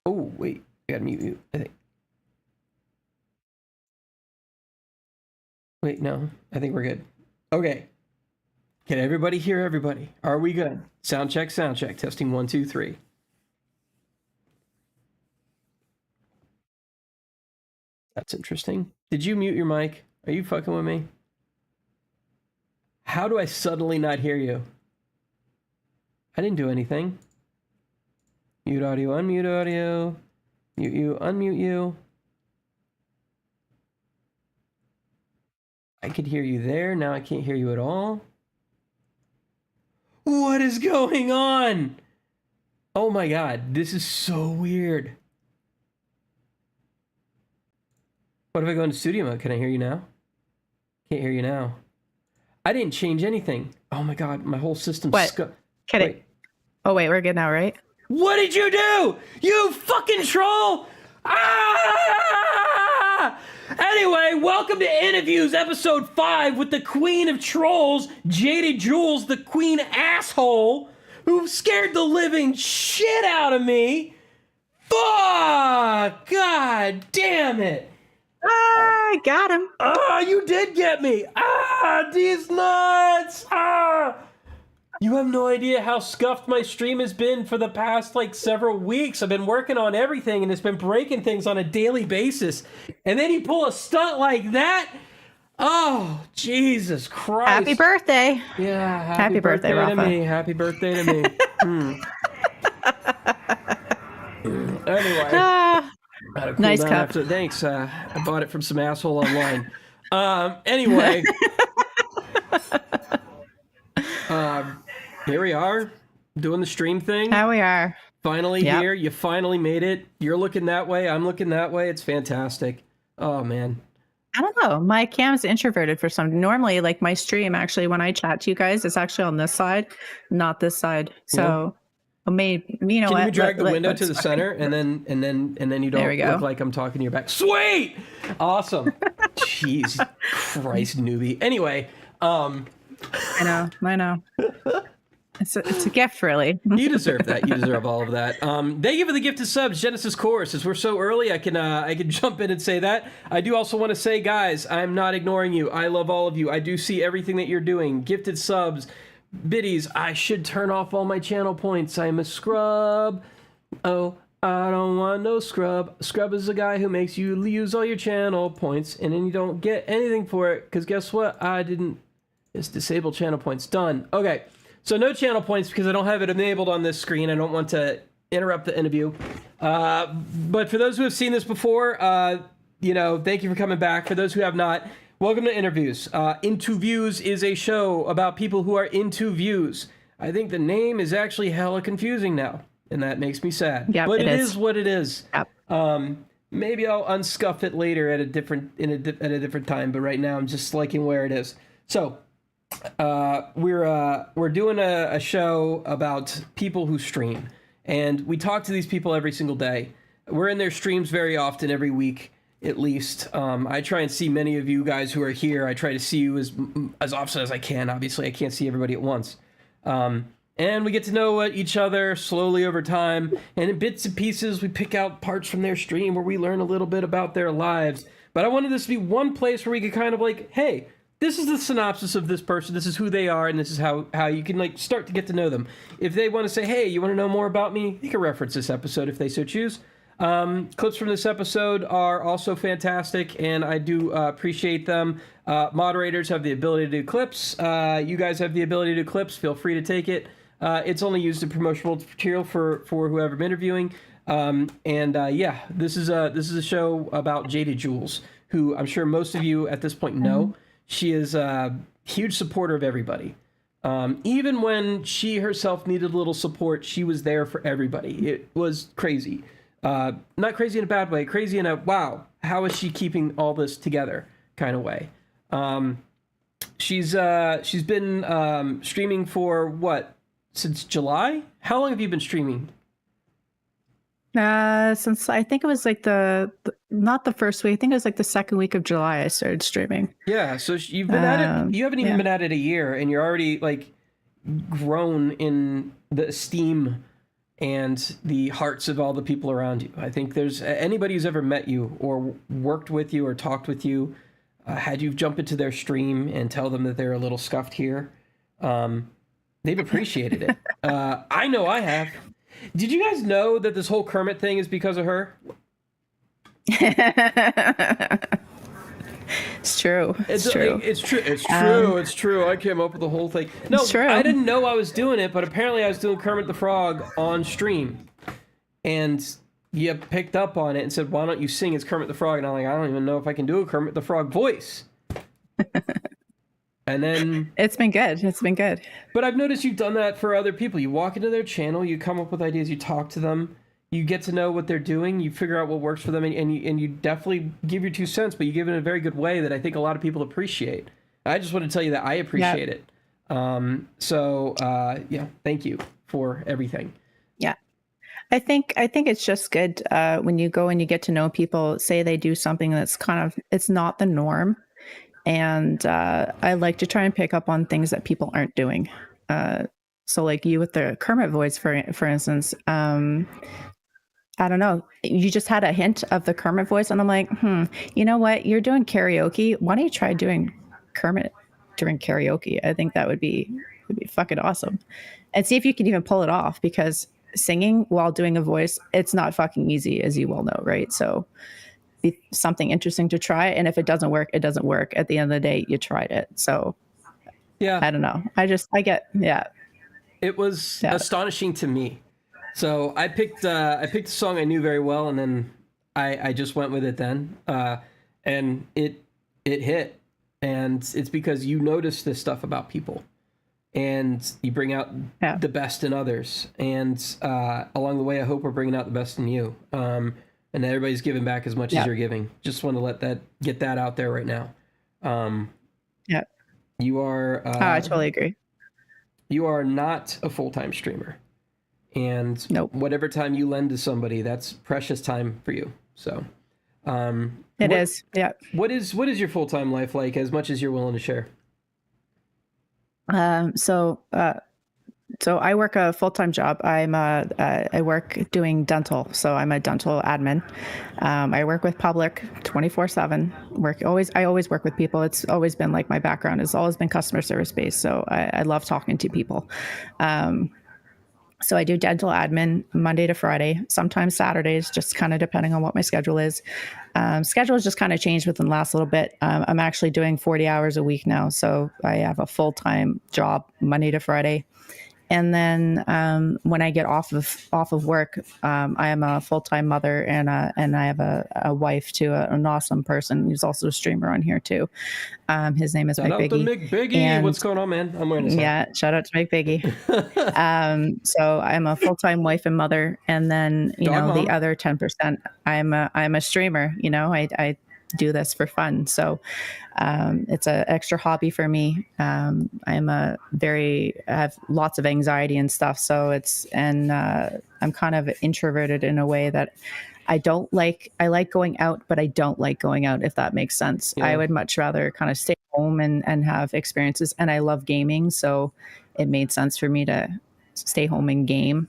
Oh, wait. I gotta mute you, I think. Wait, no. I think we're good. Okay. Can everybody hear everybody? Are we good? Sound check, sound check. Testing 1, 2, 3. That's interesting. Did you mute your mic? Are you fucking with me? How do I suddenly not hear you? I didn't do anything. Mute audio, unmute audio. Mute you, unmute you. I could hear you there. Now I can't hear you at all. What is going on? Oh my god, this is so weird. What if I go into studio mode? Can I hear you now? Can't hear you now. I didn't change anything. Oh my god, my whole system's Oh wait, we're good now, right? What did you do? You fucking troll! Ah! Anyway, welcome to IntoViews episode 5 with the queen of trolls, JadedJewlz, the queen asshole, who scared the living shit out of me. Fuck! God damn it! I got him. Ah, you did get me! Ah, these nuts! Ah! You have no idea how scuffed my stream has been for the past, several weeks. I've been working on everything, and it's been breaking things on a daily basis. And then you pull a stunt like that? Oh, Jesus Christ. Happy birthday. Yeah, happy birthday to Rafa. me. Happy birthday to me. Anyway. Nice cup. Thanks. I bought it from some asshole online. Anyway. Here we are, doing the stream thing. How we are. Finally here. You finally made it. You're looking that way. I'm looking that way. It's fantastic. Oh, man. I don't know. My cam's introverted for some. Normally, my stream, actually, when I chat to you guys, it's actually on this side, not this side. So, maybe, you know, can you drag the window to the center, and then you don't look like I'm talking to your back? Sweet, awesome. Jeez, Christ, newbie. Anyway, I know. It's a gift, really. You deserve that. You deserve all of that. Thank you for the gift of subs, Genesis Core. Since we're so early, I can jump in and say that. I do also want to say, guys, I'm not ignoring you. I love all of you. I do see everything that you're doing. Gifted subs, biddies. I should turn off all my channel points. I'm a scrub. Oh, I don't want no scrub. Scrub is a guy who makes you use all your channel points, and then you don't get anything for it. Because guess what? I didn't. It's disable channel points. Done. Okay. So no channel points because I don't have it enabled on this screen. I don't want to interrupt the interview. But for those who have seen this before, thank you for coming back. For those who have not, welcome to IntoViews. IntoViews is a show about people who are into views. I think the name is actually hella confusing now, and that makes me sad. Yep, but it is what it is. Yep. Maybe I'll unscuff it later at a different time. But right now, I'm just liking where it is. So. We're doing a show about people who stream, and we talk to these people every single day. We're in their streams very often, every week at least. I try and see many of you guys who are here. I try to see you as often as I can. Obviously, I can't see everybody at once. And we get to know each other slowly over time, and in bits and pieces, we pick out parts from their stream where we learn a little bit about their lives. But I wanted this to be one place where we could kind of hey, this is the synopsis of this person. This is who they are, and this is how you can start to get to know them. If they want to say, hey, you want to know more about me, you can reference this episode if they so choose. Clips from this episode are also fantastic, and I do appreciate them. Moderators have the ability to do clips. You guys have the ability to do clips. Feel free to take it. It's only used in promotional material for whoever I'm interviewing. This is a show about JadedJewlz, who I'm sure most of you at this point know. She is a huge supporter of everybody. Even when she herself needed a little support, she was there for everybody. It was crazy. Not crazy in a bad way, crazy in a, wow, how is she keeping all this together kind of way. She's been streaming for what? Since July? How long have you been streaming? Since I think it was not the first week. I think it was the second week of July I started streaming. Yeah, so you've been at it. You haven't even been at it a year, and you're already grown in the esteem and the hearts of all the people around you. I think there's anybody who's ever met you or worked with you or talked with you, had you jump into their stream and tell them that they're a little scuffed here, they've appreciated it. I know I have. Did you guys know that this whole Kermit thing is because of her? It's true. It's true. It's true. I came up with the whole thing. No, I didn't know I was doing it, but apparently I was doing Kermit the Frog on stream, and you picked up on it and said, "Why don't you sing as Kermit the Frog?" And I'm like, I don't even know if I can do a Kermit the Frog voice. And then it's been good. It's been good. But I've noticed you've done that for other people. You walk into their channel, you come up with ideas, you talk to them. You get to know what they're doing. You figure out what works for them, and you definitely give your 2 cents, but you give it in a very good way that I think a lot of people appreciate. I just want to tell you that I appreciate it. Thank you for everything. Yeah, I think it's just good when you go and you get to know people. Say they do something that's it's not the norm, and I like to try and pick up on things that people aren't doing. So like you with the Kermit voice, for instance. I don't know. You just had a hint of the Kermit voice, and I'm like, you know what? You're doing karaoke. Why don't you try doing Kermit during karaoke? I think that would be fucking awesome. And see if you can even pull it off, because singing while doing a voice, it's not fucking easy, as you well know, right? So be something interesting to try. And if it doesn't work, it doesn't work. At the end of the day, you tried it. So yeah, I don't know. It was astonishing to me. So I picked a song I knew very well, and then I just went with it then, and it hit, and it's because you notice this stuff about people, and you bring out the best in others, and along the way, I hope we're bringing out the best in you, and everybody's giving back as much as you're giving. Just want to get that out there right now. You are. I totally agree. You are not a full-time streamer. And whatever time you lend to somebody, that's precious time for you. So it is. Yeah. What is your full-time life like, as much as you're willing to share? So I work a full-time job. I work doing dental. So I'm a dental admin. I work with public 24/7. I always work with people. It's always been like my background has always been customer service based. So I love talking to people. So I do dental admin Monday to Friday, sometimes Saturdays, just kind of depending on what my schedule is. Schedule has just kind of changed within the last little bit. I'm actually doing 40 hours a week now. So I have a full-time job Monday to Friday. And then when I get off of work, I am a full-time mother, and I have a wife too, an awesome person who's also a streamer on here too. His name is Big Biggie. Shout out to Big Biggie. What's going on, man? I'm wearing this. Yeah, shout out to Big Biggie. So I'm a full-time wife and mother, and then the other 10%, I'm a streamer. I do this for fun. So it's an extra hobby for me. I have lots of anxiety and stuff. So I'm kind of introverted in a way that I like going out, but I don't like going out, if that makes sense. Yeah. I would much rather kind of stay home and have experiences. And I love gaming. So it made sense for me to stay home and game,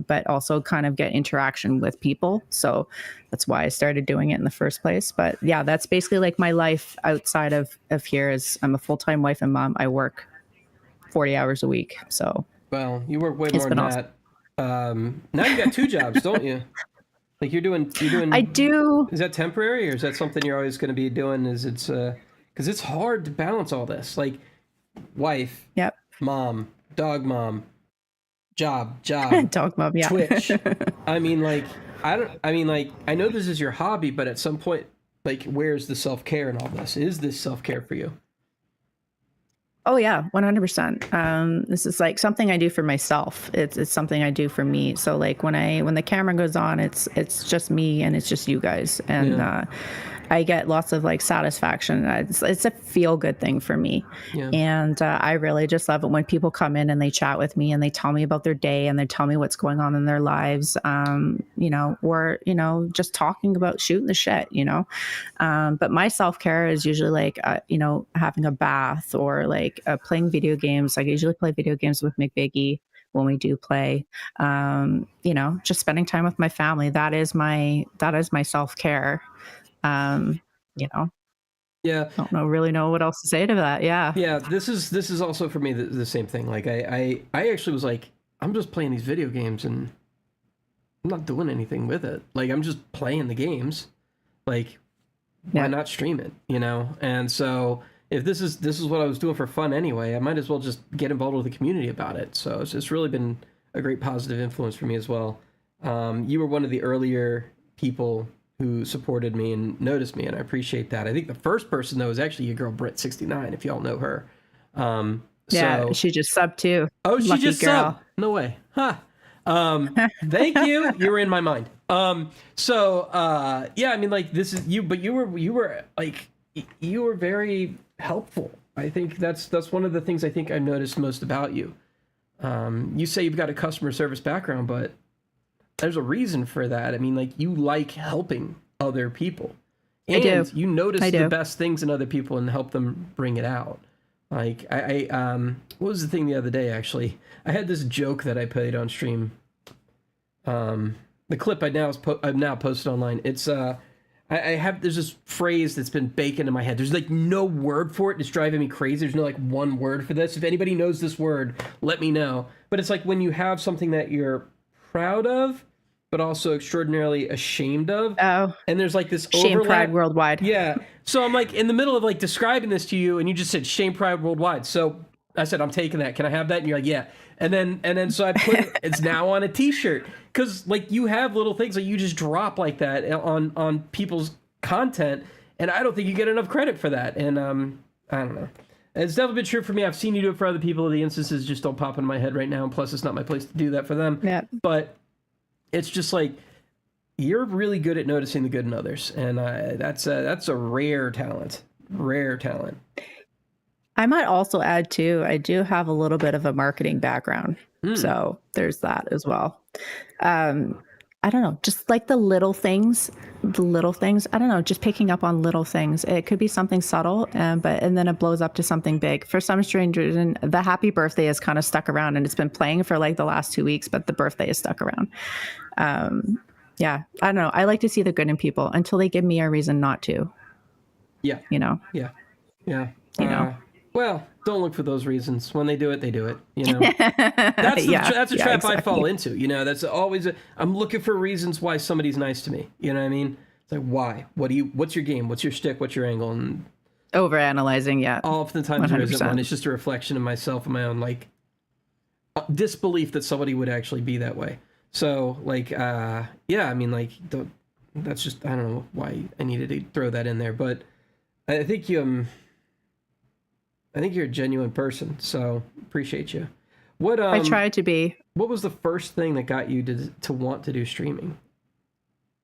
but also kind of get interaction with people. So that's why I started doing it in the first place. But yeah, that's basically like my life outside of here. Is I'm a full-time wife and mom. I work 40 hours a week. So well, you work way more than that. Awesome. Now you got 2 jobs, don't you? Like you're doing. I do. Is that temporary, or is that something you're always going to be doing? Because it's hard to balance all this, like wife, mom, dog mom, job, dog mom, Twitch. I know this is your hobby, but at some point, like, where's the self-care and all this? Is this self-care for you? Oh yeah, 100%. This is like something I do for myself. It's something I do for me. So like when the camera goes on, it's just me and it's just you guys, and I get lots of like satisfaction. It's a feel good thing for me. Yeah. And I really just love it when people come in and they chat with me and they tell me about their day and they tell me what's going on in their lives. Or just talking about shooting the shit. But my self-care is usually like having a bath or like playing video games. I usually play video games with McBiggie. when we do play. Just spending time with my family. That is my self-care. Yeah. I don't really know what else to say to that. Yeah. Yeah. This is also for me the same thing. Like I actually was like, I'm just playing these video games and I'm not doing anything with it. Like I'm just playing the games. Like why not stream it? And so if this is what I was doing for fun anyway, I might as well just get involved with the community about it. So it's really been a great positive influence for me as well. You were one of the earlier people who supported me and noticed me, and I appreciate that. I think the first person though was actually your girl Brit69, if y'all know her. She just subbed too. Oh, she just subbed. No way. Huh. Thank you. You were in my mind. I mean, like this is you, but you were like, you were very helpful. I think that's one of the things I think I've noticed most about you. You say you've got a customer service background, but there's a reason for that. I mean, like you like helping other people. And I do. You notice the best things in other people and help them bring it out. Like I what was the thing the other day, actually? I had this joke that I played on stream. The clip I've now posted online. It's there's this phrase that's been baked into my head. There's like no word for it. It's driving me crazy. There's no like one word for this. If anybody knows this word, let me know. But it's like when you have something that you're proud of, but also extraordinarily ashamed of. Oh. And there's like this shame, overlap. pride, worldwide. Yeah. So I'm like in the middle of like describing this to you, and you just said shame, pride, worldwide. So I said, I'm taking that. Can I have that? And you're like, yeah. And then so I put it's now on a t-shirt. Cause like you have little things that you just drop like that on people's content. And I don't think you get enough credit for that. And I don't know. It's definitely been true for me. I've seen you do it for other people. The instances just don't pop in my head right now. And plus it's not my place to do that for them. Yeah. But it's just like, you're really good at noticing the good in others. And that's a rare talent. I might also add too, I do have a little bit of a marketing background. So there's that as well. I don't know, just like the little things, I don't know, just picking up on little things. It could be something subtle, and then it blows up to something big. For some strange reason, the happy birthday is kind of stuck around, and it's been playing for like the last 2 weeks, but the birthday is stuck around. Yeah, I don't know. I like to see the good in people until they give me a reason not to. Yeah. Yeah. Well, don't look for those reasons. When they do it, they do it. That's a trap I fall into. That's always I'm looking for reasons why somebody's nice to me. You know what I mean? It's like, why? What's your game? What's your shtick? What's your angle? And overanalyzing, yeah. Oftentimes there isn't one. It's just a reflection of myself and my own like disbelief that somebody would actually be that way. So like, I mean, like, that's just, I don't know why I needed to throw that in there, but I think you're a genuine person, so appreciate you. I try to be. What was the first thing that got you to want to do streaming?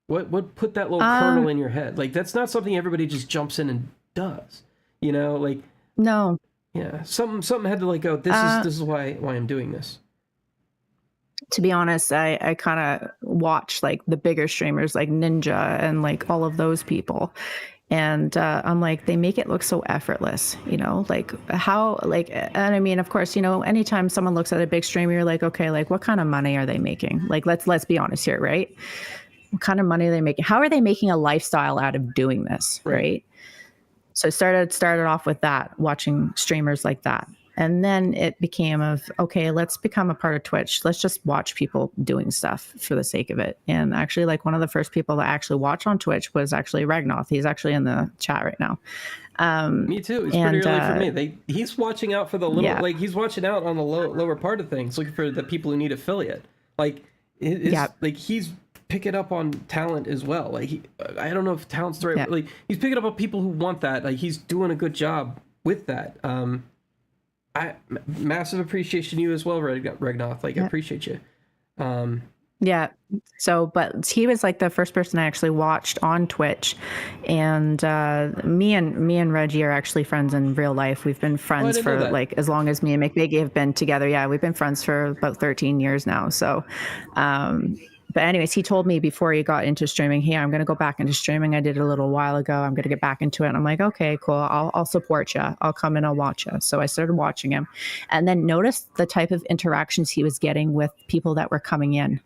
What put that little kernel in your head? Like, that's not something everybody just jumps in and does. Like, no. Yeah, something had to like go. This is why I'm doing this. To be honest, I kind of watch like the bigger streamers like Ninja and like all of those people. And I'm like, they make it look so effortless, like how, like, and I mean, of course, anytime someone looks at a big streamer, you're like, okay, like what kind of money are they making? Like, let's be honest here, right? What kind of money are they making? How are they making a lifestyle out of doing this, right? So started off with that, watching streamers like that. And then it became okay, let's become a part of Twitch. Let's just watch people doing stuff for the sake of it. And actually, like one of the first people that I actually watched on Twitch was actually Ragnoth. He's actually in the chat right now. Me too. He's pretty early for me. He's watching out for the little, like he's watching out on the lower part of things, looking for the people who need affiliate. Like, like he's picking up on talent as well. Like I don't know if talent's the right, like he's picking up on people who want that. Like he's doing a good job with that. Massive appreciation to you as well, Ragnoth. Like, I appreciate you. Yeah. So, but he was like the first person I actually watched on Twitch, and me and Reggie are actually friends in real life. We've been friends for like as long as me and McBiggy have been together. Yeah, we've been friends for about 13 years now. So, but anyways, he told me before he got into streaming, hey, I'm going to go back into streaming. I did it a little while ago. I'm going to get back into it. And I'm like, okay, cool. I'll support you. I'll come and I'll watch you. So I started watching him and then noticed the type of interactions he was getting with people that were coming in.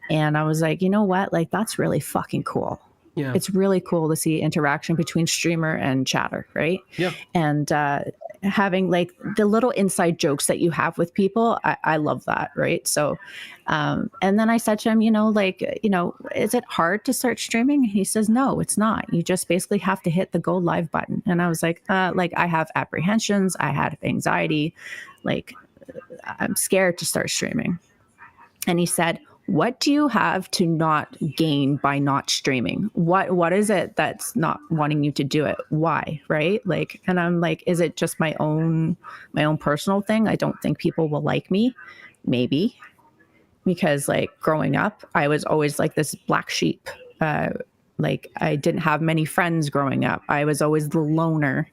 And I was like, you know what? Like, that's really fucking cool. Yeah. It's really cool to see interaction between streamer and chatter, right? Yeah. And having like the little inside jokes that you have with people, I love that, right? So, and then I said to him, is it hard to start streaming? He says, no, it's not. You just basically have to hit the go live button. And I was like I have apprehensions, I had anxiety, like I'm scared to start streaming. And he said, what do you have to not gain by not streaming? What is it that's not wanting you to do it? Why? Right? Like, and I'm like, is it just my own personal thing? I don't think people will like me. Maybe. Because like growing up, I was always like this black sheep. Like I didn't have many friends growing up. I was always the loner.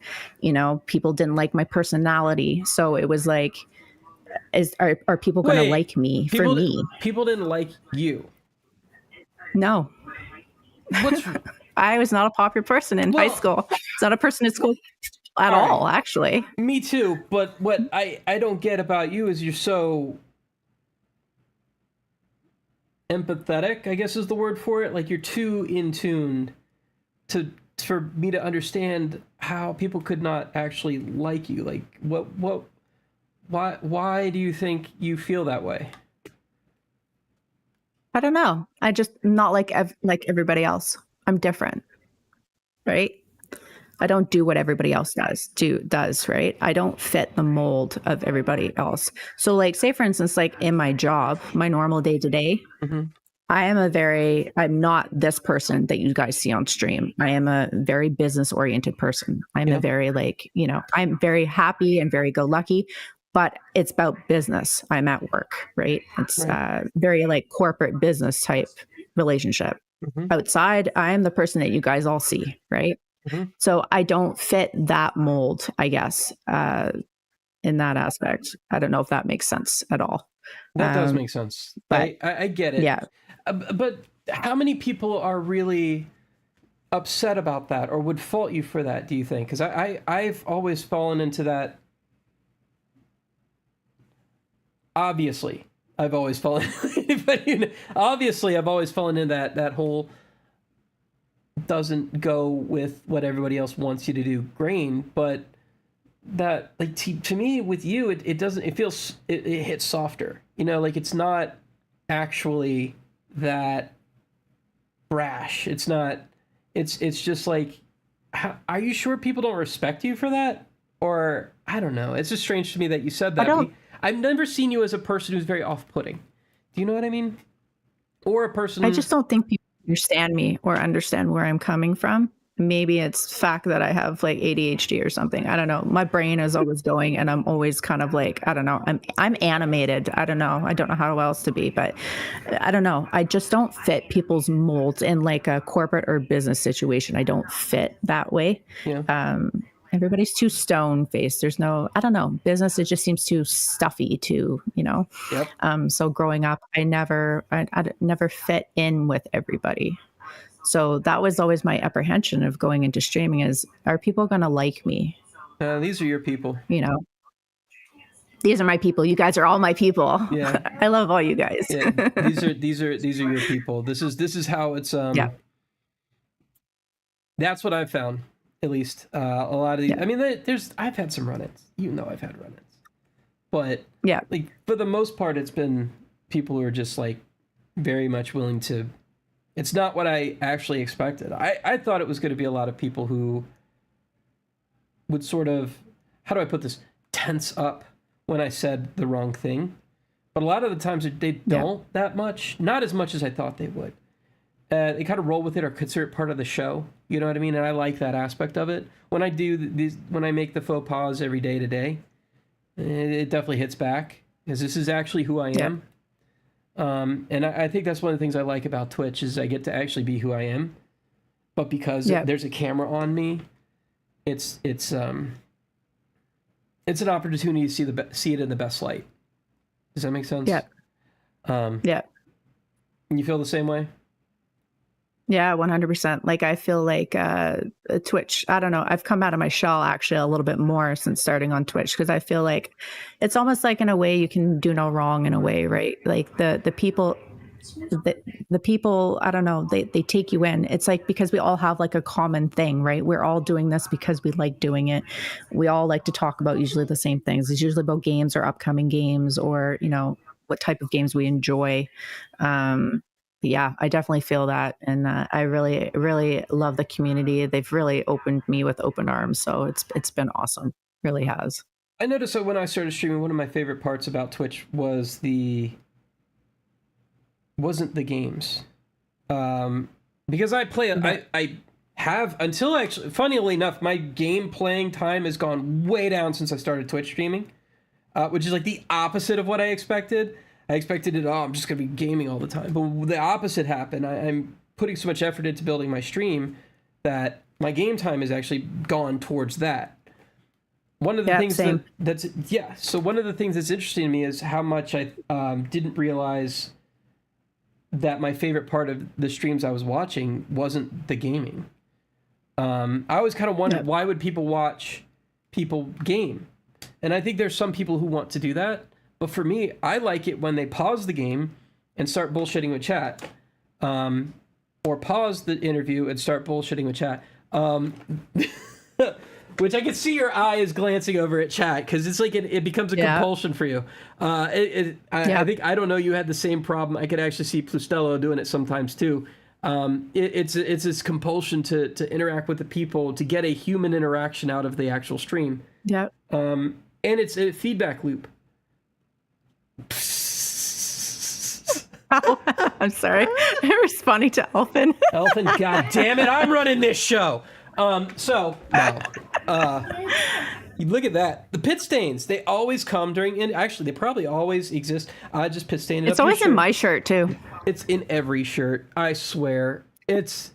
People didn't like my personality. So it was like, are people going to like me for me? People didn't like you. No. I was not a popular person in high school. It's not a person in school at all, actually. Me too. But what I don't get about you is you're so empathetic, I guess is the word for it. Like you're too in tune for me to understand how people could not actually like you. Like why do you think you feel that way? I don't know. I just not like everybody else. I'm different, right? I don't do what everybody else does, right? I don't fit the mold of everybody else. So like, say for instance, like in my job, my normal day to day, I'm not this person that you guys see on stream. I am a very business oriented person. I'm a very I'm very happy and very go lucky, but it's about business. I'm at work, right? It's very like corporate business type relationship. Outside, I am the person that you guys all see, right? So I don't fit that mold, I guess, in that aspect. I don't know if that makes sense at all. That does make sense. But I get it. Yeah. But how many people are really upset about that or would fault you for that, do you think? Because I've always fallen into that. Obviously, I've always fallen into that whole doesn't go with what everybody else wants you to do grain, but that like to me with you it doesn't, it feels it hits softer, like it's not actually that brash. It's not, it's just like, are you sure people don't respect you for that? Or I don't know, it's just strange to me that you said that. I've never seen you as a person who's very off-putting. Do you know what I mean? Or a person, I just don't think people understand me or understand where I'm coming from. Maybe it's the fact that I have like ADHD or something. I don't know. My brain is always going and I'm always kind of like, I don't know. I'm animated. I don't know. I don't know how else to be, but I don't know. I just don't fit people's molds in like a corporate or business situation. I don't fit that way. Yeah. Everybody's too stone faced. There's no, I don't know, business. It just seems too stuffy to, Yep. So growing up, I never fit in with everybody. So that was always my apprehension of going into streaming is, are people going to like me? These are your people. These are my people. You guys are all my people. Yeah. I love all you guys. Yeah. These are your people. This is how it's yeah. That's what I've found, at least. A lot of these. Yeah. I mean, I've had some run-ins. I've had run-ins, but yeah, like for the most part, it's been people who are just like very much willing to. It's not what I actually expected. I thought it was going to be a lot of people who would sort of, how do I put this, tense up when I said the wrong thing. But a lot of the times they don't that much, not as much as I thought they would. They kind of roll with it or consider it part of the show. You know what I mean? And I like that aspect of it. When I do these, when I make the faux pas every day to day, it definitely hits back because this is actually who I am. And I think that's one of the things I like about Twitch is I get to actually be who I am, but because there's a camera on me, it's an opportunity to see it in the best light. Does that make sense? Yeah. Yeah. You feel the same way? Yeah, 100%. Like, I feel like Twitch, I don't know, I've come out of my shell actually a little bit more since starting on Twitch, because I feel like it's almost like, in a way, you can do no wrong in a way, right? Like the people, the people, I don't know, they take you in. It's like, because we all have like a common thing, right? We're all doing this because we like doing it. We all like to talk about usually the same things. It's usually about games or upcoming games, or, you know, what type of games we enjoy. Yeah, I definitely feel that. And I really, really love the community. They've really opened me with open arms. So it's been awesome. Really has. I noticed that when I started streaming, one of my favorite parts about Twitch wasn't the games. Because I play, I have, until actually, funnily enough, my game playing time has gone way down since I started Twitch streaming, which is like the opposite of what I expected. I expected I'm just going to be gaming all the time. But the opposite happened. I'm putting so much effort into building my stream that my game time has actually gone towards that. One of the things so one of the things that's interesting to me is how much I didn't realize that my favorite part of the streams I was watching wasn't the gaming. I always kind of wondered, why would people watch people game? And I think there's some people who want to do that. But for me, I like it when they pause the game and start bullshitting with chat, or pause the interview and start bullshitting with chat. Which I can see your eye is glancing over at chat, because it's like it becomes a compulsion for you. I think, I don't know, you had the same problem. I could actually see Plustello doing it sometimes too. It's this compulsion to interact with the people, to get a human interaction out of the actual stream. Yeah. And it's a feedback loop. I'm sorry. I'm responding to Elfin. Elfin, god damn it, I'm running this show. You look at that. The pit stains, they always come during, and actually they probably always exist. I just pit stained it. It's always in my shirt too. It's in every shirt, I swear. It's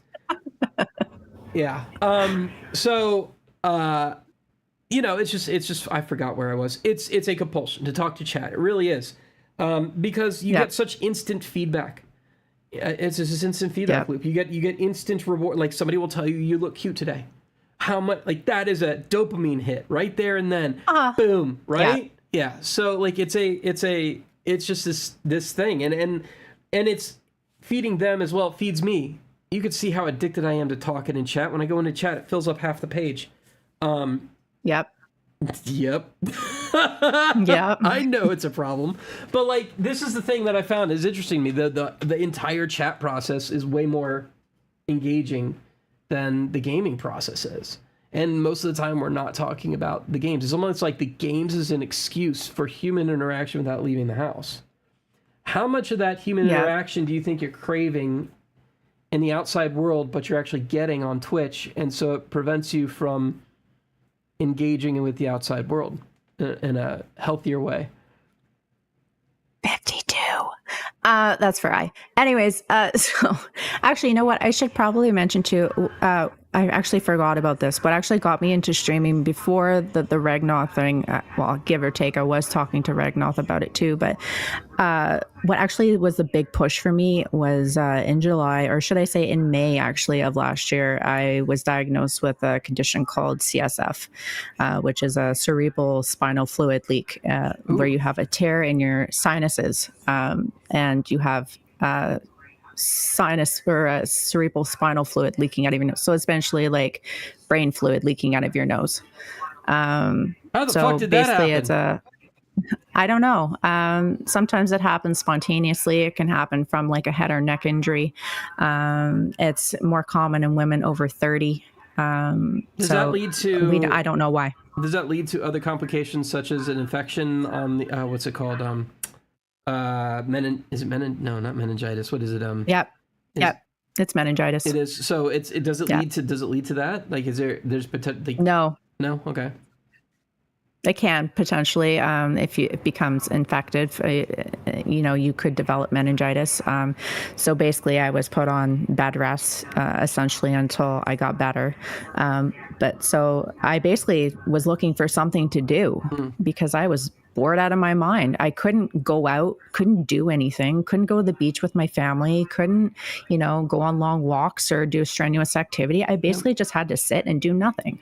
yeah. You know, it's just I forgot where I was. It's a compulsion to talk to chat. It really is. Because you get such instant feedback. It's just this instant feedback loop. You get instant reward. Like, somebody will tell you look cute today. How much, like, that is a dopamine hit right there and then. Boom, right? Yeah. So like it's just this thing, and it's feeding them as well. It feeds me. You could see how addicted I am to talking in chat. When I go into chat, it fills up half the page. Yep. Yep. I know it's a problem, but like, this is the thing that I found is interesting to me. The entire chat process is way more engaging than the gaming process is, and most of the time we're not talking about the games. It's almost like the games is an excuse for human interaction without leaving the house. How much of that human interaction do you think you're craving in the outside world, but you're actually getting on Twitch, and so it prevents you from engaging with the outside world in a healthier way? 52. That's for I. Anyways, so actually, you know what? I should probably mention too. I actually forgot about this. What actually got me into streaming before the Ragnoth thing, well, give or take, I was talking to Ragnoth about it too. But what actually was the big push for me was in July, or should I say in May, actually, of last year, I was diagnosed with a condition called CSF, which is a cerebral spinal fluid leak, where you have a tear in your sinuses, and you have sinus or cerebral spinal fluid leaking out of your nose. So it's essentially like brain fluid leaking out of your nose. How the fuck did that happen? I don't know. Sometimes it happens spontaneously. It can happen from like a head or neck injury. It's more common in women over 30. Does that lead to? I don't know why. Does that lead to other complications such as an infection on the what's it called? Is it no, not meningitis. What is it? Yep. It's meningitis. It is. So does it lead to that? Like, there's potential? Like, no. Okay. It can potentially, if it becomes infected, you could develop meningitis. So basically, I was put on bed rest essentially until I got better. But so I basically was looking for something to do because I was bored out of my mind. I couldn't go out, couldn't do anything, couldn't go to the beach with my family, couldn't, go on long walks or do a strenuous activity. I basically just had to sit and do nothing.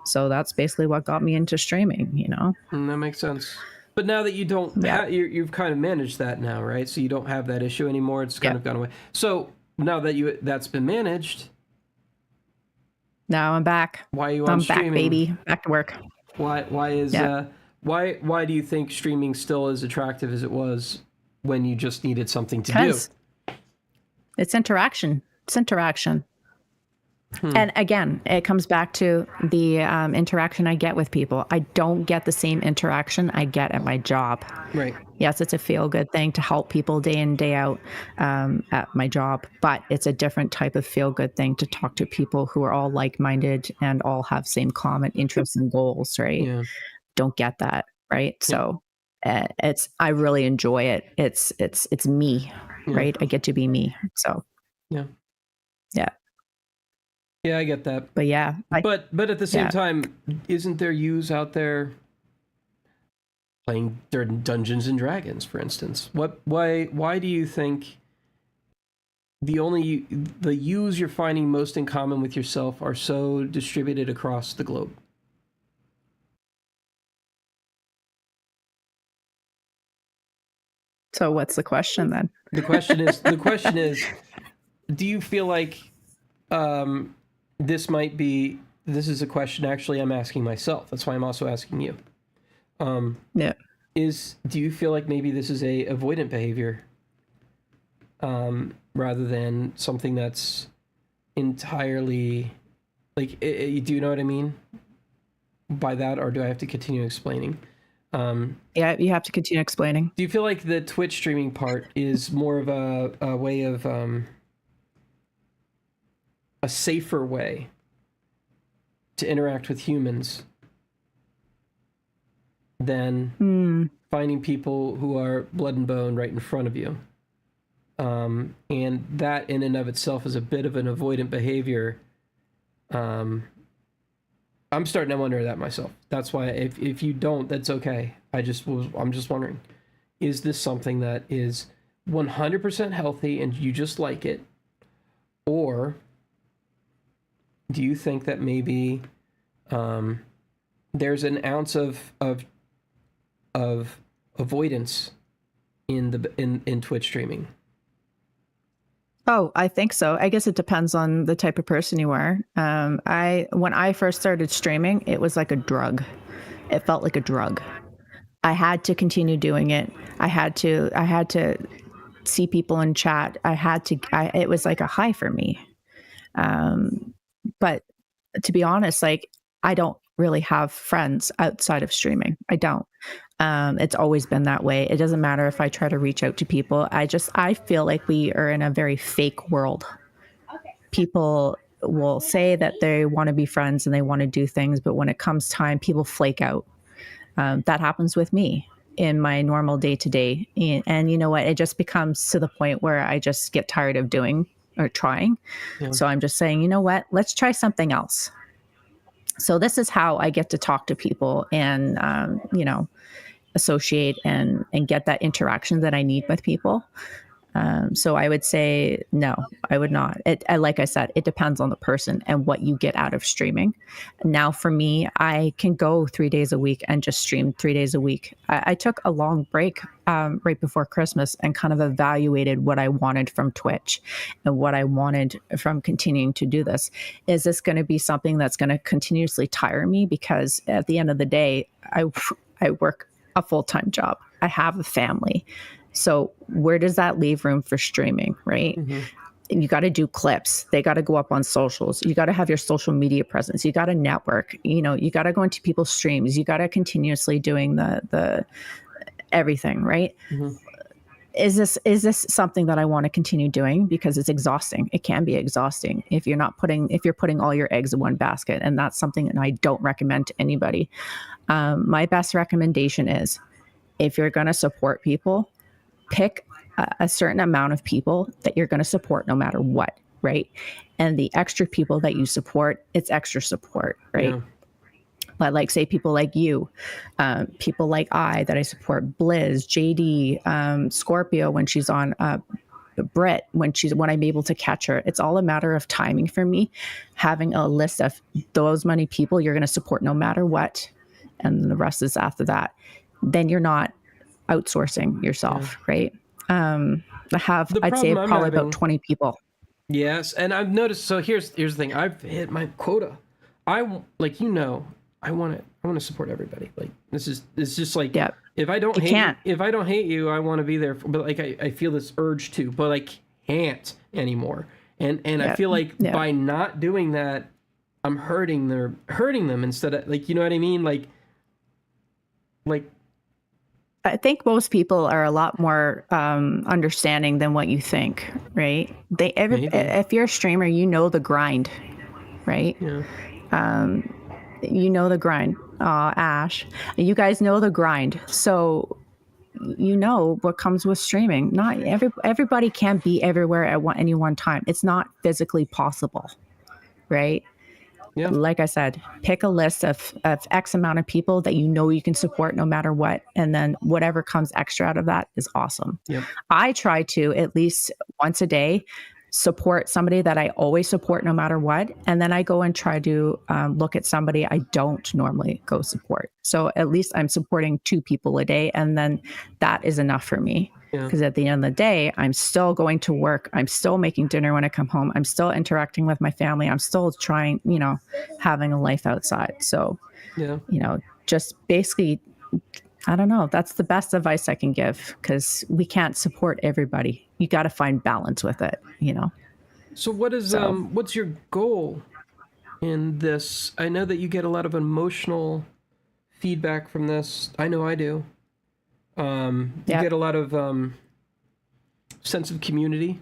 So that's basically what got me into streaming, And that makes sense. But now that you don't, you've kind of managed that now, right? So you don't have that issue anymore. It's kind of gone away. So now that that's been managed, now I'm back. Why are you on streaming? I'm back, baby. Back to work. Why do you think streaming still as attractive as it was when you just needed something to do? It's interaction. And again, it comes back to the interaction I get with people. I don't get the same interaction I get at my job. Right. Yes, it's a feel-good thing to help people day in, day out at my job, but it's a different type of feel-good thing to talk to people who are all like-minded and all have same common interests and goals, right? Yeah. Don't get that, right? So I really enjoy it. It's me, right? I get to be me. So yeah. Yeah, I get that. But yeah. But at the same time, isn't there use out there playing Dungeons and Dragons, for instance? Why do you think the use you're finding most in common with yourself are so distributed across the globe? So what's the question then? The question is, do you feel like this is a question actually I'm asking myself. That's why I'm also asking you. Do you feel like maybe this is a avoidant behavior rather than something that's entirely like, do you know what I mean by that, or do I have to continue explaining? Yeah, you have to continue explaining. Do you feel like the Twitch streaming part is more of a way of a safer way to interact with humans than finding people who are blood and bone right in front of you? And that in and of itself is a bit of an avoidant behavior. I'm starting to wonder that myself. That's why if you don't, that's okay. I'm just wondering, is this something that is 100% healthy and you just like it? Or do you think that maybe there's an ounce of avoidance in Twitch streaming? Oh, I think so. I guess it depends on the type of person you are. When I first started streaming, it was like a drug. It felt like a drug. I had to continue doing it. I had to see people in chat. It was like a high for me. But to be honest, like, I don't really have friends outside of streaming. I don't. It's always been that way. It doesn't matter if I try to reach out to people. I feel like we are in a very fake world. Okay. People will say that they want to be friends and they want to do things, but when it comes time, people flake out. That happens with me in my normal day-to-day. And you know what? It just becomes to the point where I just get tired of doing or trying. Yeah. So I'm just saying, you know what? Let's try something else. So this is how I get to talk to people and, associate and get that interaction that I need with people. So I would say, no, I would not. Like I said, it depends on the person and what you get out of streaming. Now for me, I can go 3 days a week and just stream 3 days a week. I took a long break right before Christmas and kind of evaluated what I wanted from Twitch and what I wanted from continuing to do this. Is this going to be something that's going to continuously tire me? Because at the end of the day, I work a full-time job. I have a family. So where does that leave room for streaming, right? Mm-hmm. You got to do clips. They got to go up on socials. You got to have your social media presence. You got to network. You got to go into people's streams. You got to continuously doing the everything, right? Mm-hmm. Is this something that I want to continue doing? Because it's exhausting. It can be exhausting if you're putting all your eggs in one basket, and that's something that I don't recommend to anybody. My best recommendation is, if you're going to support people, pick a certain amount of people that you're going to support no matter what, right? And the extra people that you support, it's extra support, right? like say people like you, people like that I support, Blizz, JD, Scorpio when she's on, Brit when I'm able to catch her. It's all a matter of timing for me. Having a list of those many people you're going to support no matter what, and the rest is after that. Then you're not outsourcing yourself, right? I'd say probably about 20 people. Yes, and I've noticed. So here's the thing. I've hit my quota. I want to support everybody. Like it's just like, yep. If I don't hate you, I want to be there. But like I feel this urge to, but I can't anymore. And yep. I feel like by not doing that, I'm hurting them instead of, like, you know what I mean? Like I think most people are a lot more understanding than what you think, right? If you're a streamer, you know the grind, right? Yeah. You know the grind. Ash, you guys know the grind, so you know what comes with streaming. Not everybody can't be everywhere at any one time. It's not physically possible, right? Yeah. Like I said, pick a list of X amount of people that you know you can support no matter what. And then whatever comes extra out of that is awesome. Yep. I try to at least once a day support somebody that I always support no matter what. And then I go and try to look at somebody I don't normally go support. So at least I'm supporting 2 people a day. And then that is enough for me. Because at the end of the day, I'm still going to work. I'm still making dinner when I come home. I'm still interacting with my family. I'm still trying, having a life outside. So, just basically, I don't know. That's the best advice I can give, because we can't support everybody. You got to find balance with it, So what's your goal in this? I know that you get a lot of emotional feedback from this. I know I do. You get a lot of sense of community,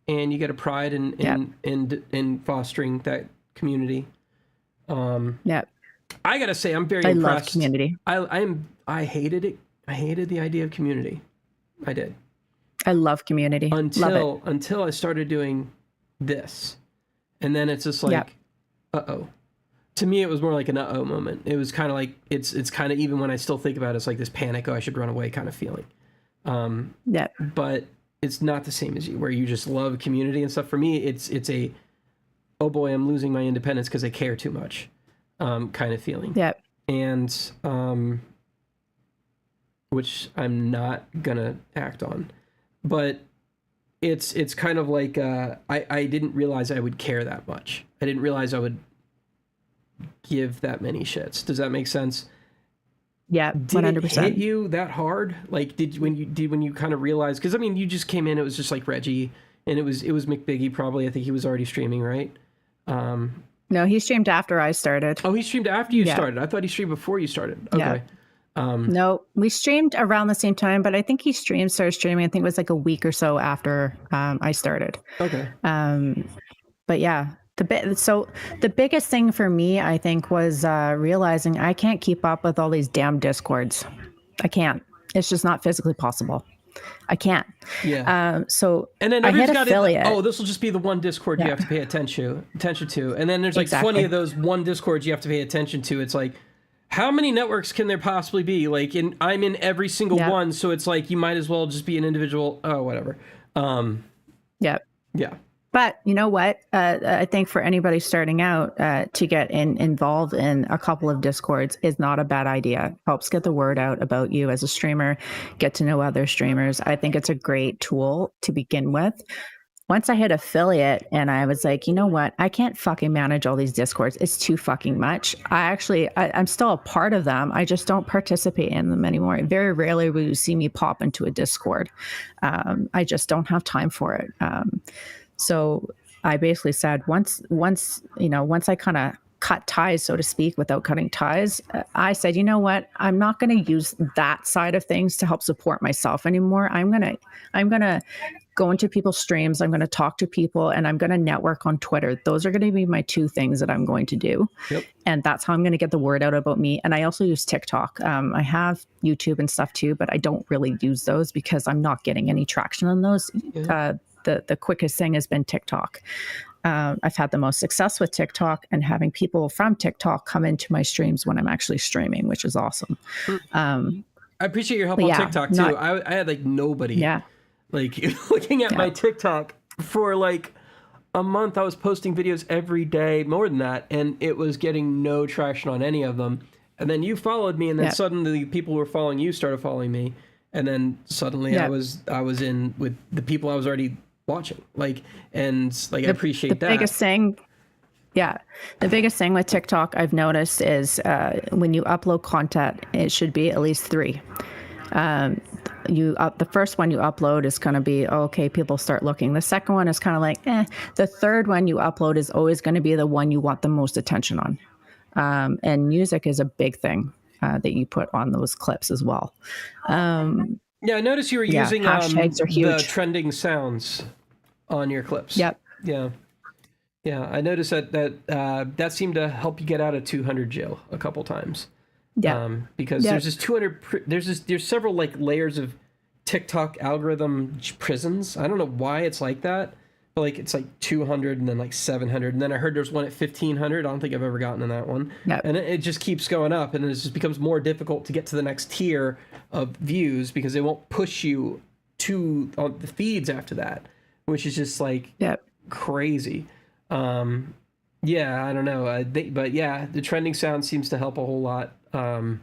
and you get a pride in fostering that community. I gotta say, I'm very impressed. I love community. I hated it. I hated the idea of community. I did. I love community. Until I started doing this, and then it's just like, uh-oh. To me, it was more like an uh-oh moment. It was kind of like, it's kind of, even when I still think about it, it's like this panic, I should run away kind of feeling. But it's not the same as you, where you just love community and stuff. For me, it's a, oh boy, I'm losing my independence because I care too much kind of feeling. And which I'm not gonna act on. But it's kind of like, I didn't realize I would care that much. I didn't realize I would give that many shits. Does that make sense? Yeah, 100%. Did it hit you that hard? Like, when you kind of realized? Because I mean, you just came in. It was just like Reggie, and it was McBiggie probably. I think he was already streaming, right? No, he streamed after I started. Oh, he streamed after you started. I thought he streamed before you started. Okay. No, we streamed around the same time, but I think he started streaming. I think it was like a week or so after I started. Okay. But yeah. The biggest thing for me, I think, was realizing I can't keep up with all these damn Discords. I can't. It's just not physically possible. I can't. Yeah. So and then I hit affiliate. This will just be the one Discord you have to pay attention to, and then there's like 20 of those one Discords you have to pay attention to. It's like, how many networks can there possibly be? Like, I'm in every single one, so it's like you might as well just be an individual. Oh, whatever. Yeah. But you know what? I think for anybody starting out, to get involved in a couple of Discords is not a bad idea. Helps get the word out about you as a streamer, get to know other streamers. I think it's a great tool to begin with. Once I hit affiliate and I was like, you know what? I can't fucking manage all these Discords. It's too fucking much. I'm still a part of them. I just don't participate in them anymore. Very rarely will you see me pop into a Discord. I just don't have time for it. So I basically said, once I kind of cut ties, so to speak, without cutting ties, I said, you know what? I'm not going to use that side of things to help support myself anymore. I'm going to go into people's streams. I'm going to talk to people, and I'm going to network on Twitter. Those are going to be my 2 things that I'm going to do. Yep. And that's how I'm going to get the word out about me. And I also use TikTok. I have YouTube and stuff too, but I don't really use those because I'm not getting any traction on those. Yeah. The quickest thing has been TikTok. I've had the most success with TikTok and having people from TikTok come into my streams when I'm actually streaming, which is awesome. I appreciate your help on TikTok too. I had like nobody like looking at my TikTok for like a month. I was posting videos every day, more than that, and it was getting no traction on any of them. And then you followed me, and then suddenly people who were following you started following me, and then suddenly I was in with the people I was already watching. I appreciate that. The biggest thing with TikTok I've noticed is when you upload content, it should be at least 3. The first one you upload is going to be okay, people start looking. The second one is kind of like the third one you upload is always going to be the one you want the most attention on. And music is a big thing that you put on those clips as well. I noticed you were using hashtags are huge. The trending sounds on your clips. Yep. Yeah, I noticed that seemed to help you get out of 200 jail a couple times. Yeah. Because there's this 200. There's several like layers of TikTok algorithm prisons. I don't know why it's like that, but like it's like 200 and then like 700, and then I heard there's one at 1500. I don't think I've ever gotten in that one. Yep. And it just keeps going up, and it just becomes more difficult to get to the next tier of views because they won't push you to on the feeds after that, which is just like crazy. I don't know. But the trending sound seems to help a whole lot. And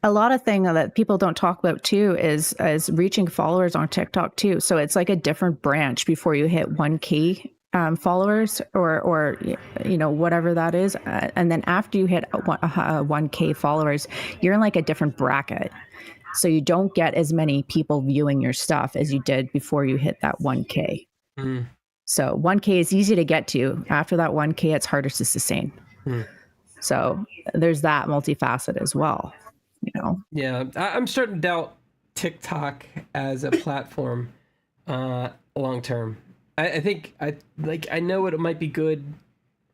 a lot of thing that people don't talk about too is reaching followers on TikTok too. So it's like a different branch before you hit 1K followers or whatever that is, and then after you hit 1K followers, you're in like a different bracket. So you don't get as many people viewing your stuff as you did before you hit that 1K. Mm. So 1K is easy to get to. After that 1K, it's harder to sustain. Mm. So there's that multifaceted as well, Yeah, I'm starting to doubt TikTok as a platform long term. I think I know it might be good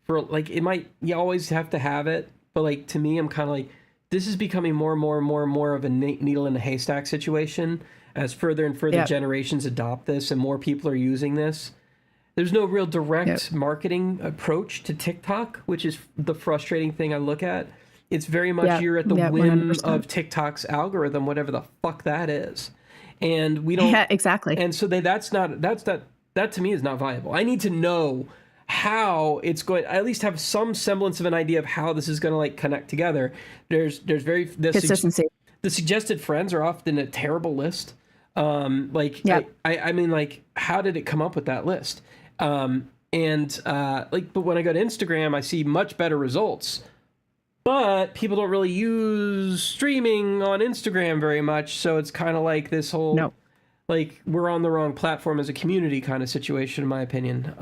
for like it might. You always have to have it, but like to me, I'm kind of like this is becoming more and more of a needle in a haystack situation as further and further generations adopt this and more people are using this. There's no real direct marketing approach to TikTok, which is the frustrating thing I look at. It's very much you're at the whim 100%. Of TikTok's algorithm, whatever the fuck that is. And we don't... Yeah, exactly. And so that to me is not viable. I need to know how it's going, I at least have some semblance of an idea of how this is going to like connect together. There's very... Consistency. The suggested friends are often a terrible list. I mean, like, how did it come up with that list? But when I go to Instagram, I see much better results, but people don't really use streaming on Instagram very much. So it's kind of like this whole, like we're on the wrong platform as a community kind of situation, in my opinion.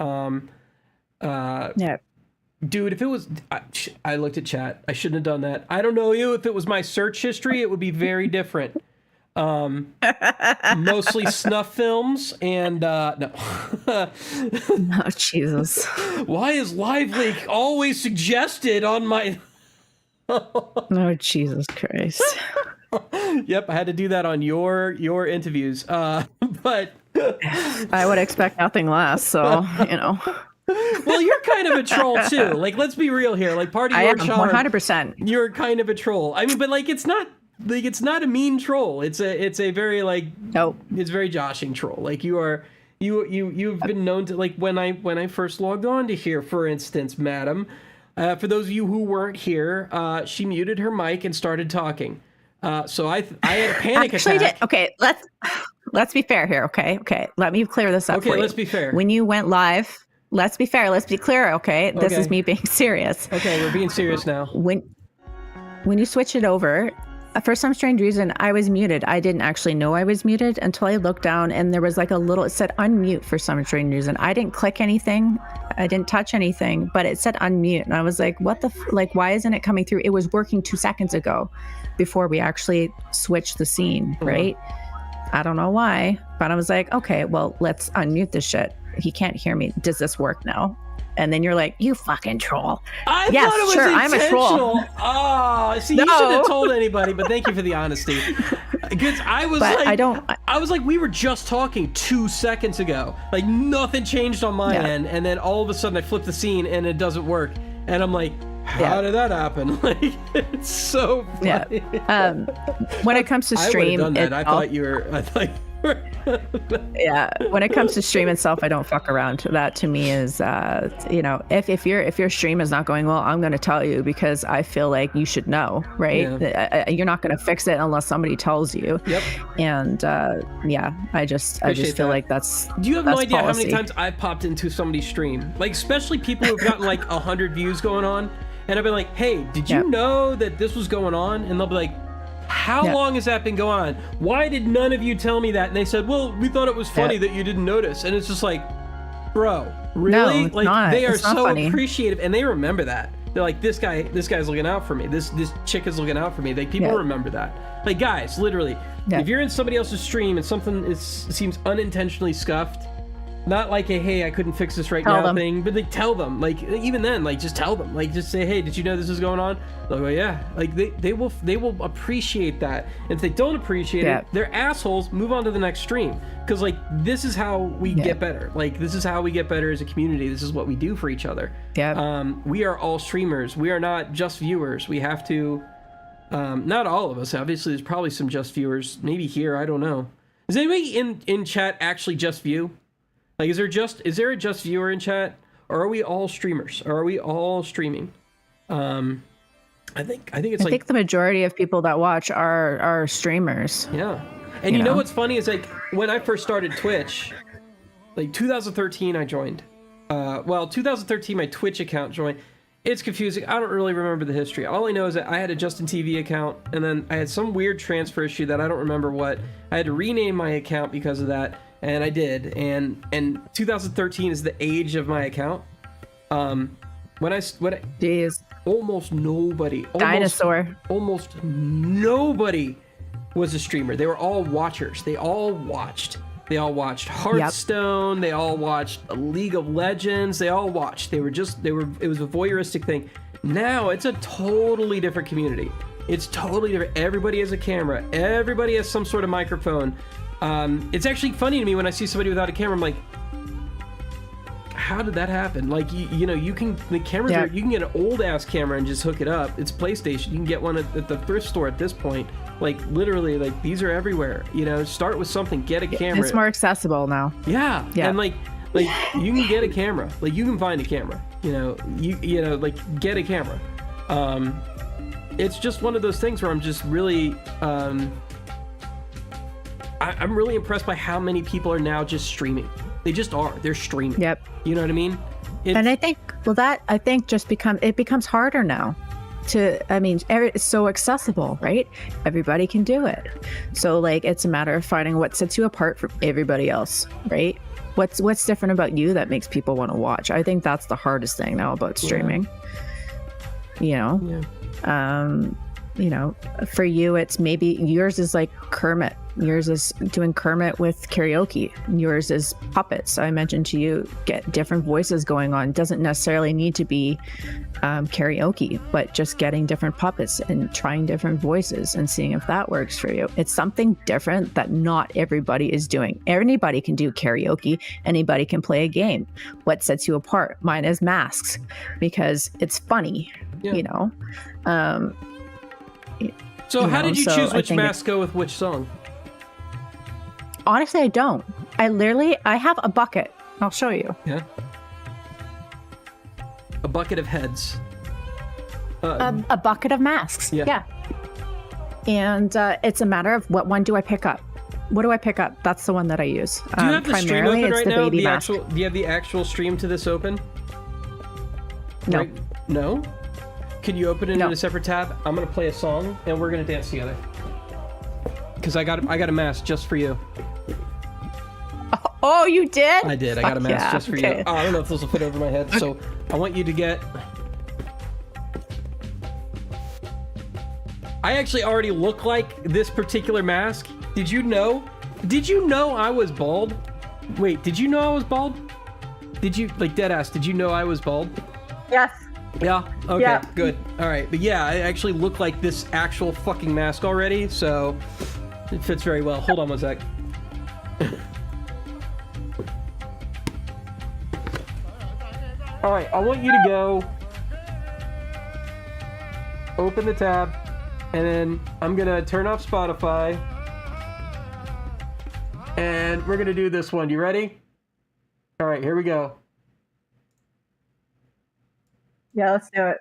Dude, if it was, I looked at chat. I shouldn't have done that. I don't know you. If it was my search history, it would be very different. Mostly snuff films and no. Oh, Jesus. Why is Live Leak always suggested on my Oh, Jesus Christ. Yep, I had to do that on your IntoViews. But I would expect nothing less, so Well, you're kind of a troll too. Like, let's be real here. Like, part of your charm, 100%. You're kind of a troll. I mean, but like, it's not a mean troll. It's a very like it's very joshing troll. Like you've been known to, like, when I first logged on to here, for instance, madam, for those of you who weren't here, she muted her mic and started talking. So I had a panic attack. Okay, let's be fair here. Okay, let me clear this up. Okay, for you. Let's be fair. When you went live, let's be fair. Let's be clear. Okay, this is me being serious. Okay, we're being serious now. When you switch it over. For some strange reason, I was muted. I didn't actually know I was muted until I looked down and there was like it said unmute for some strange reason. I didn't click anything. I didn't touch anything, but it said unmute. And I was like, what the, why isn't it coming through? It was working 2 seconds ago before we actually switched the scene, right? I don't know why, but I was like, okay, well, let's unmute this shit. He can't hear me. Does this work now? And then you're like, you fucking troll. I thought it was intentional. I'm a troll. Oh, see, you shouldn't have told anybody, but thank you for the honesty. Because I was But like, I was like, we were just talking 2 seconds ago. Like nothing changed on my end, and then all of a sudden I flip the scene and it doesn't work, and I'm like, how did that happen? Like it's so funny. Yeah. When it comes to stream, I would have done that. I thought you were. Yeah, when it comes to stream itself, I don't fuck around. That to me is, if your stream is not going well, I'm going to tell you because I feel like you should know, right? Yeah. You're not going to fix it unless somebody tells you. Yep. And I just feel like that's. Do you have no idea how many times I've popped into somebody's stream? Like especially people who've gotten like 100 views going on, and I've been like, hey, did you know that this was going on? And they'll be like, how long has that been going on? Why did none of you tell me that? And they said, well, we thought it was funny that you didn't notice. And it's just like, bro, really? No, like they are so funny. appreciative, and they remember that. They're like, this guy's looking out for me. This chick is looking out for me. People remember that. Like guys, literally, if you're in somebody else's stream and something seems unintentionally scuffed, not like a hey I couldn't fix this right now thing, but like tell them, like even then, like just tell them, like just say, hey, did you know this is going on? They'll go, yeah. Like they will appreciate that. And if they don't appreciate it, they're assholes. Move on to the next stream, because like this is how we get better. Like this is how we get better as a community. This is what we do for each other. We are all streamers. We are not just viewers. We have to. Not all of us. Obviously, there's probably some just viewers. Maybe here, I don't know. Is anybody in chat actually just view? Like, is there a just viewer in chat, or are we all streamers? Or are we all streaming? I think it's. I think the majority of people that watch are streamers. Yeah, and you know what's funny is like when I first started Twitch, like 2013, I joined. 2013, my Twitch account joined. It's confusing. I don't really remember the history. All I know is that I had a Justin TV account, and then I had some weird transfer issue that I don't remember what. I had to rename my account because of that. And I did, and 2013 is the age of my account. Jeez. Almost nobody, almost nobody was a streamer. They were all watchers. They all watched Hearthstone. They all watched League of Legends. They all watched. It was a voyeuristic thing. Now it's a totally different community. It's totally different. Everybody has a camera. Everybody has some sort of microphone. It's actually funny to me when I see somebody without a camera. I'm like, how did that happen? Like, you can you can get an old ass camera and just hook it up. It's PlayStation. You can get one at the thrift store at this point. Like literally, like these are everywhere. Start with something. Get a camera. It's more accessible now. Yeah. And like you can get a camera. Like you can find a camera. Like get a camera. It's just one of those things where I'm just really. I'm really impressed by how many people are now just streaming. They just are. They're streaming. Yep. You know what I mean? And I think, just becomes harder now. It's so accessible, right? Everybody can do it. So like, it's a matter of finding what sets you apart from everybody else, right? What's different about you that makes people want to watch? I think that's the hardest thing now about streaming. Yeah. For you, it's maybe yours is like Kermit. Yours is doing Kermit with karaoke. Yours is puppets. I mentioned to you, get different voices going on. Doesn't necessarily need to be karaoke, but just getting different puppets and trying different voices and seeing if that works for you. It's something different that not everybody is doing. Anybody can do karaoke. Anybody can play a game. What sets you apart? Mine is masks, because it's funny, So how did you choose which mask go with which song? Honestly, I don't. I have a bucket. I'll show you. Yeah. A bucket of heads. A bucket of masks. Yeah. And it's a matter of what one do I pick up. What do I pick up? That's the one that I use. Do you have the stream open right now? Do you have the actual stream to this open? No. Right? No? Can you open it in a separate tab? I'm gonna play a song and we're gonna dance together. Because I got a mask just for you. Oh, you did? I did. I got a mask just for you. Oh, I don't know if this will fit over my head. So I want you to get. I actually already look like this particular mask. Did you know? Did you know I was bald? Wait, did you know I was bald? Did you, like, deadass, did you know I was bald? Yes. Yeah? Okay, good. All right. But yeah, I actually look like this actual fucking mask already, so It fits very well. Hold on one sec. All right, I want you to go open the tab, and then I'm gonna turn off Spotify, and we're gonna do this one. You ready? All right, here we go. Yeah, let's do it.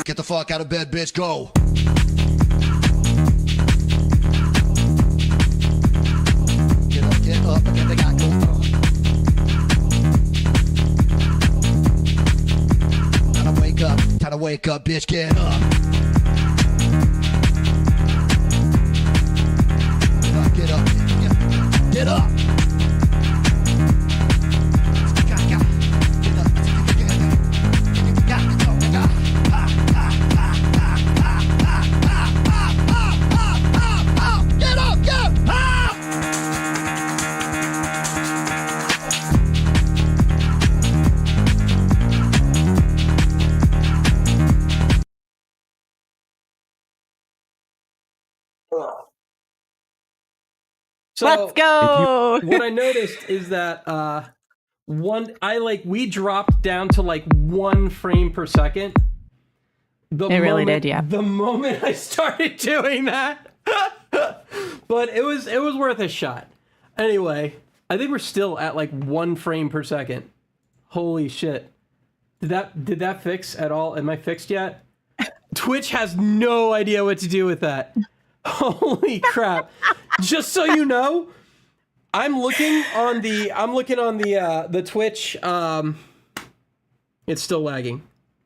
Get the fuck out of bed, bitch, go. Get up, and get the guy, go. Time to wake up, bitch, get up. Get up, get up. So let's go. What I noticed is that we dropped down to like 1 frame per second. Really did, yeah. The moment I started doing that, but it was worth a shot. Anyway, I think we're still at like 1 frame per second. Holy shit! Did that fix at all? Am I fixed yet? Twitch has no idea what to do with that. Holy crap. Just so you know, I'm looking on the Twitch. It's still lagging.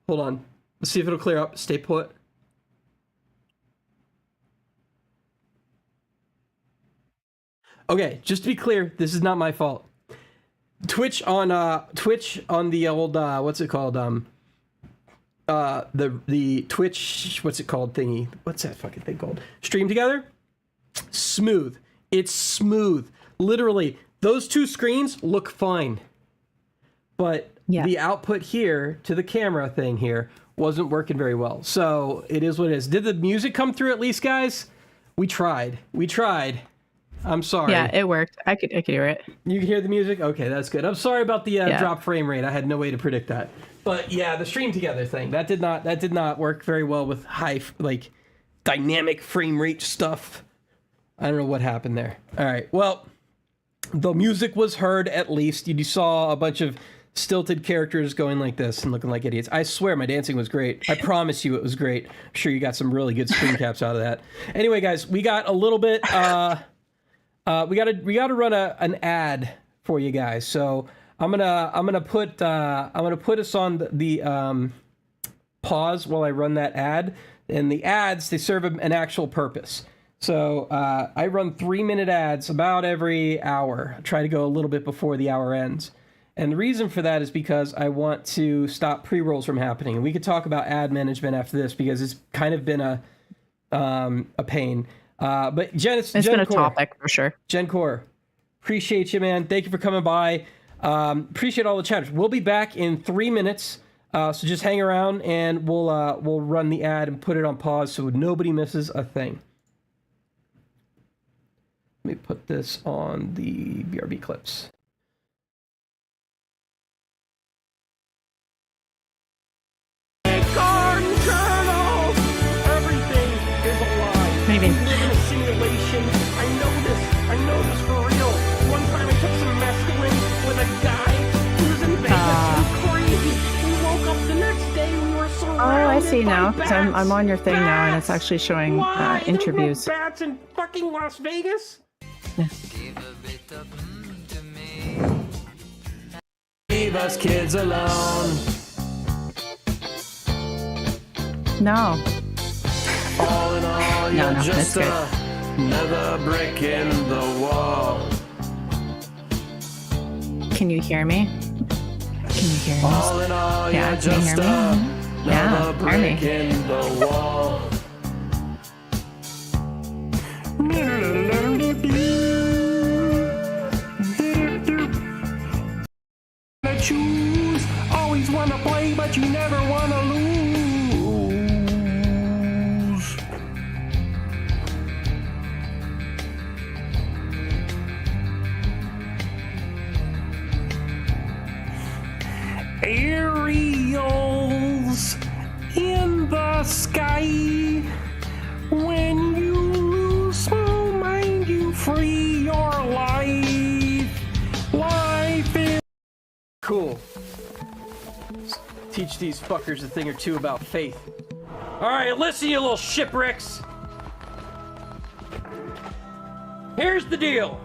Hold on. Let's see if it'll clear up. Stay put. Okay, just to be clear, this is not my fault. Twitch on the old what's it called? The Twitch, what's it called thingy? What's that fucking thing called? Stream Together? Smooth. It's smooth. Literally, those 2 screens look fine. But the output here to the camera thing here wasn't working very well. So it is what it is. Did the music come through at least, guys? We tried. I'm sorry. Yeah, it worked. I could hear it. You can hear the music? Okay, that's good. I'm sorry about the drop frame rate. I had no way to predict that. But yeah, the Stream Together thing, that did not work very well with high, like, dynamic frame rate stuff. I don't know what happened there. All right, well, the music was heard at least. You saw a bunch of stilted characters going like this and looking like idiots. I swear my dancing was great. I promise you it was great. I'm sure you got some really good screen caps out of that. Anyway, guys, we got a little bit, we gotta run an ad for you guys. So I'm gonna put us on the pause while I run that ad. And the ads, they serve an actual purpose. So I run 3-minute ads about every hour. I try to go a little bit before the hour ends. And the reason for that is because I want to stop pre-rolls from happening. And we could talk about ad management after this because it's kind of been a pain. But it's been a topic for sure. Gen Core, appreciate you, man. Thank you for coming by. Appreciate all the chatters. We'll be back in 3 minutes. So just hang around and we'll run the ad and put it on pause so nobody misses a thing. Let me put this on the BRB clips. Everything is alive. Maybe. We live in a simulation. I know this for real. One time I took some mescaline with a guy who was in Vegas. It was crazy. We woke up the next day. We were surrounded I see now. by 'Cause bats. I'm on your thing now, and it's actually showing Why? There were IntoViews. bats in fucking Las Vegas. Yeah. Leave us kids alone. No. All in all, you're No, just that's another brick in the wall. Can you hear me? Can you hear me? All in all, Yeah, you're can you just hear me? Yeah, another hear me. brick in the wall. sky. When you lose small mind, you free your life. Life is cool. Let's teach these fuckers a thing or two about faith. Alright, listen, you little shipwrecks. Here's the deal.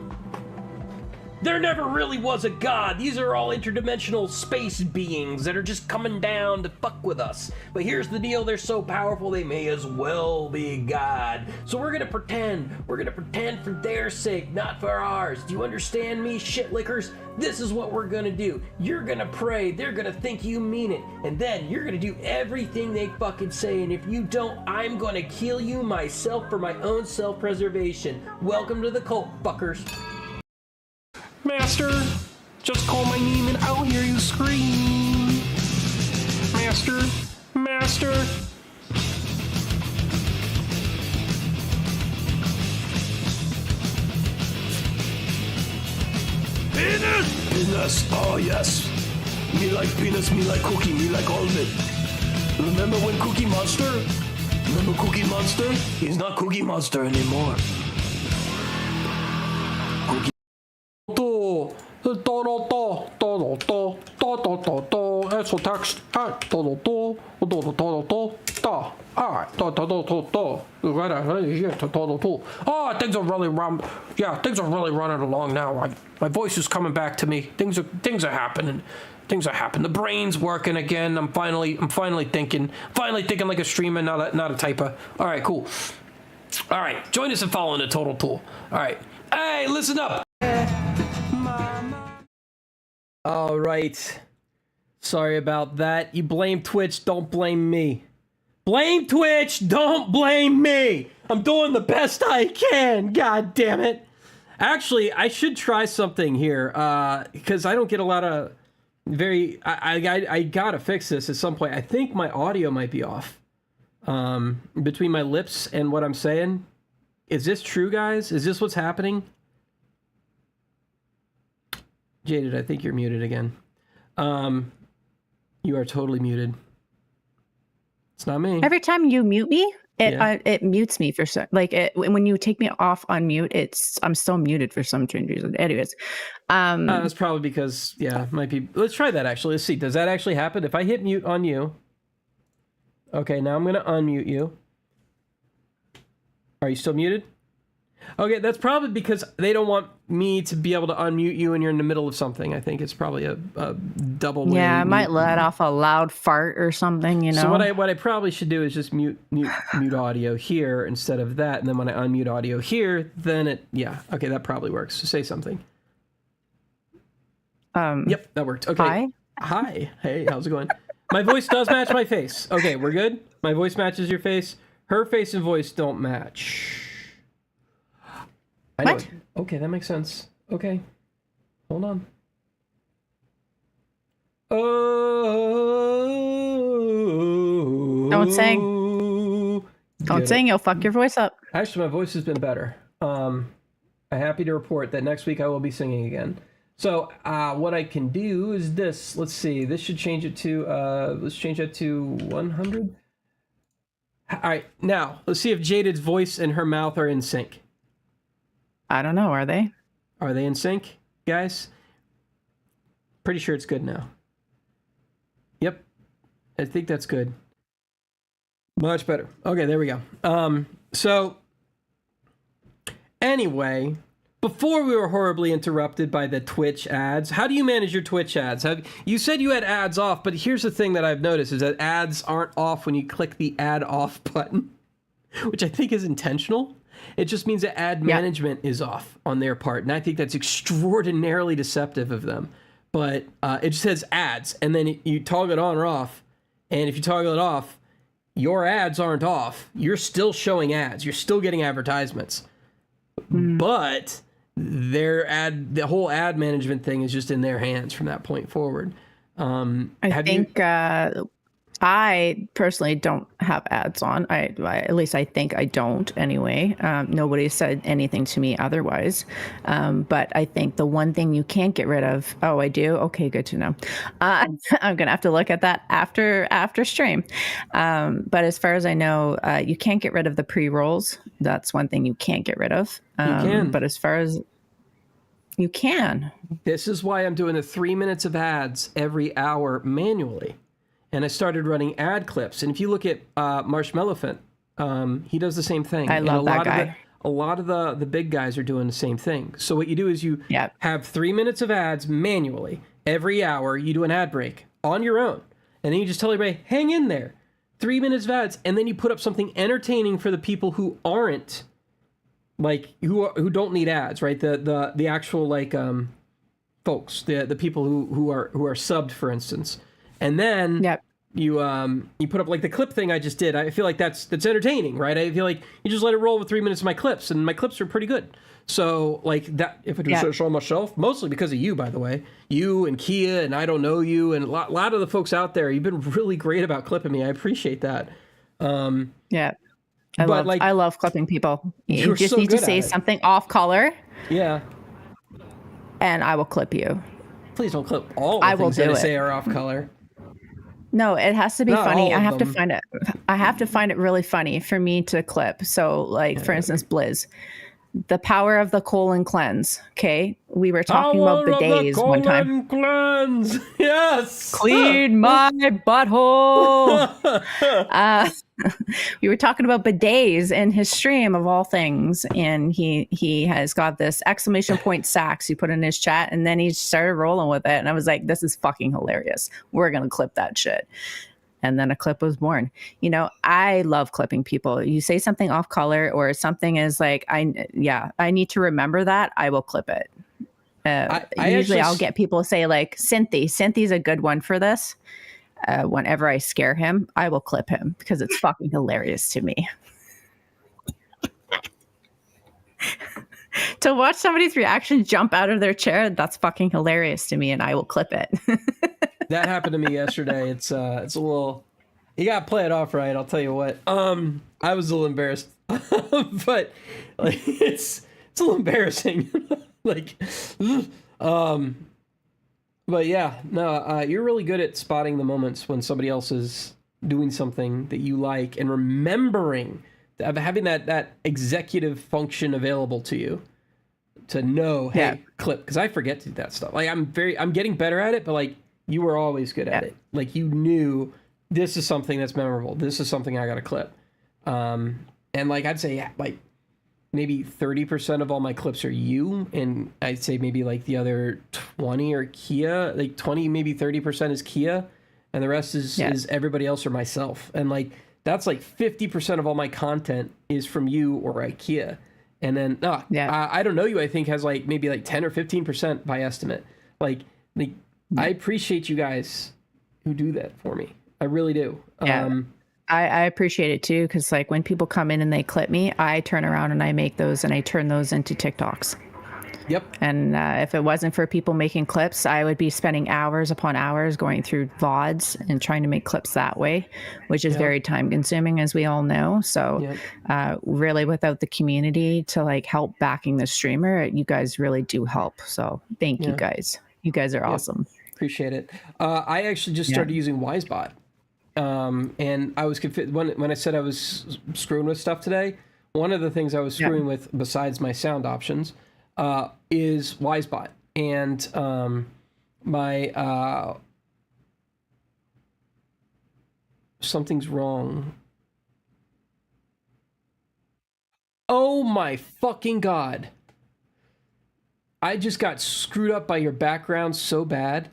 There never really was a god. These are all interdimensional space beings that are just coming down to fuck with us. But here's the deal, they're so powerful they may as well be God. So we're gonna pretend. We're gonna pretend for their sake, not for ours. Do you understand me, shitlickers? This is what we're gonna do. You're gonna pray, they're gonna think you mean it, and then you're gonna do everything they fucking say, and if you don't, I'm gonna kill you myself for my own self-preservation. Welcome to the cult, fuckers. Master, just call my name and I'll hear you scream. Master, Master. Penis! Penis, oh yes. Me like penis, me like cookie, me like all of it. Remember when Cookie Monster? Remember Cookie Monster? He's not Cookie Monster anymore. Cookie. That's what text. Oh, things are really run. Yeah, things are really running along now. My voice is coming back to me. Things are happening. Things are happening. The brain's working again. I'm finally thinking. Finally thinking like a streamer, not a typer. All right, cool. All right, join us in following the Total Tool. All right. Hey, listen up. All right. Sorry about that. You blame Twitch, don't blame me. Blame Twitch, don't blame me. I'm doing the best I can. God damn it. Actually, I should try something here because I don't get a lot of I gotta fix this at some point. I think my audio might be off between my lips and what I'm saying. Is this true, guys? Is this what's happening? Jaded, I think you're muted again. You are totally muted. It's not me. Every time you mute me, it mutes me for some. Like when you take me off on mute, I'm still muted for some strange reason. Anyways, that's probably because might be. Let's try that actually. Let's see. Does that actually happen? If I hit mute on you. Okay, now I'm gonna unmute you. Are you still muted? Okay, that's probably because they don't want me to be able to unmute you when you're in the middle of something. I think it's probably a double. Yeah, I might let off a loud fart or something, you know. So what I probably should do is just mute audio here instead of that, and then when I unmute audio here, then okay, that probably works. So say something. Yep, that worked. Okay. Hi. Hey, how's it going? My voice does match my face. Okay, we're good. My voice matches your face. Her face and voice don't match. I know. What? Okay, that makes sense. Okay. Hold on. Don't sing. Don't sing, you'll fuck your voice up. Actually, my voice has been better. I'm happy to report that next week I will be singing again. So what I can do is this. Let's see. This should change it to, let's change that to 100. All right, now, let's see if Jaded's voice and her mouth are in sync. I don't know, are they? Are they in sync, guys? Pretty sure it's good now. Yep. I think that's good. Much better. Okay, there we go. So, anyway, before we were horribly interrupted by the Twitch ads, how do you manage your Twitch ads? You said you had ads off, but here's the thing that I've noticed is that ads aren't off when you click the add off button, which I think is intentional. It just means that ad management is off on their part, and I think that's extraordinarily deceptive of them. But it just says ads, and then you toggle it on or off, and if you toggle it off, your ads aren't off. You're still showing ads. You're still getting advertisements. But the whole ad management thing is just in their hands from that point forward. I think I personally don't have ads on. I at least I think I don't anyway. Nobody said anything to me otherwise. But I think the one thing you can't get rid of. Oh, I do. Okay, good to know. I'm gonna have to look at that after stream. But as far as I know, you can't get rid of the pre-rolls. That's one thing you can't get rid of. You can. But as far as you can, this is why I'm doing the 3 minutes of ads every hour manually. And I started running ad clips. And if you look at Marshmallow, he does the same thing. I love that guy. A lot of the big guys are doing the same thing. So what you do is you have 3 minutes of ads manually. Every hour, you do an ad break on your own. And then you just tell everybody, hang in there. 3 minutes of ads. And then you put up something entertaining for the people who aren't, like, who don't need ads, right? The actual, like, folks, the people who are subbed, for instance. And then you put up like the clip thing I just did. I feel like that's entertaining, right? I feel like you just let it roll with 3 minutes of my clips, and my clips are pretty good. So like that, if I do show on myself, mostly because of you, by the way, you and Kia and I Don't Know You and a lot of the folks out there, you've been really great about clipping me. I appreciate that. I love clipping people. You just need to say something off color. Yeah. And I will clip you. Please don't clip all the things that I say are off color. No, it has to be funny. I have to find it. I have to find it really funny for me to clip. So, like, for instance, Blizz, the power of the colon cleanse. Okay, we were talking about bidets one time. Cleanse, yes. Clean my butthole. We were talking about bidets in his stream of all things, and he has got this exclamation point sax he put in his chat, and then he started rolling with it, and I was like, this is fucking hilarious. We're gonna clip that shit. And then a clip was born. You know, I love clipping people. You say something off color or something is like, I need to remember that, I will clip it. Usually I'll get people to say like, Cynthy's a good one for this. Whenever I scare him, I will clip him because it's fucking hilarious to me. To watch somebody's reaction jump out of their chair, that's fucking hilarious to me, and I will clip it. That happened to me yesterday. It's a little, you gotta play it off right, I'll tell you what. I was a little embarrassed. But like it's a little embarrassing. Like but yeah, no, you're really good at spotting the moments when somebody else is doing something that you like and remembering, having that executive function available to you to know, hey, clip, because I forget to do that stuff. Like I'm getting better at it, but like you were always good at it. Like you knew this is something that's memorable. This is something I got to clip. And like I'd say like maybe 30% of all my clips are you, and I'd say maybe like the other 20 are Kia, like 20, maybe 30% is Kia, and the rest is everybody else or myself. And like that's like 50% of all my content is from you or IKEA. And then I Don't Know You, I think has like maybe like 10 or 15% by estimate. Like I appreciate you guys who do that for me. I really do. I appreciate it too, because like when people come in and they clip me, I turn around and I make those and I turn those into TikToks. Yep. And if it wasn't for people making clips, I would be spending hours upon hours going through VODs and trying to make clips that way, which is very time consuming, as we all know. So really without the community to like help backing the streamer, you guys really do help. So thank you guys. You guys are awesome. Appreciate it. I actually just started using WiseBot. And I was confused when I said I was screwing with stuff today. One of the things I was screwing with, besides my sound options, is WiseBot. And my something's wrong. Oh my fucking god! I just got screwed up by your background so bad.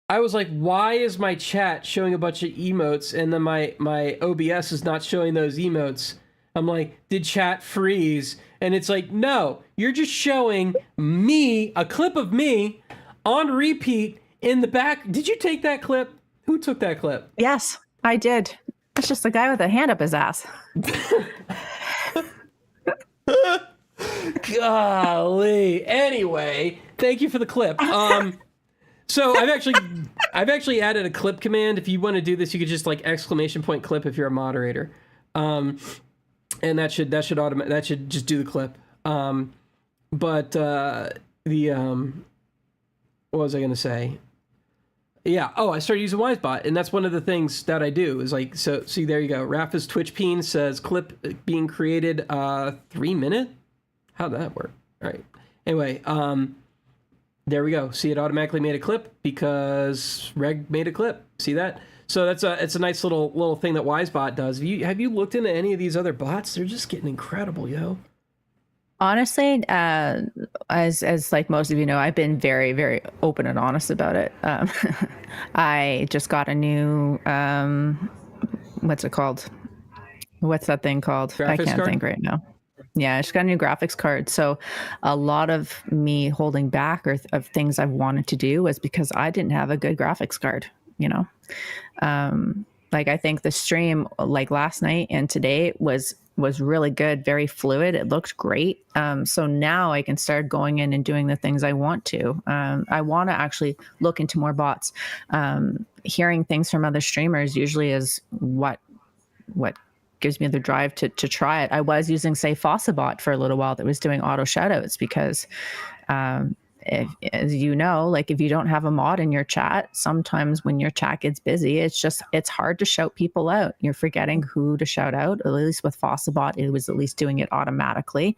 I was like, why is my chat showing a bunch of emotes and then my OBS is not showing those emotes? I'm like, did chat freeze? And it's like, no, you're just showing me, a clip of me on repeat in the back. Did you take that clip? Who took that clip? Yes, I did. It's just the guy with a hand up his ass. Golly. Anyway, thank you for the clip. So I've actually I've actually added a clip command. If you want to do this, you could just like / clip if you're a moderator, and that should just do the clip. But what was I gonna say? Yeah. Oh, I started using Wisebot, and that's one of the things that I do is like, so see, there you go. Rafa's Twitch peen says clip being created 3 minute. How'd that work? All right. Anyway, there we go. See, it automatically made a clip because Reg made a clip. See that? So it's a nice little thing that Wisebot does. Have you looked into any of these other bots? They're just getting incredible, yo. Honestly, as like most of you know, I've been very, very open and honest about it. I just got a new, what's it called? What's that thing called? Graphics I can't card? think right now. Yeah, I just got a new graphics card. So a lot of me holding back of things I've wanted to do was because I didn't have a good graphics card, you know? Like I think the stream like last night and today was really good, very fluid. It looked great. So now I can start going in and doing the things I want to. I want to actually look into more bots. Hearing things from other streamers usually is what gives me the drive to try it. I was using, say, Fossabot for a little while that was doing auto shoutouts because as you know, like if you don't have a mod in your chat, sometimes when your chat gets busy, it's hard to shout people out. You're forgetting who to shout out. At least with Fossabot, it was at least doing it automatically,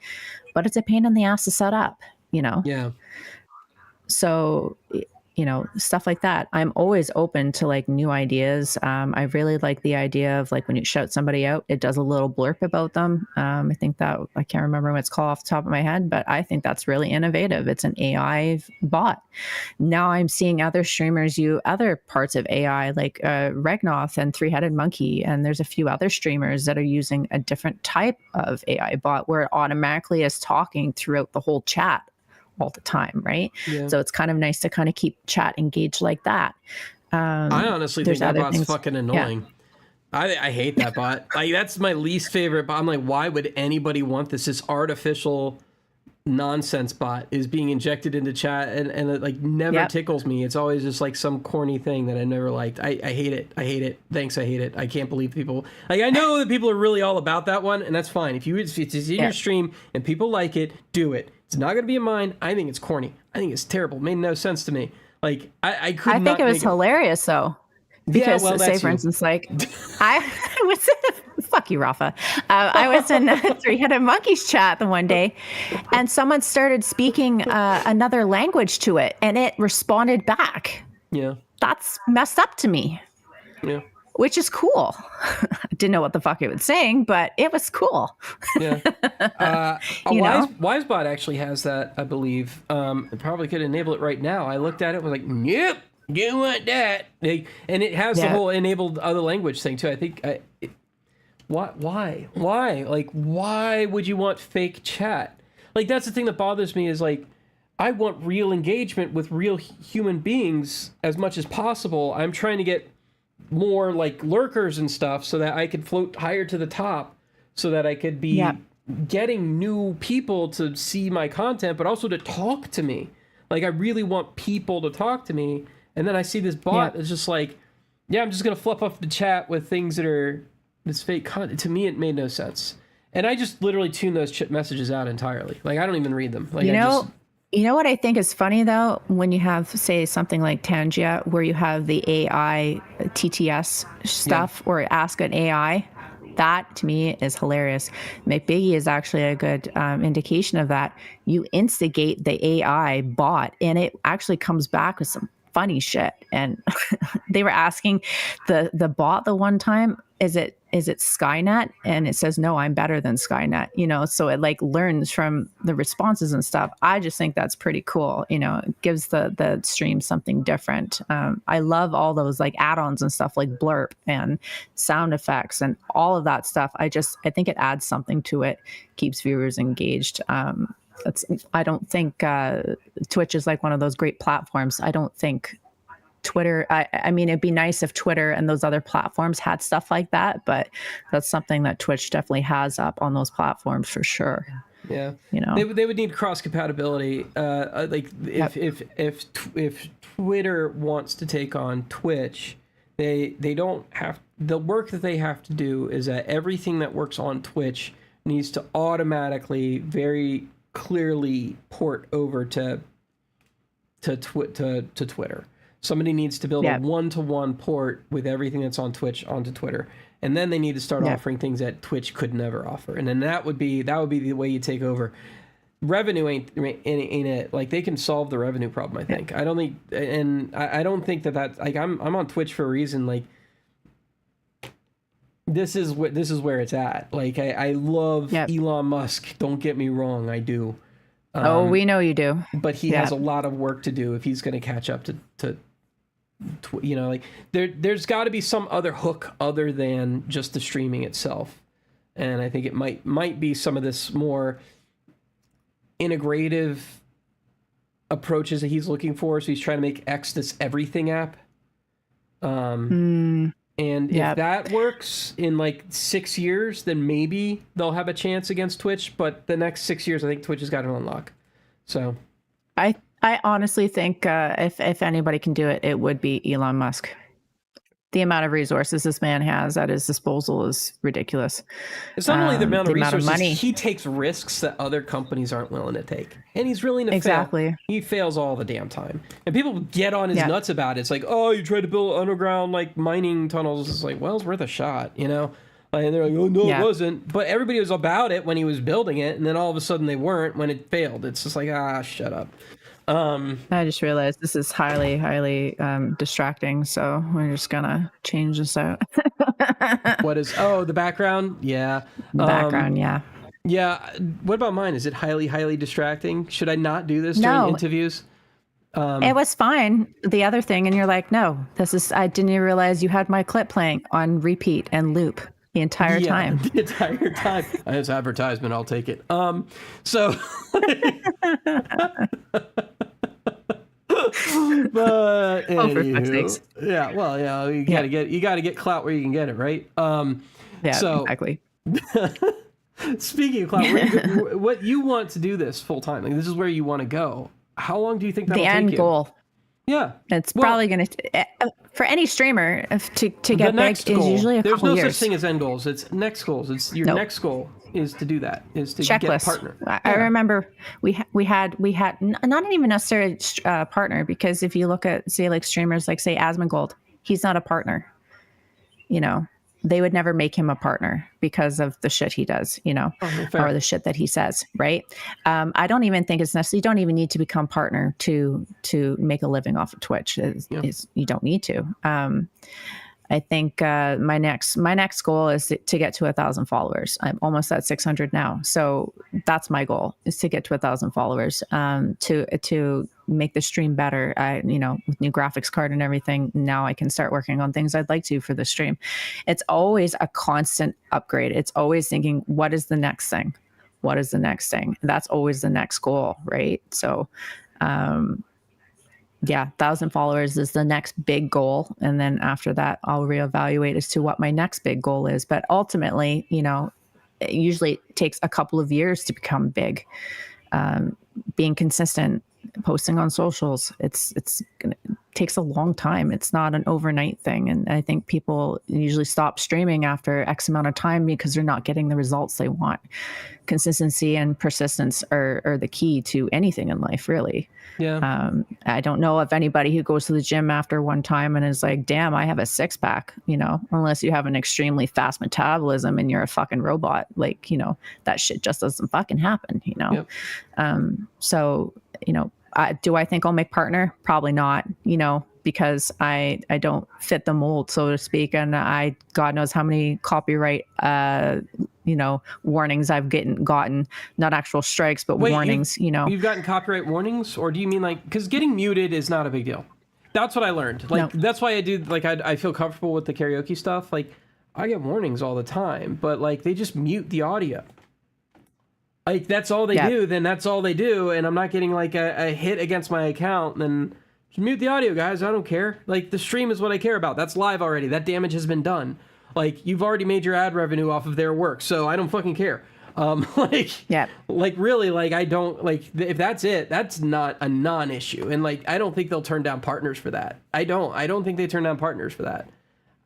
but it's a pain in the ass to set up, you know? Yeah. So, you know, stuff like that. I'm always open to like new ideas. I really like the idea of like when you shout somebody out, it does a little blurb about them. I think that, I can't remember what it's called off the top of my head, but I think that's really innovative. It's an AI bot. Now I'm seeing other streamers use other parts of AI like Regnoth and Three-Headed Monkey. And there's a few other streamers that are using a different type of AI bot where it automatically is talking throughout the whole chat all the time, right? Yeah. So it's kind of nice to kind of keep chat engaged like that. I honestly think that bot's fucking annoying. Yeah. I hate that bot. Like that's my least favorite bot. I'm like, why would anybody want this? This artificial nonsense bot is being injected into chat and it like never tickles me. It's always just like some corny thing that I never liked. I hate it. I hate it. Thanks, I hate it. I can't believe people like I know that people are really all about that one, and that's fine. If it's in your stream and people like it, do it. It's not going to be in mine. I think it's corny. I think it's terrible. It made no sense to me. Like I couldn't. I think it was hilarious though. Because say for instance, like I was fuck you, Rafa. I was in Three-Headed Monkey's chat the one day, and someone started speaking another language to it, and it responded back. Yeah, that's messed up to me. Yeah, which is cool. I didn't know what the fuck it was saying, but it was cool. Yeah, Wisebot actually has that, I believe. It probably could enable it right now. I looked at it, was like, yep. You want that? And it has the whole enabled other language thing too. I think. Why? Like, why would you want fake chat? Like, that's the thing that bothers me is like, I want real engagement with real human beings as much as possible. I'm trying to get more like lurkers and stuff so that I could float higher to the top, so that I could be getting new people to see my content, but also to talk to me. Like, I really want people to talk to me. And then I see this bot that's just like, I'm just going to fluff off the chat with things that are this fake content. To me, it made no sense. And I just literally tune those messages out entirely. Like, I don't even read them. Like, you know what I think is funny, though? When you have, say, something like Tangia, where you have the AI TTS stuff, or Ask an AI, that, to me, is hilarious. McBiggie is actually a good indication of that. You instigate the AI bot, and it actually comes back with some funny shit. And they were asking the bot the one time, is it Skynet? And it says, no, I'm better than Skynet, you know? So it like learns from the responses and stuff. I just think that's pretty cool. You know, it gives the stream something different. I love all those like add-ons and stuff like blurb and sound effects and all of that stuff. I think it adds something to it, keeps viewers engaged. I don't think Twitch is like one of those great platforms. I don't think Twitter, I mean, it'd be nice if Twitter and those other platforms had stuff like that, but that's something that Twitch definitely has up on those platforms for sure. Yeah. You know, they would need cross compatibility. Like if Twitter wants to take on Twitch, they don't have, the work that they have to do is that everything that works on Twitch needs to automatically very clearly port over to Twitter. Somebody needs to build a one-to-one port with everything that's on Twitch onto Twitter, and then they need to start offering things that Twitch could never offer, and then that would be the way you take over. Revenue ain't it. Like, they can solve the revenue problem, I think. I don't think, and I don't think that like, I'm on Twitch for a reason. Like, this is where it's at. Like, I love Elon Musk. Don't get me wrong, I do. We know you do. But he has a lot of work to do if he's going to catch up to you know, like, there's got to be some other hook other than just the streaming itself. And I think it might be some of this more integrative approaches that he's looking for. So he's trying to make X this everything app. And if that works in like 6 years, then maybe they'll have a chance against Twitch. But the next 6 years, I think Twitch has got it on lock. So I honestly think if anybody can do it, it would be Elon Musk. The amount of resources this man has at his disposal is ridiculous. It's not only the amount of resources, money. He takes risks that other companies aren't willing to take. And he's willing to fail. He fails all the damn time. And people get on his nuts about it. It's like, oh, you tried to build underground like mining tunnels. It's like, well, it's worth a shot, you know? And they're like, oh, no, it wasn't. But everybody was about it when he was building it. And then all of a sudden they weren't when it failed. It's just like, shut up. I just realized this is highly, highly distracting, so we're just gonna change this out. What is? Oh, the background. Yeah. The background. Yeah. Yeah. What about mine? Is it highly, highly distracting? Should I not do this during IntoViews? It was fine. The other thing, and you're like, no, this is. I didn't even realize you had my clip playing on repeat and loop the entire time. The entire time. It's advertisement. I'll take it. So. But anywho, you gotta get clout where you can get it, right? Exactly. Speaking of clout, what you want to do this full time? Like, this is where you want to go. How long do you think that'll take you? The end goal. Yeah, it's probably going to for any streamer to get big is usually a couple years. There's no such thing as end goals. It's next goals. It's your next goal is to do that. Is to get a partner. I remember we had not even necessarily a partner, because if you look at, say, like streamers like, say, Asmongold, he's not a partner. You know, they would never make him a partner because of the shit he does, you know, or the shit that he says, right? I don't even think it's necessary. You don't even need to become partner to make a living off of Twitch. You don't need to. I think my next goal is to get to 1,000 followers. I'm almost at 600 now, so that's my goal, is to get to 1,000 followers. To make the stream better. With new graphics card and everything, now I can start working on things I'd like to for the stream. It's always a constant upgrade. It's always thinking, what is the next thing? What is the next thing? That's always the next goal, right? So, 1,000 followers is the next big goal. And then after that, I'll reevaluate as to what my next big goal is. But ultimately, it usually takes a couple of years to become big. Being consistent, posting on socials, it takes a long time. It's not an overnight thing. And I think people usually stop streaming after X amount of time because they're not getting the results they want. Consistency and persistence are the key to anything in life, really. Yeah. I don't know of anybody who goes to the gym after one time and is like, damn, I have a 6-pack, unless you have an extremely fast metabolism and you're a fucking robot. Like, that shit just doesn't fucking happen, Yep. So, do I think I'll make partner? Probably not, because I don't fit the mold, so to speak. And God knows how many copyright, warnings I've gotten, not actual strikes, but warnings, You've gotten copyright warnings? Or do you mean because getting muted is not a big deal? That's what I learned. That's why I do, I feel comfortable with the karaoke stuff. I get warnings all the time, but they just mute the audio. That's all they do, then that's all they do. And I'm not getting a hit against my account, then mute the audio, guys. I don't care. The stream is what I care about. That's live already. That damage has been done. You've already made your ad revenue off of their work, so I don't fucking care. Like really, like I don't like if that's it, that's not a non-issue, and like I don't think they'll turn down partners for that. I don't think they turn down partners for that.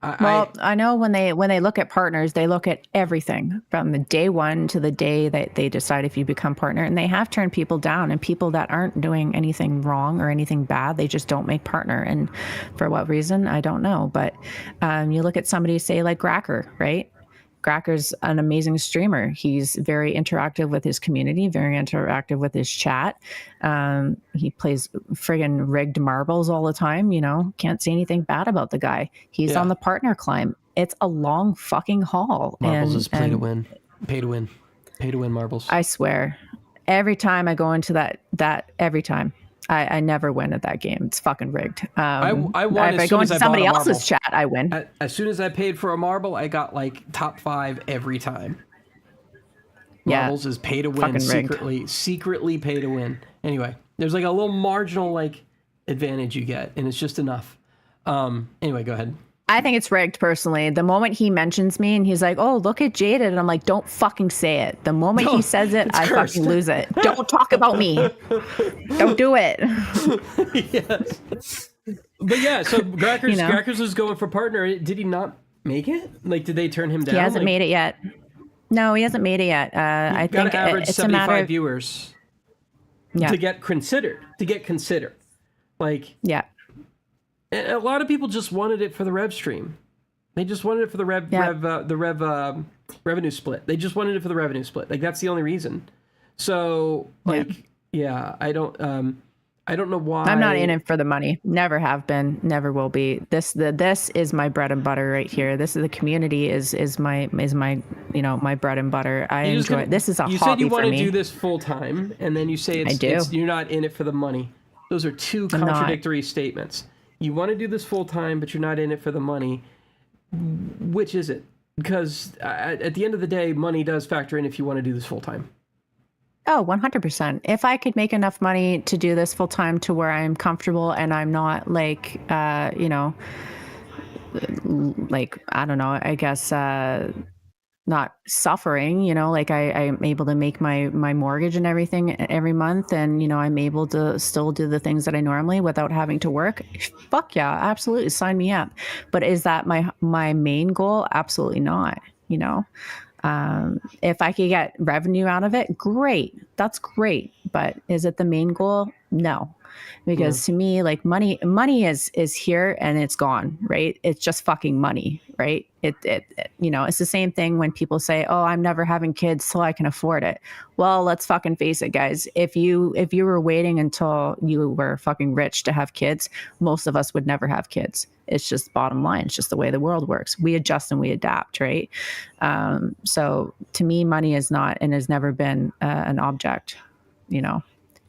I know when they look at partners, they look at everything from the day one to the day that they decide if you become partner, and they have turned people down, and people that aren't doing anything wrong or anything bad, they just don't make partner. And for what reason, I don't know. But you look at somebody, say like Gracker, right? Gracker's an amazing streamer. He's very interactive with his community, very interactive with his chat. He plays friggin' rigged marbles all the time, you know, can't say anything bad about the guy. He's on the partner climb. It's a long fucking haul. Marbles is pay to win. Pay to win. Pay to win marbles. I swear. Every time I go into that every time. I never win at that game. It's fucking rigged. I won if I go into somebody else's chat, I win. As soon as I paid for a marble, I got like top 5 every time. Marbles is pay to win, secretly pay to win. Anyway, there's like a little marginal like advantage you get, and it's just enough. Anyway, go ahead. I think it's rigged personally. The moment he mentions me and he's like, "Oh, look at Jaded," and I'm like, "Don't fucking say it." The moment he says it, I fucking lose it. Don't talk about me. Don't do it. Yes. But yeah, so Grackers was going for partner. Did he not make it? Like, did they turn him down? He hasn't made it yet. No, he hasn't made it yet. I think average it's 75 a matter of viewers to get considered. Like, yeah. A lot of people just wanted it for the rev stream. They just wanted it for the revenue split. They just wanted it for the revenue split. Like that's the only reason. So I don't know why. I'm not in it for the money. Never have been. Never will be. This is my bread and butter right here. This is the community is my my bread and butter. I enjoy it. This is a hobby for me. You said you want to do this full time, and then you say you're not in it for the money. Those are two contradictory statements. You want to do this full time, but you're not in it for the money. Which is it? Because at the end of the day, money does factor in if you want to do this full time. Oh, 100%. If I could make enough money to do this full time to where I'm comfortable and I'm not like, like, I don't know, I guess, not suffering, like I'm able to make my mortgage and everything every month. And, I'm able to still do the things that I normally without having to work. Fuck yeah, absolutely. Sign me up. But is that my main goal? Absolutely not. If I could get revenue out of it, great. That's great. But is it the main goal? No. Because to me, like money is here and it's gone, right? It's just fucking money, right? It's the same thing when people say, "Oh, I'm never having kids so I can afford it." Well, let's fucking face it, guys. If you were waiting until you were fucking rich to have kids, most of us would never have kids. It's just bottom line. It's just the way the world works. We adjust and we adapt, right? So to me, money is not and has never been an object,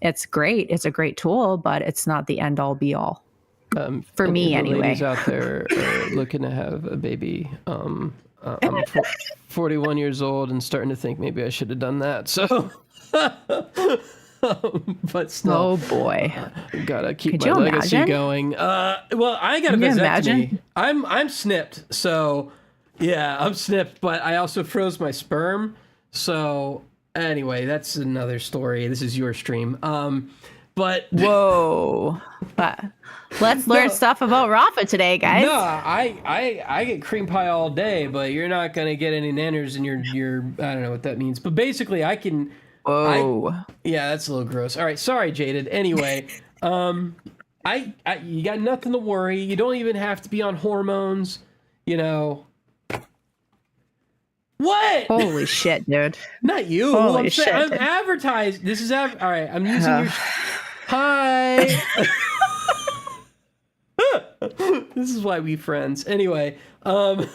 It's great. It's a great tool, but it's not the end all be all. For me, anyway. Ladies out there are looking to have a baby. I'm 41 years old and starting to think maybe I should have done that. So, but still, oh boy, gotta keep my legacy going. Well, I got a vasectomy. I'm snipped, so yeah, I'm snipped. But I also froze my sperm, so. Anyway, that's another story. This is your stream. But whoa, let's learn stuff about Rafa today, guys. No, I get cream pie all day, but you're not gonna get any nanners in your. I don't know what that means, but basically, I can. Whoa. Yeah, that's a little gross. All right, sorry, Jaded. Anyway, you got nothing to worry. You don't even have to be on hormones. What? Holy shit, dude. Not you. Holy shit. I'm advertised. This is all right. I'm using your. Hi. This is why we friends. Anyway. Oh,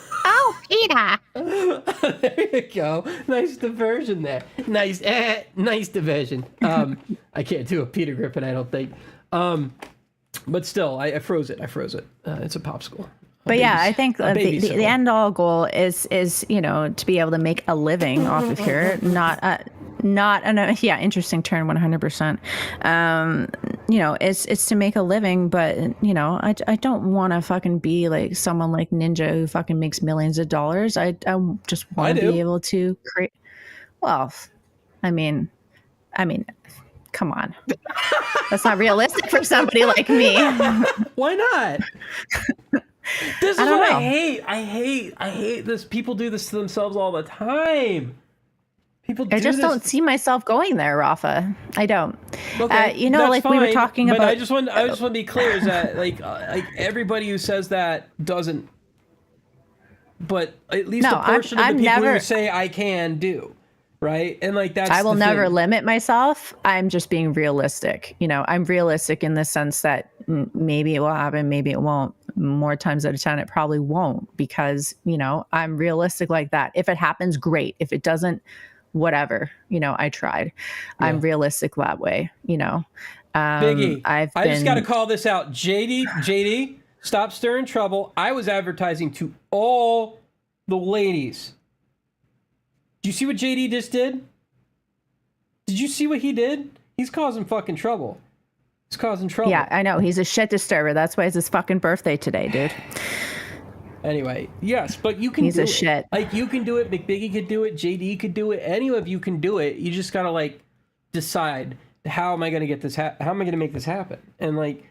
Peter. There you go. Nice diversion there. Nice diversion. I can't do a Peter Griffin, I don't think. But still, I froze it. It's a popsicle. But yeah, I think the end all goal is to be able to make a living off of here, interesting term, 100%. It's to make a living, but I don't want to fucking be like someone like Ninja who fucking makes millions of dollars. I just want to be able to create. Well, I mean, come on. That's not realistic for somebody like me. Why not? This is I don't what know. I hate this. People do this to themselves all the time. People do I just this. don't see myself going there, Rafa. I don't. Okay, You know, that's like we were fine, talking but about. I just want to be clear is that like everybody who says that doesn't. But at least No, a portion of I'm the people never- who say I can do, right? And like that's I will the never thing. limit myself. I'm just being realistic. You know, I'm realistic in the sense that maybe it will happen, maybe it won't. More times out of 10, it probably won't because, you know, I'm realistic like that. If it happens, great. If it doesn't, whatever. You know, I tried. Yeah. I'm realistic that way, you know. Biggie, I been, just got to call this out. JD, stop stirring trouble. I was advertising to all the ladies. Do you see what JD just did? Did you see what he did? He's causing fucking trouble. He's causing trouble. Yeah, I know. He's a shit disturber. That's why it's his fucking birthday today, dude. Anyway, yes, but you can He's do a it. shit. Like, you can do it. McBiggie could do it. JD could do it. Any of you can do it. You just got to, like, decide, how am I going to get this? How am I going to make this happen? And, like,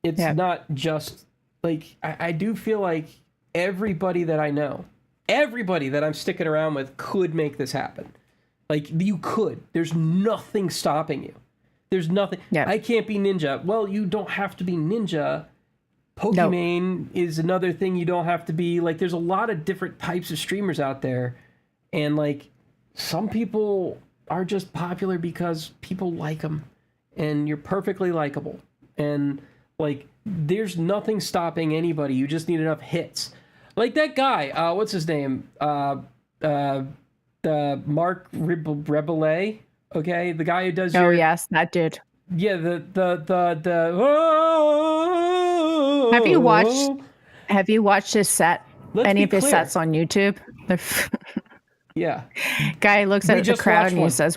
it's not just, like, I do feel like everybody that I know, everybody that I'm sticking around with could make this happen. Like, you could. There's nothing stopping you. There's nothing. Yeah. I can't be Ninja. Well, you don't have to be Ninja. Pokimane is another thing you don't have to be. Like, there's a lot of different types of streamers out there. And, like, some people are just popular because people like them. And you're perfectly likable. And, like, there's nothing stopping anybody. You just need enough hits. Like that guy, what's his name? Mark Rebele, okay? The guy who does Oh, yes, that dude. Yeah, the Have you watched his set? Let's Any be of his clear. sets on YouTube? Yeah. Guy looks at the just crowd watched and he one. says,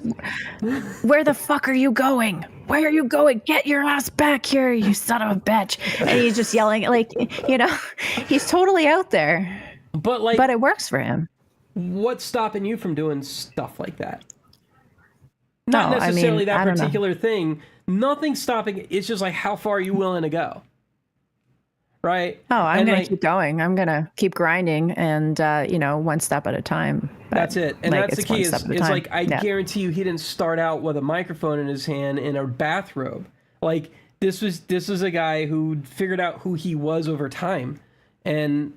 "Where the fuck are you going? Where are you going? Get your ass back here, you son of a bitch!" And he's just yelling, like, you know, he's totally out there. But like, But it works for him. what's stopping you from doing stuff like that? No, Not necessarily I that don't know. particular thing. Nothing's stopping it. It's just like, how far are you willing to go? Right? Oh, I'm And, going like, to keep going. I'm going to keep grinding and, you know, one step at a time. But, that's it. And like, that's the it's one key is step at a time. like, I Yeah. guarantee you he didn't start out with a microphone in his hand in a bathrobe. Like, this was a guy who figured out who he was over time. And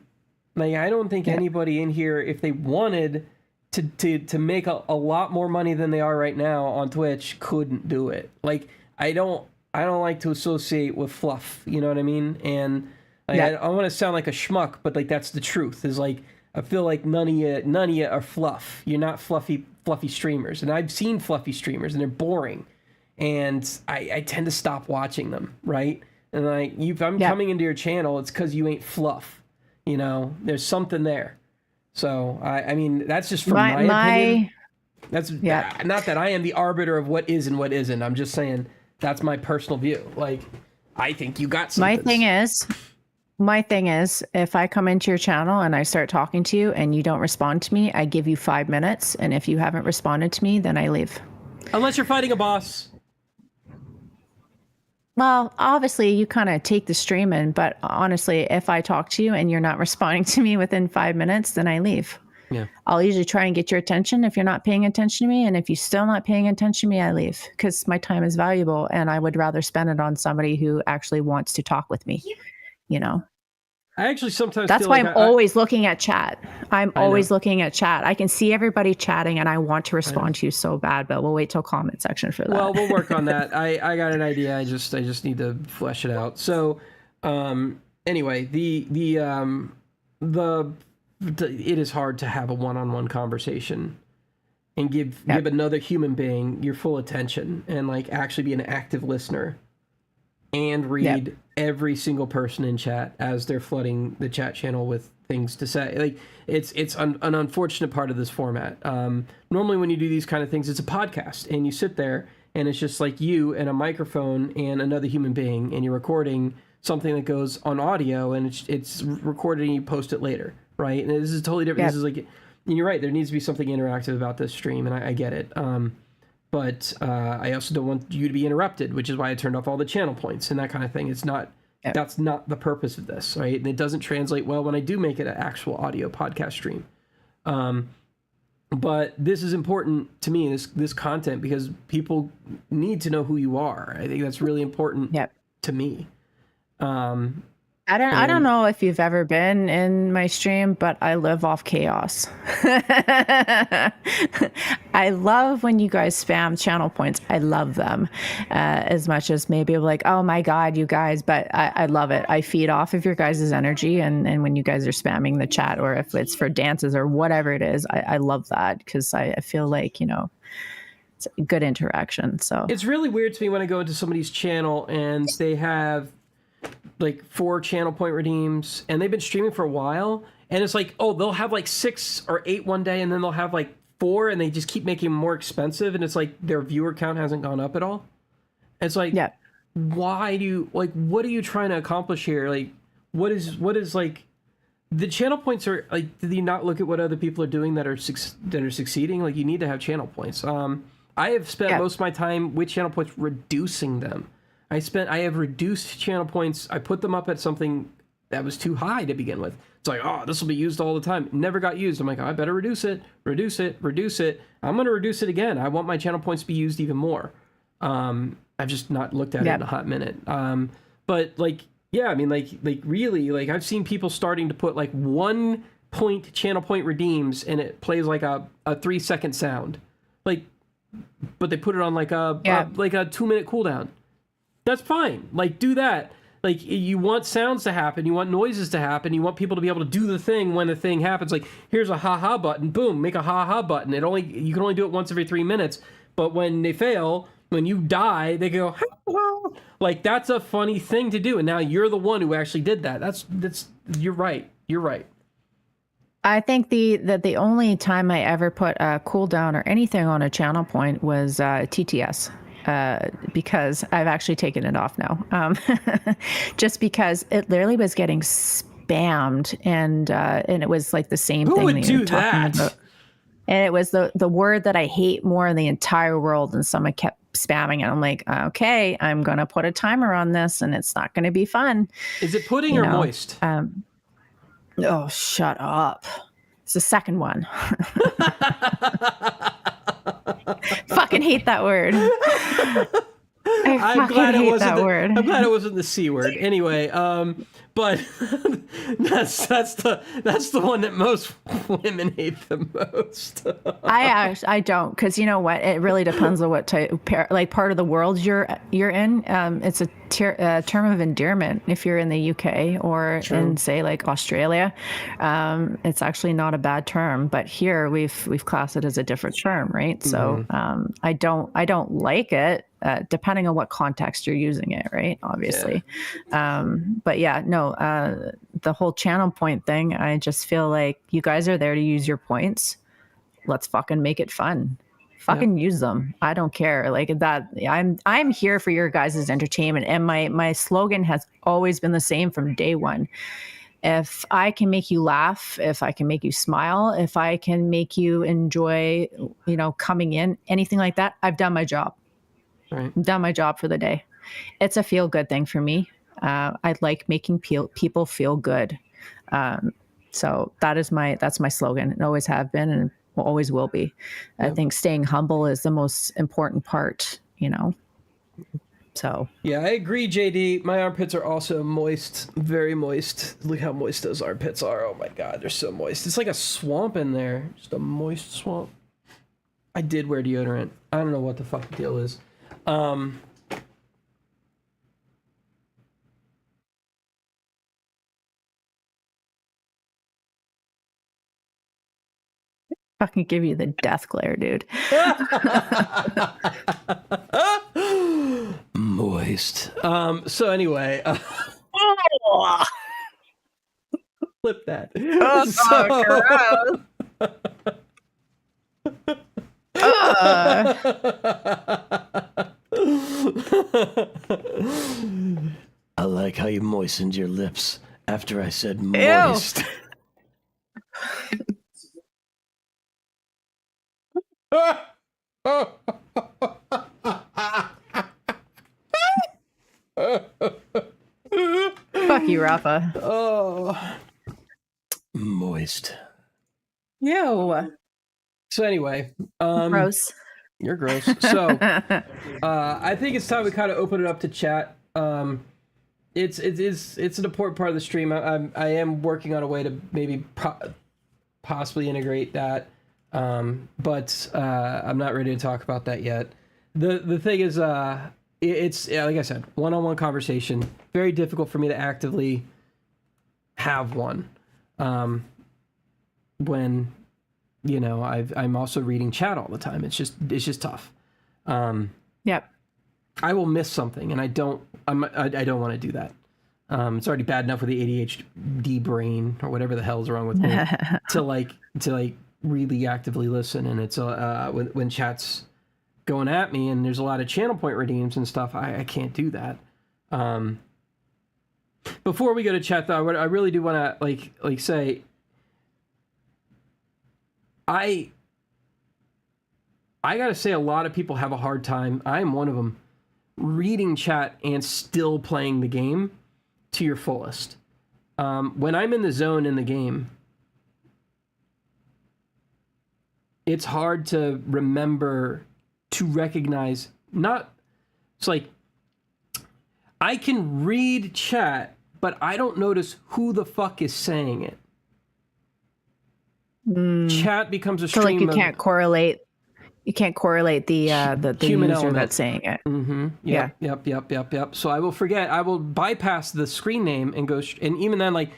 like, I don't think anybody in here, if they wanted to make a lot more money than they are right now on Twitch, couldn't do it. Like, I don't like to associate with fluff, you know what I mean? And like, I want to sound like a schmuck, but like, that's the truth. Is like, I feel like none of you are fluff. You're not fluffy streamers. And I've seen fluffy streamers and they're boring. And I tend to stop watching them, right? And like, if I'm coming into your channel, it's because you ain't fluff. You know, there's something there. So, I mean, that's just from my opinion. That's not that I am the arbiter of what is and what isn't. I'm just saying that's my personal view. Like, I think you got something. My thing is, if I come into your channel and I start talking to you and you don't respond to me, I give you 5 minutes. And if you haven't responded to me, then I leave. Unless you're fighting a boss. Well, obviously you kind of take the stream in, but honestly, if I talk to you and you're not responding to me within 5 minutes, then I leave. Yeah. I'll usually try and get your attention if you're not paying attention to me. And if you're still not paying attention to me, I leave because my time is valuable and I would rather spend it on somebody who actually wants to talk with me, you know? I actually sometimes That's feel why like I'm always looking at chat. I'm always know. looking at chat. I can see everybody chatting and I want to respond to you so bad, but we'll wait till comment section for that. Well, we'll work on that. I got an idea. I just need to flesh it out. So, anyway, it is hard to have a one-on-one conversation and give another human being your full attention and like actually be an active listener and read every single person in chat as they're flooding the chat channel with things to say. Like, it's an unfortunate part of this format. Normally when you do these kind of things, it's a podcast and you sit there and it's just like you and a microphone and another human being and you're recording something that goes on audio and it's recorded and you post it later, right? And this is totally different. This is like, you're right. There needs to be something interactive about this stream, and I get it. But I also don't want you to be interrupted, which is why I turned off all the channel points and that kind of thing. It's not. Yep. That's not the purpose of this, right? And it doesn't translate well when I do make it an actual audio podcast stream. But this is important to me, this content, because people need to know who you are. I think that's really important to me. I don't know if you've ever been in my stream, but I live off chaos. I love when you guys spam channel points. I love them as much as maybe like, oh my God, you guys, but I love it. I feed off of your guys' energy. And when you guys are spamming the chat, or if it's for dances or whatever it is, I love that, because I feel like, you know, it's a good interaction. So it's really weird to me when I go into somebody's channel and they have like 4 channel point redeems and they've been streaming for a while, and it's like, oh, they'll have like 6 or 8 one day, and then they'll have like 4, and they just keep making them more expensive, and it's like their viewer count hasn't gone up at all. It's like, why do you, like, what are you trying to accomplish here? Like, what is like, the channel points are like, did you not look at what other people are doing that are succeeding? Like, you need to have channel points. I have spent most of my time with channel points reducing them. I have reduced channel points. I put them up at something that was too high to begin with. It's like, oh, this will be used all the time. Never got used. I'm like, oh, I better reduce it. I'm going to reduce it again. I want my channel points to be used even more. I've just not looked at it in a hot minute. But like, yeah, I mean, like really, like I've seen people starting to put like 1 point channel point redeems, and it plays like a 3-second sound. Like, but they put it on like a 2-minute cooldown. That's fine. Like, do that. Like, you want sounds to happen. You want noises to happen. You want people to be able to do the thing when the thing happens. Like, here's a ha-ha button. Boom, make a ha-ha button. You can only do it once every 3 minutes. But when they fail, when you die, they go, ha-ha. Like, that's a funny thing to do. And now you're the one who actually did that. You're right. You're right. I think the only time I ever put a cooldown or anything on a channel point was TTS. Because I've actually taken it off now, just because it literally was getting spammed, and it was like the same thing would that do you're talking about. And it was the word that I hate more in the entire world, and someone kept spamming it. I'm like, okay, I'm gonna put a timer on this, and it's not gonna be fun. Is it pudding or moist? Oh, shut up! It's the second one. Fucking hate that word. I'm glad it wasn't the C word. Anyway, but that's the one that most women hate the most. I don't, because you know what? It really depends on what part of the world you're in. It's a term of endearment. If you're in the UK or in say like Australia, it's actually not a bad term. But here we've classed it as a different term, right? So I don't like it. Depending on what context you're using it, right? Obviously. But yeah, no, the whole channel point thing, I just feel like you guys are there to use your points. Let's fucking make it fun. Fucking use them. I don't care. Like that, I'm here for your guys' entertainment. And my slogan has always been the same from day one. If I can make you laugh, if I can make you smile, if I can make you enjoy, coming in, anything like that, I've done my job. Right. Done my job for the day. It's a feel good thing for me. I like making people feel good. So that's my slogan. It always have been and always will be. I think staying humble is the most important part, So yeah, I agree, JD. My armpits are also moist, very moist. Look how moist those armpits are. Oh my God, they're so moist. It's like a swamp in there, just a moist swamp. I did wear deodorant. I don't know what the fuck the deal is. Fucking give you the death glare, dude. Moist. So anyway, flip that. I like how you moistened your lips after I said moist. you, Rafa. Oh, moist. Ew. So anyway, Gross. you're gross. So I think it's time we kind of open it up to chat. It's an important part of the stream. I am working on a way to maybe possibly integrate that, but I'm not ready to talk about that yet. The thing is, it's like I said, one-on-one conversation. Very difficult for me to actively have one when I'm also reading chat all the time. It's just tough. Yep. I will miss something, and I don't want to do that. It's already bad enough with the ADHD brain or whatever the hell's wrong with me to really actively listen. And it's when chat's going at me and there's a lot of channel point redeems and stuff, I can't do that. Before we go to chat though, I really do want to say I gotta say a lot of people have a hard time. I'm one of them. Reading chat and still playing the game to your fullest. When I'm in the zone in the game, it's hard to remember to recognize it's like I can read chat, but I don't notice who the fuck is saying it. Chat becomes a stream. So like you can't correlate the human user element that's saying it. Mm-hmm. Yep. So I will bypass the screen name and go, and even then, like,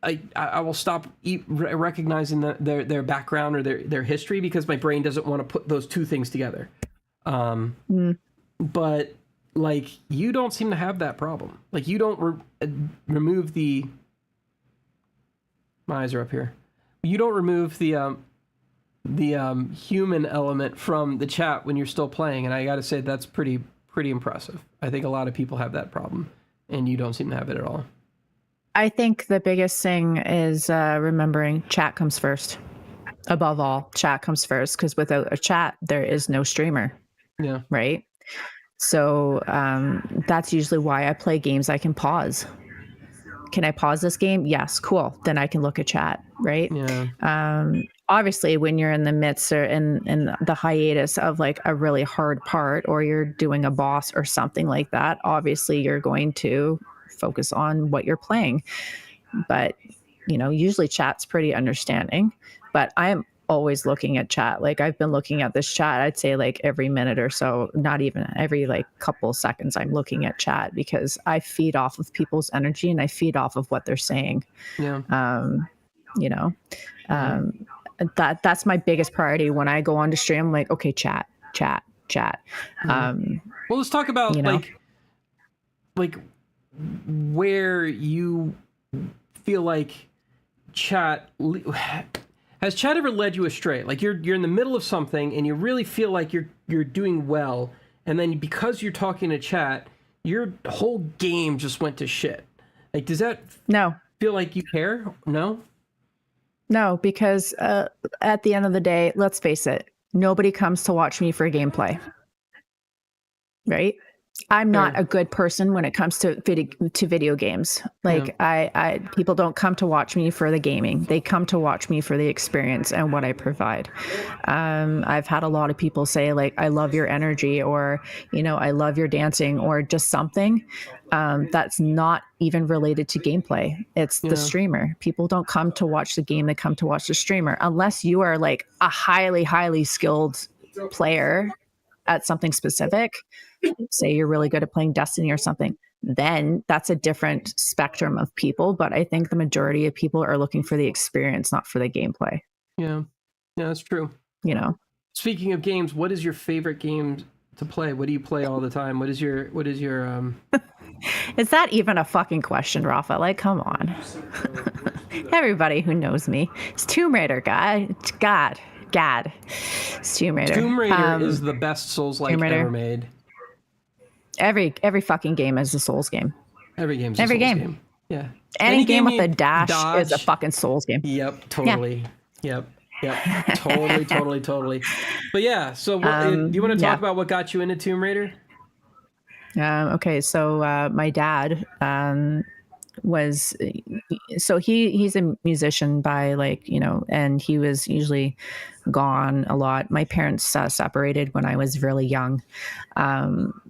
I will stop recognizing their background or their history because my brain doesn't want to put those two things together. But like, you don't seem to have that problem. Like, you don't remove the. My eyes are up here. You don't remove the human element from the chat when you're still playing, and I gotta say that's pretty impressive. I think a lot of people have that problem, and you don't seem to have it at all. I think the biggest thing is remembering chat comes first. Above all, chat comes first, because without a chat, there is no streamer. Yeah. Right? So that's usually why I play games I can pause. Can I pause this game? Yes, cool. Then I can look at chat, right? Yeah. Obviously, when you're in the midst or in the hiatus of like a really hard part, or you're doing a boss or something like that, obviously you're going to focus on what you're playing. But, usually chat's pretty understanding. But I'm always looking at chat. Like, I've been looking at this chat, I'd say like every minute or so, not even every like couple seconds, I'm looking at chat because I feed off of people's energy and I feed off of what they're saying. Yeah. That's my biggest priority when I go on to stream. I'm like, okay, chat. Well, let's talk about like where you feel like chat has chat ever led you astray? Like you're in the middle of something and you really feel like you're doing well, and then because you're talking to chat, your whole game just went to shit. Like, does that feel like you care? No, because at the end of the day, let's face it, nobody comes to watch me for gameplay, right? I'm not a good person when it comes to video games. Like, I people don't come to watch me for the gaming. They come to watch me for the experience and what I provide. I've had a lot of people say like, I love your energy, or, I love your dancing, or just something that's not even related to gameplay. It's the streamer. People don't come to watch the game. They come to watch the streamer, unless you are like a highly, highly skilled player at something specific. Say you're really good at playing Destiny or something, then that's a different spectrum of people. But I think the majority of people are looking for the experience, not for the gameplay. Yeah, that's true. Speaking of games, what is your favorite game to play? What do you play all the time? What is your Is that even a fucking question, Rafa? Like, come on. Everybody who knows me, it's Tomb Raider, God. It's Tomb Raider. Tomb Raider is the best Souls-like ever made. Every fucking game is a Souls game. Every game's a Souls game. Yeah. Any game with a dash is a fucking Souls game. Yep, totally. Yeah. Yep. Totally. But yeah, so do you want to talk about what got you into Tomb Raider? Okay, so my dad, was so he's a musician by like, you know, and he was usually gone a lot. My parents separated when I was really young.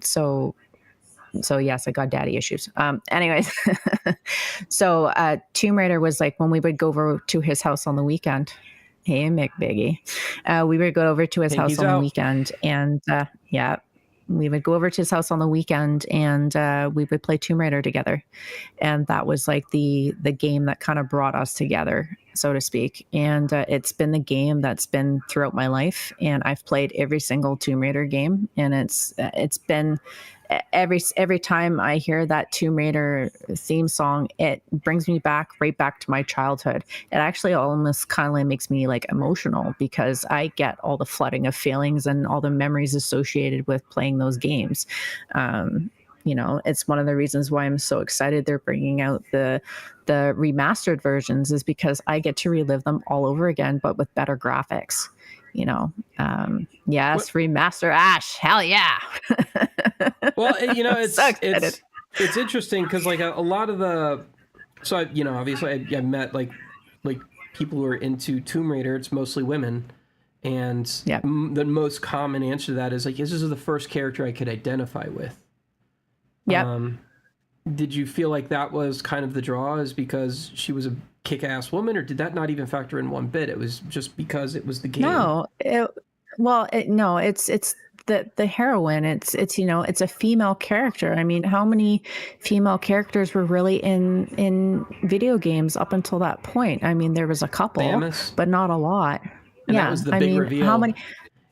So yes, I got daddy issues. Anyways, so Tomb Raider was like when we would go over to his house on the weekend. Hey, Mick Biggie. We would go over to his house on the weekend, and yeah, we would go over to his house on the weekend, and we would play Tomb Raider together. And that was like the game that kind of brought us together, so to speak. And it's been the game that's been throughout my life, and I've played every single Tomb Raider game, and it's been every time I hear that Tomb Raider theme song, it brings me right back to my childhood. It actually almost kind of like makes me like emotional because I get all the flooding of feelings and all the memories associated with playing those games. You know, it's one of the reasons why I'm so excited they're bringing out the remastered versions, is because I get to relive them all over again, but with better graphics. You know, yes, remaster Ash, hell yeah. Well, you know, it's so it's interesting because like a lot of you know, obviously I met like people who are into Tomb Raider. It's mostly women, and the most common answer to that is like, this is the first character I could identify with. Yeah. Did you feel like that was kind of the draw, is because she was a kick-ass woman, or did that not even factor in one bit? It was just because it was the game. No, it's the heroine. It's you know, it's a female character. I mean, how many female characters were really in video games up until that point? I mean, there was a couple, Samus. But not a lot. And that was the big reveal. How many?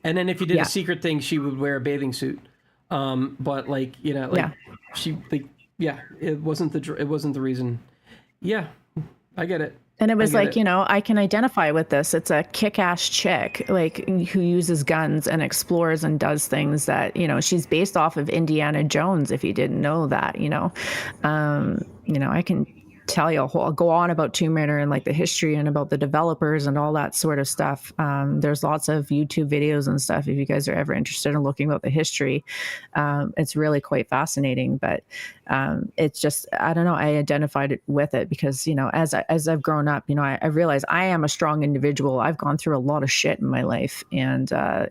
And then if you did a secret thing, she would wear a bathing suit. But like, you know, like she like, it wasn't the reason. Yeah, I get it. And it was like, you know, I can identify with this. It's a kick-ass chick, like, who uses guns and explores and does things that, you know, she's based off of Indiana Jones, if you didn't know that, you know. You know, I can tell you go on about Tomb Raider and like the history and about the developers and all that sort of stuff. There's lots of YouTube videos and stuff if you guys are ever interested in looking about the history. It's really quite fascinating, but it's just, I don't know, I identified with it because, you know, as I've grown up, you know, I realize I am a strong individual. I've gone through a lot of shit in my life, and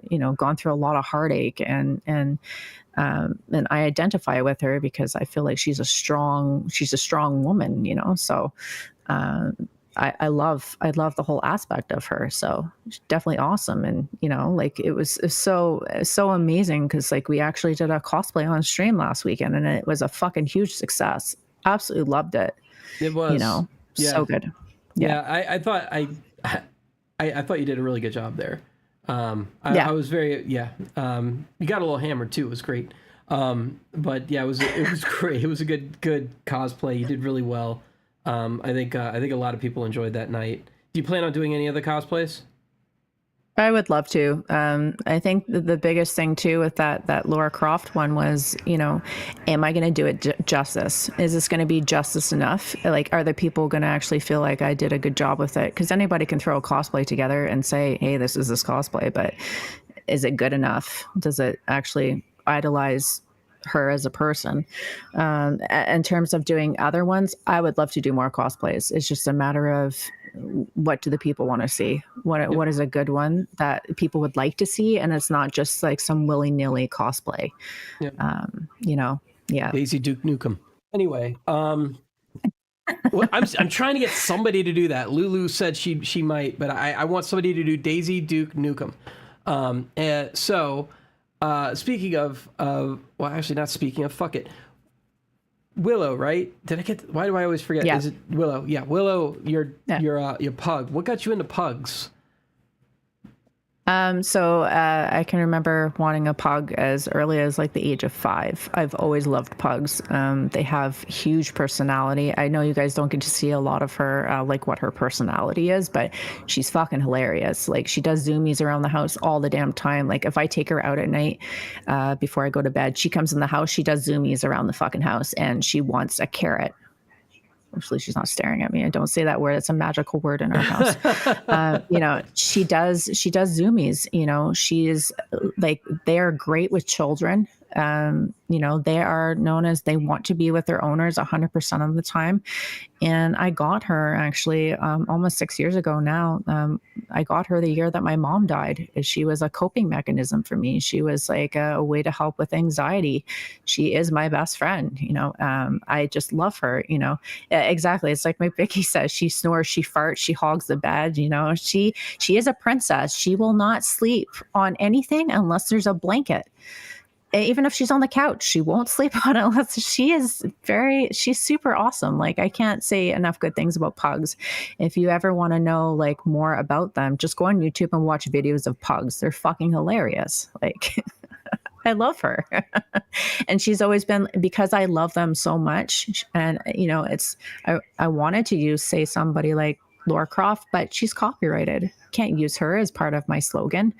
you know, gone through a lot of heartache, and I identify with her because I feel like she's a strong woman, you know. So I love the whole aspect of her. So she's definitely awesome. And, you know, like it was so amazing because like we actually did a cosplay on stream last weekend, and it was a fucking huge success. Absolutely loved it. It was, you know, so good. Yeah. I thought you did a really good job there. I was very, you got a little hammered too. It was great. But yeah, it was great. It was a good cosplay. You did really well. I think a lot of people enjoyed that night. Do you plan on doing any other cosplays? I would love to. I think the biggest thing too with that Lara Croft one was, you know, am I going to do it justice? Is this going to be justice enough? Like, are the people going to actually feel like I did a good job with it? Because anybody can throw a cosplay together and say, hey, this is this cosplay, but is it good enough? Does it actually idolize her as a person? In terms of doing other ones, I would love to do more cosplays. It's just a matter of what do the people want to see? What is a good one that people would like to see? And it's not just like some willy-nilly cosplay. You know, Daisy Duke Nukem. Anyway, well, I'm trying to get somebody to do that. Lulu said she might, but I want somebody to do Daisy Duke Nukem. Speaking of, well, actually not speaking of, fuck it. Willow, right? Why do I always forget? Yeah. Is it Willow? Yeah, Willow, your pug. What got you into pugs? So I can remember wanting a pug as early as like the age of 5. I've always loved pugs. They have huge personality. I know you guys don't get to see a lot of her, like what her personality is, but she's fucking hilarious. Like she does zoomies around the house all the damn time. Like if I take her out at night before I go to bed, she comes in the house, she does zoomies around the fucking house, and she wants a carrot. Hopefully she's not staring at me. I don't say that word. It's a magical word in our house. You know, she does zoomies, you know, she's like, they are great with children. They are known as, they want to be with their owners 100% of the time. And I got her actually almost 6 years ago now. I got her the year that my mom died. She was a coping mechanism for me. She was like a way to help with anxiety. She is my best friend. I just love her. Exactly. It's like my Vicky says, she snores, she farts, she hogs the bed. She is a princess. She will not sleep on anything unless there's a blanket. Even if she's on the couch, she won't sleep on it unless she's super awesome. Like, I can't say enough good things about pugs. If you ever want to know like more about them, just go on YouTube and watch videos of pugs. They're fucking hilarious. Like, I love her. And she's always been, because I love them so much. And, I wanted to say somebody like Laura Croft, but she's copyrighted. Can't use her as part of my slogan.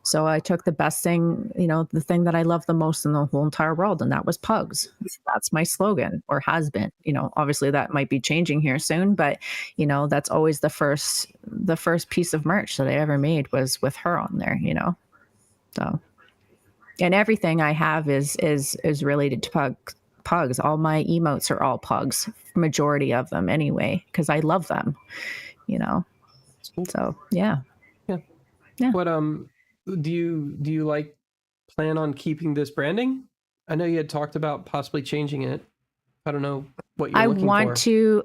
So I took the best thing, the thing that I love the most in the whole entire world, and that was pugs. That's my slogan, or has been. Obviously that might be changing here soon, but that's always the first piece of merch that I ever made was with her on there. So, and everything I have is related to pugs. All my emotes are all pugs, majority of them anyway, because I love them. So yeah. What do you like plan on keeping this branding? I know you had talked about possibly changing it. I don't know what you're looking for.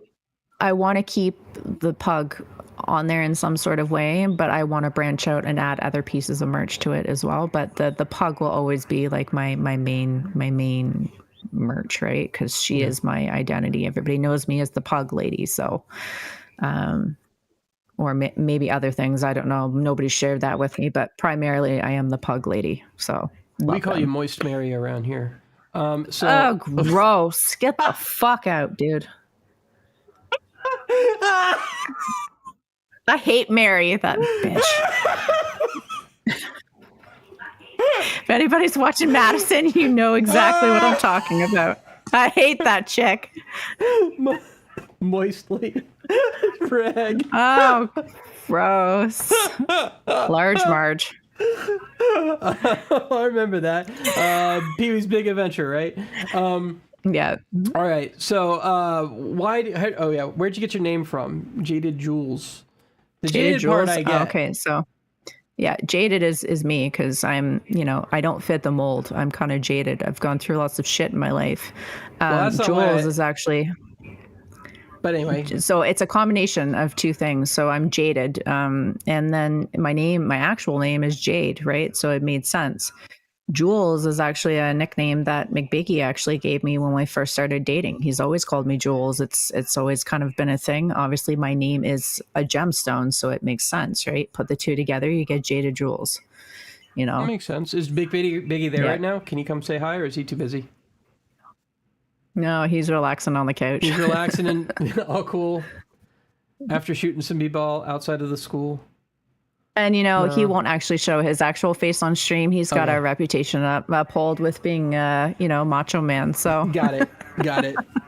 I want to keep the pug on there in some sort of way, but I want to branch out and add other pieces of merch to it as well. But the pug will always be like my main merch, right? Because she is my identity. Everybody knows me as the pug lady. So, or maybe other things. I don't know. Nobody shared that with me, but primarily I am the pug lady. So we call you Moist Mary around here. Oh, gross. Get the fuck out, dude. I hate Mary, that bitch. If anybody's watching Madison, you know exactly what I'm talking about. I hate that chick. Moistly. Rag. Oh, gross. Large Marge. I remember that. Pee-wee's Big Adventure, right? Yeah. All right. So, where'd you get your name from? JadedJewlz. The Jaded part I get. Okay, so yeah, Jaded is me because I'm, I don't fit the mold. I'm kind of jaded. I've gone through lots of shit in my life. Jewlz is actually. But anyway, so it's a combination of two things. So I'm Jaded, and then my actual name is Jade, right? So it made sense. Jewlz is actually a nickname that McBiggy actually gave me when we first started dating. He's always called me Jewlz. It's always kind of been a thing. Obviously, my name is a gemstone, so it makes sense, right? Put the two together, you get JadedJewlz. That makes sense. Is Biggie there right now? Can you come say hi, or is he too busy? No, he's relaxing on the couch. He's relaxing and all cool after shooting some b-ball outside of the school. And, he won't actually show his actual face on stream. He's got a reputation uphold with being, macho man. So Got it.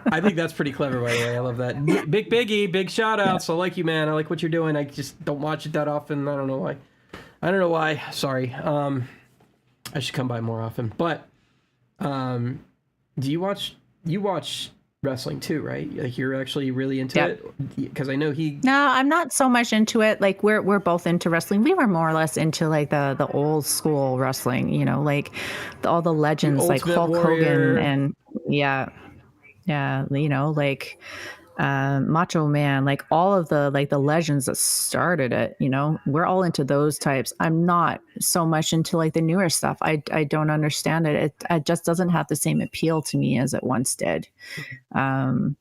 I think that's pretty clever, by the way. I love that. Big Biggie, big shout outs. I like you, man. I like what you're doing. I just don't watch it that often. I don't know why. Sorry. I should come by more often. But do you watch wrestling too, right? Like, you're actually really into it? Because I know No, I'm not so much into it. Like, we're both into wrestling. We were more or less into like the old school wrestling, like all the legends, like Hulk Hogan and like Macho Man, like all of the legends that started it. We're all into those types. I'm not so much into like the newer stuff. I don't understand it. It just doesn't have the same appeal to me as it once did. The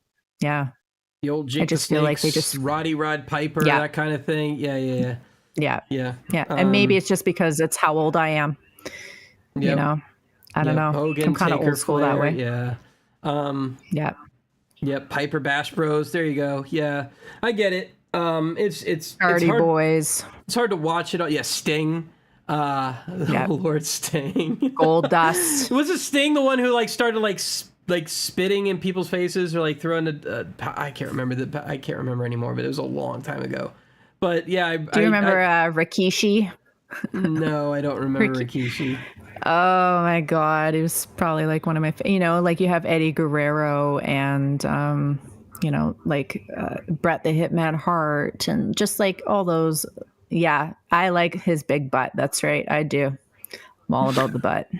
old Jake the Snakes, feel like they just Rod Piper, that kind of thing. Yeah. And maybe it's just because it's how old I am. I don't know. Hogan, I'm kind of old school that way. Yeah. Yep, Piper Bash Bros. There you go. Yeah, I get it. It's Hardy Boys. It's hard to watch it all. Yeah, Sting. Lord Sting. Gold Dust. Was it Sting the one who like started like spitting in people's faces or like throwing I can't remember anymore, but it was a long time ago. But yeah, do you remember Rikishi? No, I don't remember Rikishi. Oh my God. It was probably like one of my, like you have Eddie Guerrero and, like Bret the Hitman Hart and just like all those. Yeah. I like his big butt. That's right. I do. I'm all about the butt.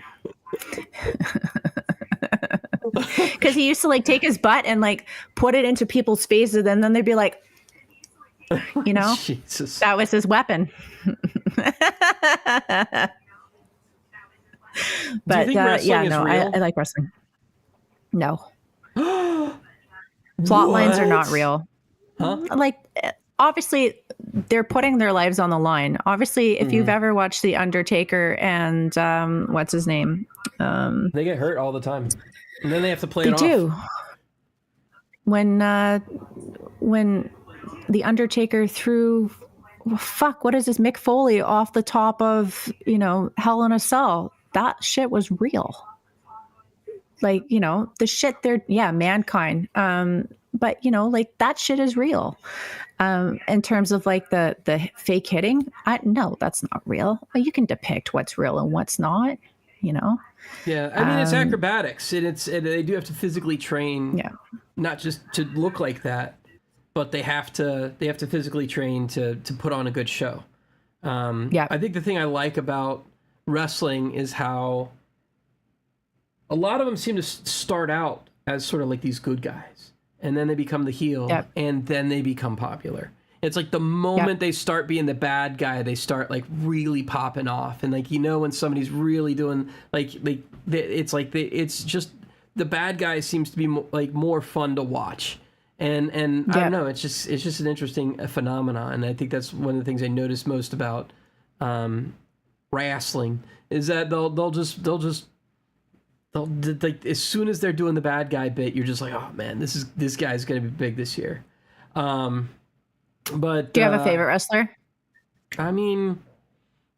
Because he used to like take his butt and like put it into people's faces, and then they'd be like, Jesus. that was his weapon. But Do you think wrestling is real? I like wrestling. No. Plot lines are not real. Huh? Like, obviously, they're putting their lives on the line. Obviously, if you've ever watched The Undertaker and what's his name? They get hurt all the time. And then they have to play They it off. do. When The Undertaker threw, what is this, Mick Foley off the top of, Hell in a Cell. That shit was real. Like, the shit Mankind. But, like that shit is real. In terms of like the fake hitting, no, that's not real. You can depict what's real and what's not, Yeah, I mean, it's acrobatics, and they do have to physically train, not just to look like that, but they have to physically train to put on a good show. I think the thing I like about wrestling is how a lot of them seem to start out as sort of like these good guys, and then they become the heel, and then they become popular. It's like the moment they start being the bad guy, they start like really popping off, and like when somebody's really doing it's just the bad guy seems to be more fun to watch, and I don't know, it's just an interesting phenomenon, and I think that's one of the things I notice most about wrestling is that they'll like as soon as they're doing the bad guy bit, you're just like, oh man, this guy's gonna be big this year. But do you have a favorite wrestler? I mean,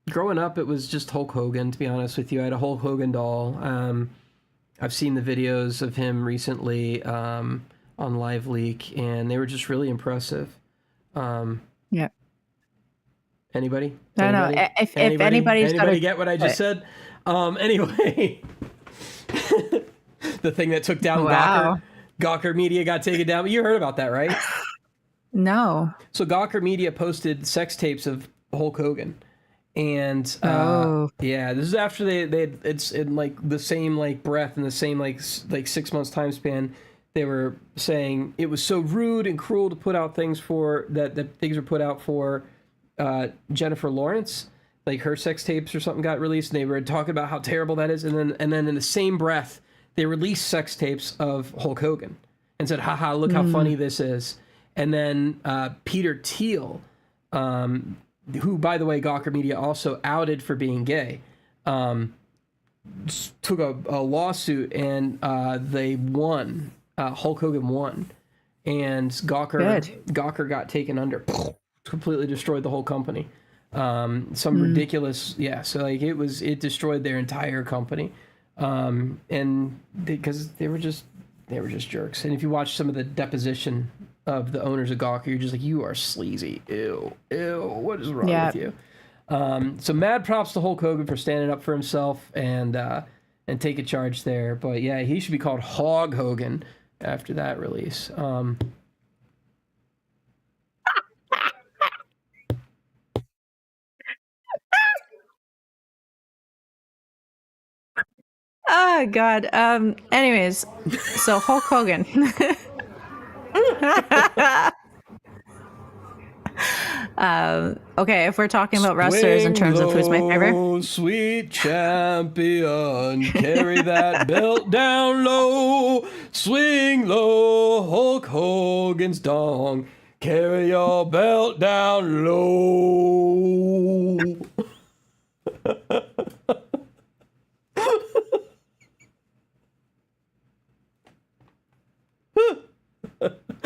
growing up, it was just Hulk Hogan. To be honest with you, I had a Hulk Hogan doll. I've seen the videos of him recently on Live Leak, and they were just really impressive. Anybody? I don't know. If anybody's anybody get what I just said? Anyway, the thing that took down Gawker Media got taken down. You heard about that, right? No. So Gawker Media posted sex tapes of Hulk Hogan, and this is after it's in like the same like breath and the same like 6 months time span. They were saying it was so rude and cruel to put out things for that things were put out for Jennifer Lawrence, like her sex tapes or something got released, and they were talking about how terrible that is, and then in the same breath they released sex tapes of Hulk Hogan and said, haha, look how funny this is. And then Peter Thiel, who, by the way, Gawker Media also outed for being gay, took a lawsuit, and they won. Hulk Hogan won. And Gawker got taken under. Completely destroyed the whole company. Some ridiculous... Yeah, so like it destroyed their entire company. And because they were just jerks. And if you watch some of the deposition of the owners of Gawker, you're just like, you are sleazy. Ew, what is wrong with you? So mad props to Hulk Hogan for standing up for himself and taking charge there. But yeah, he should be called Hog Hogan after that release. Oh God. Anyways, so Hulk Hogan. Okay, if we're talking about wrestlers in terms of who's my favorite, sweet champion, carry that belt down low, swing low, Hulk Hogan's dong, carry your belt down low.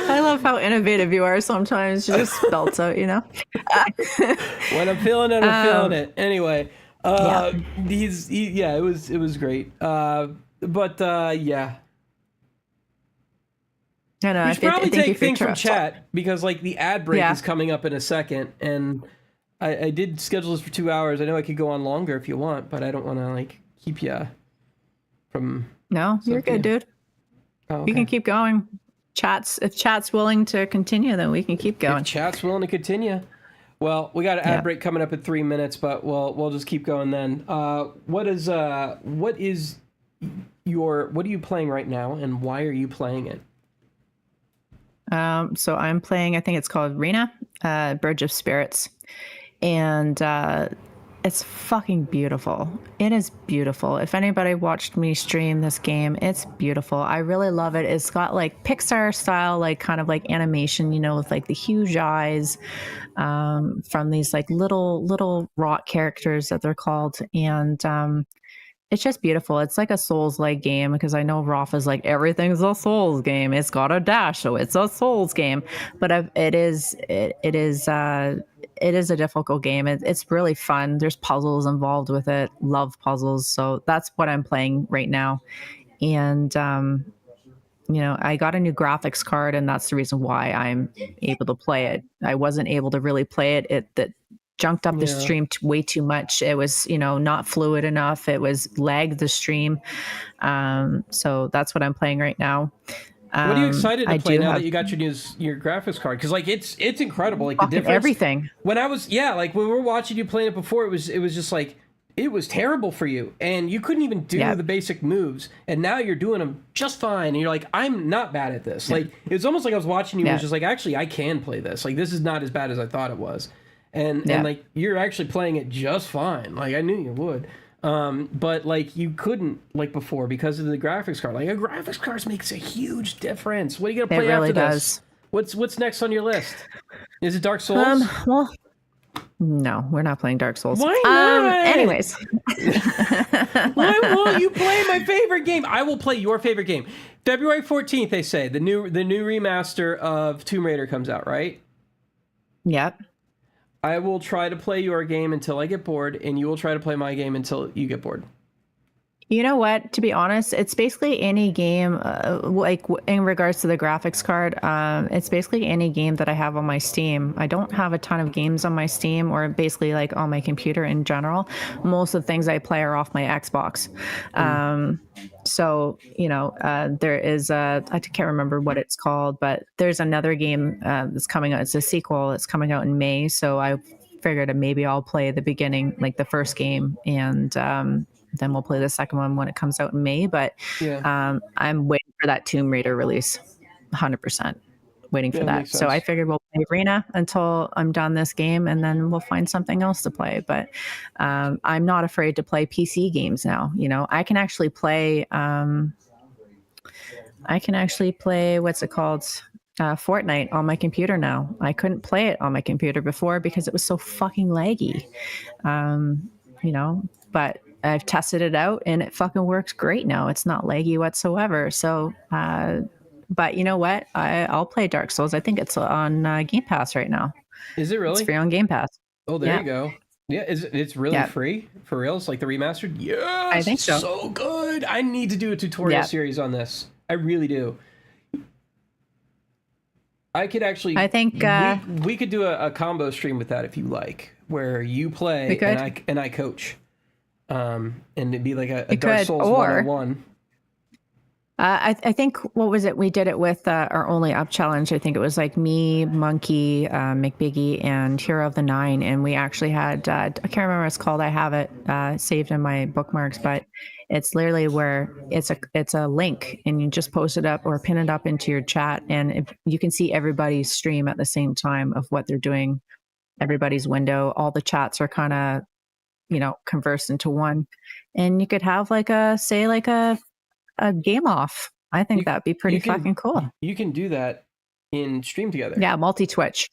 I love how innovative you are sometimes. You just belts out, When I'm feeling it, I'm feeling it. Anyway, it was great. Yeah. I know. We should probably take things from chat because like the ad break is coming up in a second, and I did schedule this for 2 hours. I know I could go on longer if you want, but I don't want to like keep you from. No, you're good, dude. Oh, okay. You can keep going. If chat's willing to continue, then we can keep going. If chat's willing to continue. Well, we got an ad break coming up at 3 minutes, but we'll just keep going then. What are you playing right now, and why are you playing it? So I'm playing, I think it's called Rena, Bridge of Spirits. And it's fucking beautiful. It is beautiful. If anybody watched me stream this game, it's beautiful. I really love it. It's got like Pixar style, like kind of like animation, you know, with like the huge eyes from these like little rock characters that they're called. And it's just beautiful. It's like a Souls-like game because I know Rolf is like, everything's a Souls game. It's got a dash, so it's a Souls game. But it is a difficult game. It's really fun. There's puzzles involved with it. Love puzzles. So that's what I'm playing right now. And you know, I got a new graphics card, and that's the reason why I'm able to play it. I wasn't able to really play it. That junked up the stream way too much. It was, you know, not fluid enough. It was lagged the stream. So that's what I'm playing right now. What are you excited to play now that you got your graphics card? Because like it's incredible, like the difference. Everything. When I was like when we were watching you playing it before, it was just like it was terrible for you, and you couldn't even do the basic moves. And now you're doing them just fine, and you're like, I'm not bad at this. Like it's almost like I was watching you, and it was just like, actually, I can play this. Like this is not as bad as I thought it was. And like you're actually playing it just fine. Like I knew you would. But like you couldn't like before because of the graphics card. Like a graphics card makes a huge difference. What are you gonna play after this? What's next on your list? Is it Dark Souls? Well, no, we're not playing Dark Souls. Why not? Anyways. Why won't you play my favorite game? I will play your favorite game. February 14th, they say. The new remaster of Tomb Raider comes out, right? Yep. I will try to play your game until I get bored, and you will try to play my game until you get bored. You know what? To be honest, it's basically any game, like in regards to the graphics card, it's basically any game that I have on my Steam. I don't have a ton of games on my Steam or basically like on my computer in general. Most of the things I play are off my Xbox. So, you know, there is I can't remember what it's called, but there's another game that's coming out. It's a sequel. It's coming out in May. So I figured maybe I'll play the beginning, like the first game, and then we'll play the second one when it comes out in May. But I'm waiting for that Tomb Raider release, 100%. Waiting for that. So I figured we'll play Arena until I'm done this game, and then we'll find something else to play. But I'm not afraid to play PC games now. You know, I can actually play. What's it called? Fortnite on my computer now. I couldn't play it on my computer before because it was so fucking laggy. You know, but I've tested it out and it fucking works great now. It's not laggy whatsoever. So, but you know what? I'll play Dark Souls. I think it's on Game Pass right now. Is it really? It's free on Game Pass. Oh, there you go. Yeah, it's really free for real? It's like the remastered? Yes! I think so. So good! I need to do a tutorial series on this. I really do. I could actually... I think... we could do a combo stream with that if you like, where you play and I coach. And it'd be like a Dark Souls 101. I think, what was it? We did it with our Only Up challenge. I think it was like me, Monkey, McBiggie, and Hero of the Nine. And we actually had, I can't remember what it's called. I have it saved in my bookmarks, but it's literally where it's a link and you just post it up or pin it up into your chat. And you can see everybody's stream at the same time of what they're doing, everybody's window. All the chats are kind of, you know, converse into one, and you could have like a game off. I think that'd be pretty fucking cool. You can do that in Stream Together. Yeah, multi-Twitch.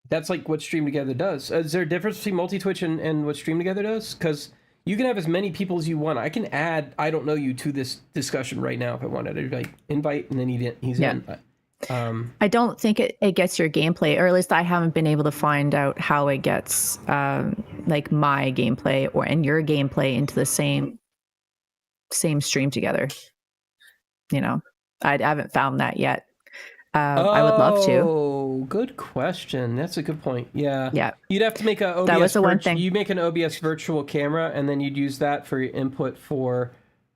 That's like what Stream Together does. Is there a difference between multi-Twitch and what Stream Together does? Because you can have as many people as you want. I can add I don't know you to this discussion right now if I wanted. I'd like invite and then he's in. I don't think it gets your gameplay, or at least I haven't been able to find out how it gets like my gameplay and your gameplay into the same Stream Together. You know, I haven't found that yet. I would love to. Oh, good question. That's a good point. Yeah. Yeah. You'd have to make a OBS. That was the one thing. You make an OBS virtual camera, and then you'd use that for your input for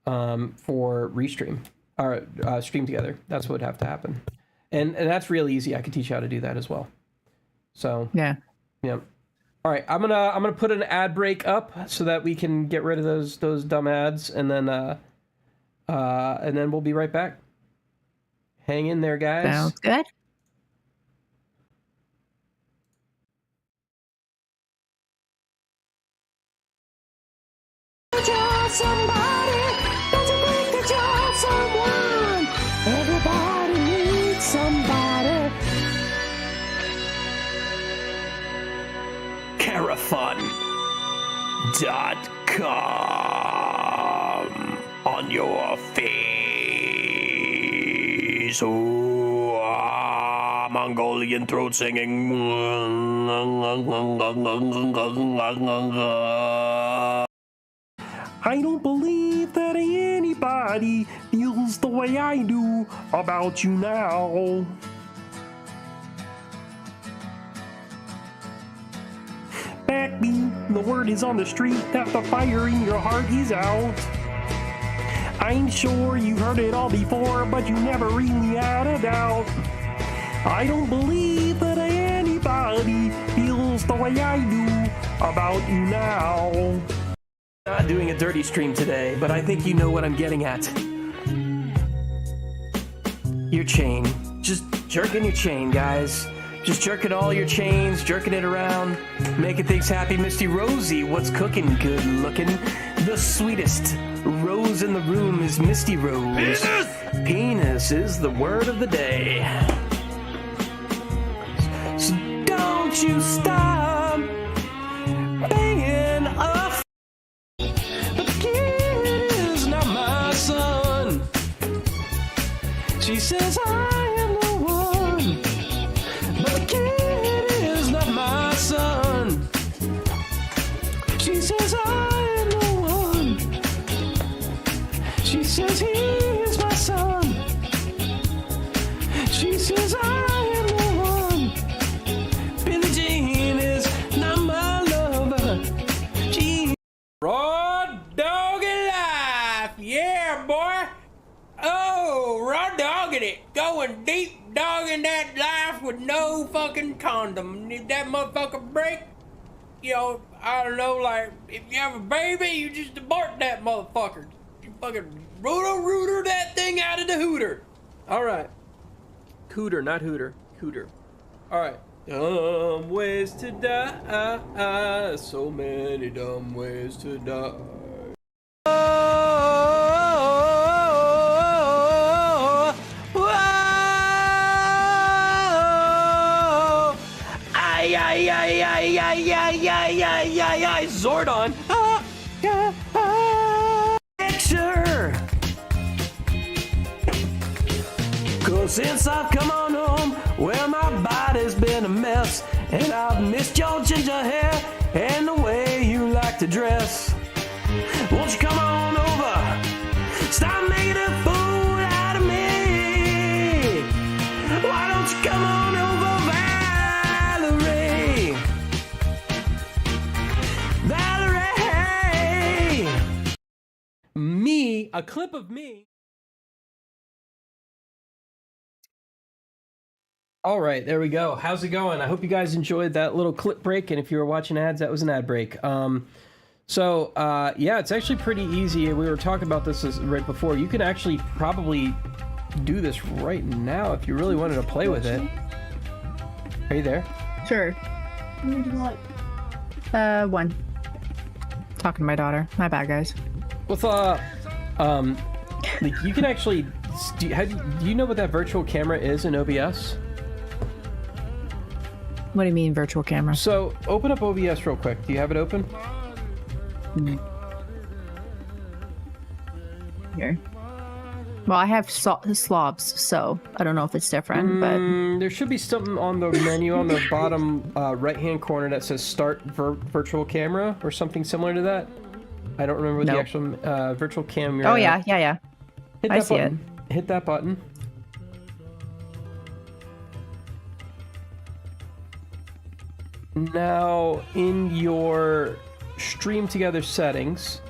restream or stream together. That's what would have to happen, and that's really easy. I could teach you how to do that as well. So Yeah. yeah. All right, I'm gonna put an ad break up so that we can get rid of those dumb ads, and then we'll be right back. Hang in there, guys. Sounds good. Everybody needs somebody. Carafun.com on your face. Oh, Mongolian throat singing. I don't believe that anybody feels the way I do about you now. Backbeat, the word is on the street that the fire in your heart is out. I'm sure you heard it all before, but you never really had a doubt. I don't believe that anybody feels the way I do about you now. Not doing a dirty stream today, but I think you know what I'm getting at. Your chain. Just jerking your chain, guys. Just jerking all your chains, jerking it around, making things happy. Misty Rosie, what's cooking? Good looking. The sweetest rose in the room is Misty Rose. Penis! Penis is the word of the day. So don't you stop banging up. The kid is not my son. She says I am the one. But the kid is not my son. She says I am the one. She says he is my son. She says I am the one. Billie Jean is not my lover. She raw doggy life, yeah, boy. Oh, raw dogging it, going deep dogging that life with no fucking condom. If that motherfucker break, you know, I don't know, like if you have a baby, you just abort that motherfucker. You fucking rooter that thing out of the hooter. All right, cooter, not hooter, cooter. All right. Dumb ways to die, so many dumb ways to die. Ay, Zordon. Picture. Cause since I've come on home, well, my body's been a mess, and I've missed your ginger hair and the way you like to dress. Won't you come on over? Stop making a fool out of me. Why don't you come on over, Valerie? Valerie! Me, a clip of me. All right, there we go. How's it going? I hope you guys enjoyed that little clip break, and if you were watching ads, that was an ad break. Yeah, it's actually pretty easy. We were talking about this right before. You can actually probably do this right now if you really wanted to play with it. Are you there? Sure. One. Talking to my daughter. My bad, guys. With like you can actually. Do you know what that virtual camera is in OBS? What do you mean virtual camera? So open up OBS real quick. Do you have it open? Here. Well, I have slobs, so I don't know if it's different, but there should be something on the menu on the bottom right-hand corner that says "Start Virtual Camera" or something similar to that. I don't remember what the actual virtual camera. Oh yeah. Hit that I see button. Hit that button. Now, in your Stream Together settings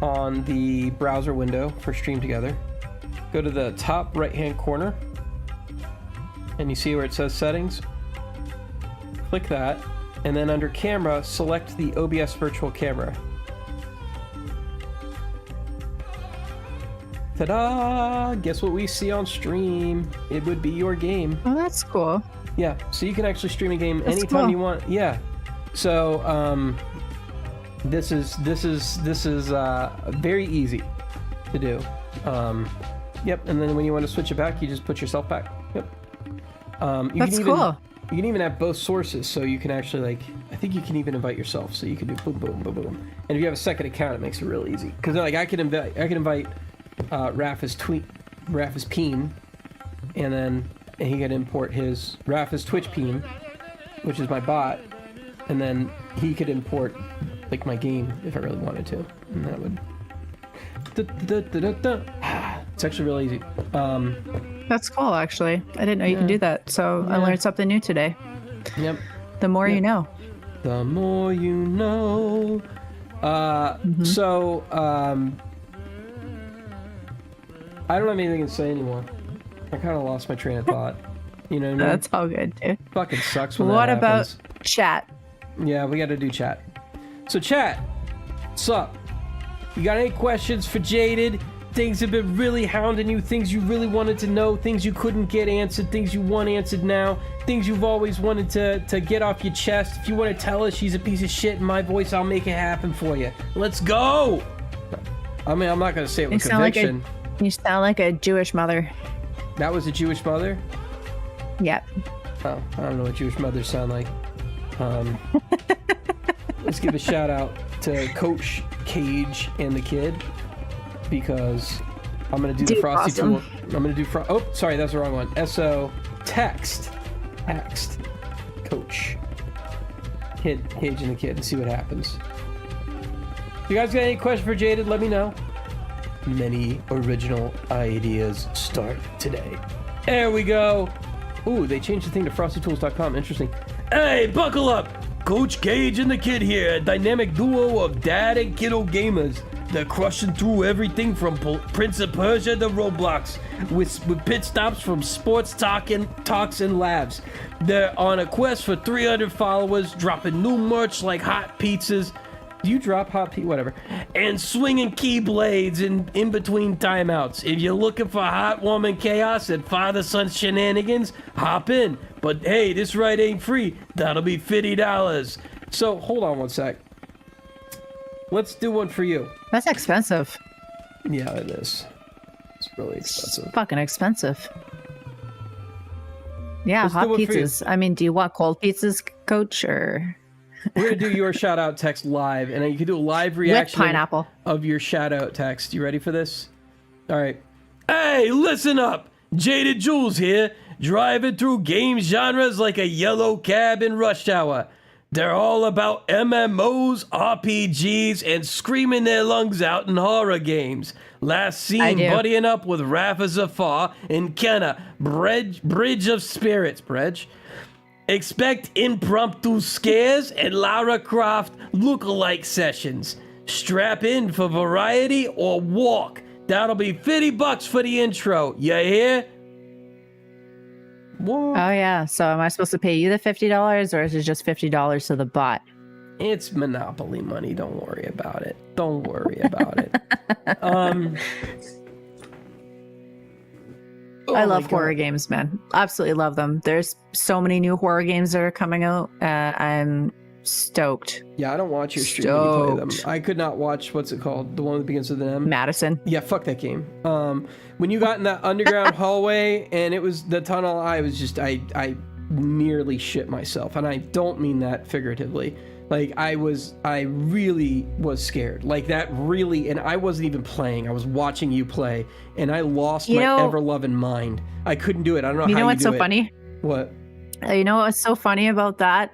on the browser window for Stream Together, go to the top right-hand corner, and you see where it says Settings. Click that, and then under Camera, select the OBS Virtual Camera. Ta-da! Guess what we see on stream? It would be your game. Oh, that's cool. Yeah, so you can actually stream a game That's anytime cool. you want. Yeah. So this is very easy to do. Yep, and then when you want to switch it back, you just put yourself back. Yep. That's cool. You can even have both sources, so you can actually, like, I think you can even invite yourself, so you can do boom, boom, boom, boom. And if you have a second account, it makes it real easy. Because, like, I can invite Raf's Peen, and he can import his Raf's Twitch Peen, which is my bot, and then he could import, like, my game if I really wanted to, and that would... It's actually real easy. That's cool, actually. I didn't know you can do that, so I learned something new today. Yep. The more you know. The more you know. So, I don't have anything to say anymore. I kind of lost my train of thought. You know what I mean? That's all good, dude. Fucking sucks when What that happens. about chat? Yeah, we got to do chat. So, chat, what's up? You got any questions for Jaded? Things have been really hounding you, things you really wanted to know, things you couldn't get answered, things you want answered now, things you've always wanted to get off your chest. If you want to tell us she's a piece of shit in my voice, I'll make it happen for you. Let's go! I mean, I'm not going to say it with conviction. You sound like a Jewish mother. That was a Jewish mother? Yep. Oh, I don't know what Jewish mothers sound like. Let's give a shout out to Coach Cage and the kid, because I'm gonna do the Frosty tool. I'm gonna do oh, sorry, that's the wrong one. SO text Coach Cage and the kid and see what happens. If you guys got any question for Jaded, let me know. Many original ideas start today. There we go. Ooh, they changed the thing to frostytools.com. Interesting. Hey, buckle up! Coach Cage and the kid here, a dynamic duo of dad and kiddo gamers. They're crushing through everything from Prince of Persia to Roblox, with pit stops from sports talks and labs. They're on a quest for 300 followers, dropping new merch like hot pizzas. Do you drop hot pizza? Whatever. And swinging keyblades in between timeouts. If you're looking for heartwarming chaos and father-son shenanigans, hop in. But hey, this ride ain't free. That'll be $50. So hold on one sec. Let's do one for you. That's expensive. Yeah, it is. It's really expensive. It's fucking expensive. Yeah, Let's hot do it for you. pizzas. I mean, do you want cold pizzas, Coach, or We're gonna do your shout out text live, and you can do a live with reaction pineapple? of your shout out text. You ready for this? All right. Hey, listen up. JadedJewlz here, driving through game genres like a yellow cab in rush hour. They're all about MMOs, RPGs, and screaming their lungs out in horror games. Last seen buddying up with Rafa Zafar and Kenna, Bridge of Spirits. Expect impromptu scares and Lara Croft lookalike sessions. Strap in for variety or walk. That'll be $50 for the intro. You hear? What? Oh yeah. So am I supposed to pay you the $50, or is it just $50 to the bot? It's Monopoly money. Don't worry about it. Don't worry about it. I love horror games, man. Absolutely love them. There's so many new horror games that are coming out. I'm stoked. Yeah, I don't watch your stream when you play them. I could not watch, what's it called? The one that begins with an M? Madison. Yeah, fuck that game. When you got in that underground hallway and it was the tunnel, I I nearly shit myself. And I don't mean that figuratively. Like, I really was scared. Like, that really, and I wasn't even playing. I was watching you play, and I lost my ever-loving mind. I couldn't do it. I don't know how you do it. You know what's so funny? What? You know what's so funny about that?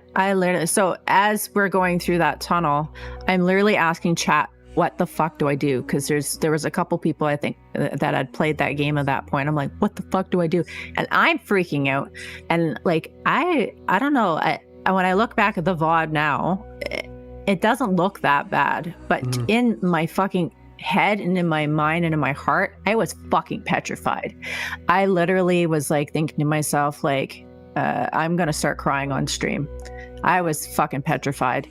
So as we're going through that tunnel, I'm literally asking chat, what the fuck do I do? Because there was a couple people, I think, that had played that game at that point. I'm like, what the fuck do I do? And I'm freaking out. And like, I don't know. when I look back at the VOD now, it doesn't look that bad. But in my fucking head and in my mind and in my heart, I was fucking petrified. I literally was like thinking to myself, like, I'm gonna start crying on stream. I was fucking petrified,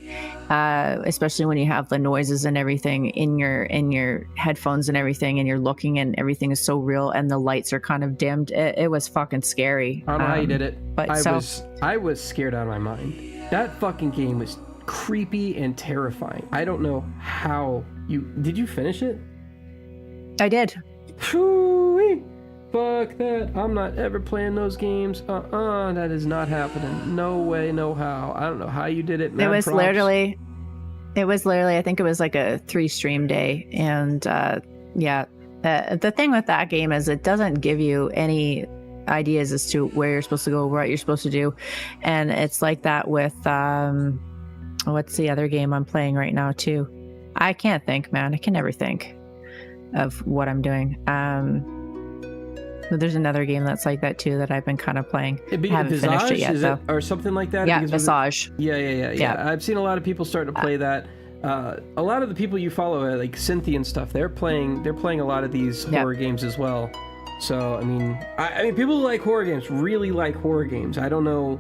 especially when you have the noises and everything in your headphones and everything, and you're looking and everything is so real and the lights are kind of dimmed. It was fucking scary. I don't know how you did it, but I was scared out of my mind. That fucking game was creepy and terrifying. I don't know how did you finish it? I did. Phoo-wee. Fuck that. I'm not ever playing those games. That is not happening. No way, no how. I don't know how you did it. It was literally, I think it was like a 3 stream day. And the thing with that game is it doesn't give you any ideas as to where you're supposed to go, what you're supposed to do. And it's like that with, what's the other game I'm playing right now too? I can't think, man. I can never think of what I'm doing. There's another game that's like that too that I've been kind of playing. I haven't finished it yet, though. Or something like that? Yeah, Visage. Yeah. I've seen a lot of people starting to play that. A lot of the people you follow, like Cynthia and stuff, they're playing a lot of these horror games as well. So I mean, people who like horror games really like horror games. I don't know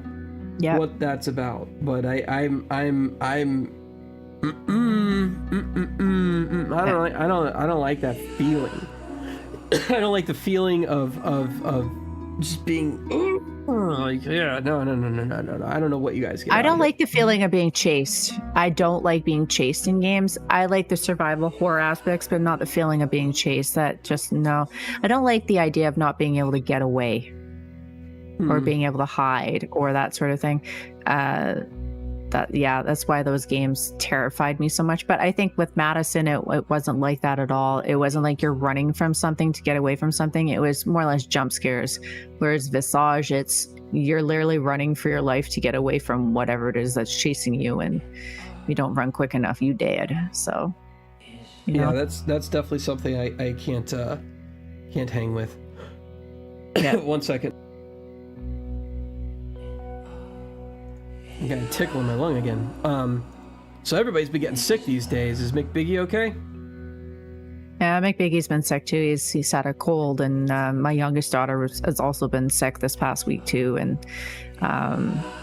what that's about, but I don't like that feeling. I don't like the feeling of just being like, no. I don't know what you guys get. I don't like the feeling of being chased. I don't like being chased in games. I like the survival horror aspects, but not the feeling of being chased. That just, no. I don't like the idea of not being able to get away or being able to hide or that sort of thing. That's why those games terrified me so much. But I think with Madison, it wasn't like that at all. It wasn't like you're running from something to get away from something. It was more or less jump scares. Whereas Visage, you're literally running for your life to get away from whatever it is that's chasing you, and if you don't run quick enough, you dead. So you know. That's definitely something I can't hang with. Yeah. 1 second. I got a tickle in my lung again. So everybody's been getting sick these days. Is McBiggie okay? Yeah, McBiggie's been sick too. He's had a cold, and my youngest daughter has also been sick this past week too. And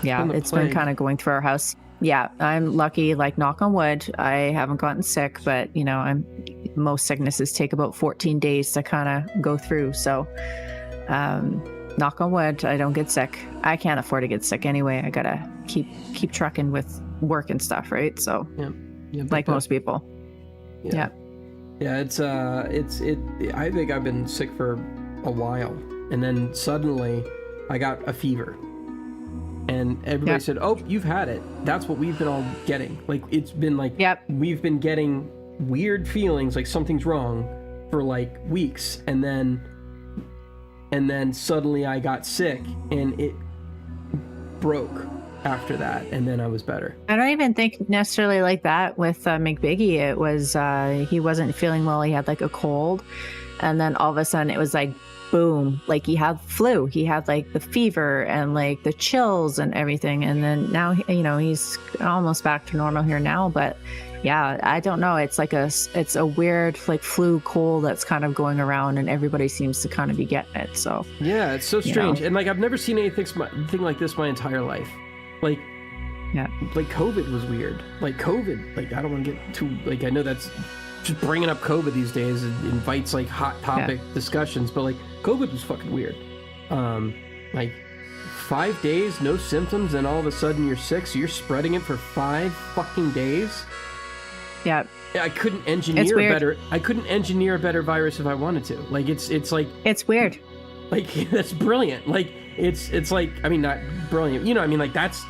it's been kind of going through our house. Yeah, I'm lucky. Like, knock on wood, I haven't gotten sick, but most sicknesses take about 14 days to kind of go through. So, knock on wood, I don't get sick. I can't afford to get sick anyway. I gotta keep trucking with work and stuff, right? So, like most people. Yeah. It's I think I've been sick for a while, and then suddenly I got a fever, and everybody said, "Oh, you've had it." That's what we've been all getting. Like, it's been like we've been getting weird feelings, like something's wrong, for like weeks, and then suddenly I got sick, and it broke after that, and then I was better. I don't even think necessarily like that with McBiggie. It was he wasn't feeling well. He had like a cold, and then all of a sudden it was like boom, like he had flu. He had like the fever and like the chills and everything, and then now he's almost back to normal here now. But yeah, I don't know. It's a weird like flu cold that's kind of going around, and everybody seems to kind of be getting it. So yeah, it's so strange. And like, I've never seen anything like this my entire life. Like COVID was weird. Like COVID, like, I don't want to get too, like, I know that's just bringing up COVID these days. It invites like hot topic discussions, but like COVID was fucking weird. Like 5 days, no symptoms, and all of a sudden you're sick, so you're spreading it for 5 fucking days. Yeah. I couldn't engineer a better virus if I wanted to. Like, it's like, it's weird. Like, that's brilliant. Like, it's like, I mean, not brilliant. I mean, like, that's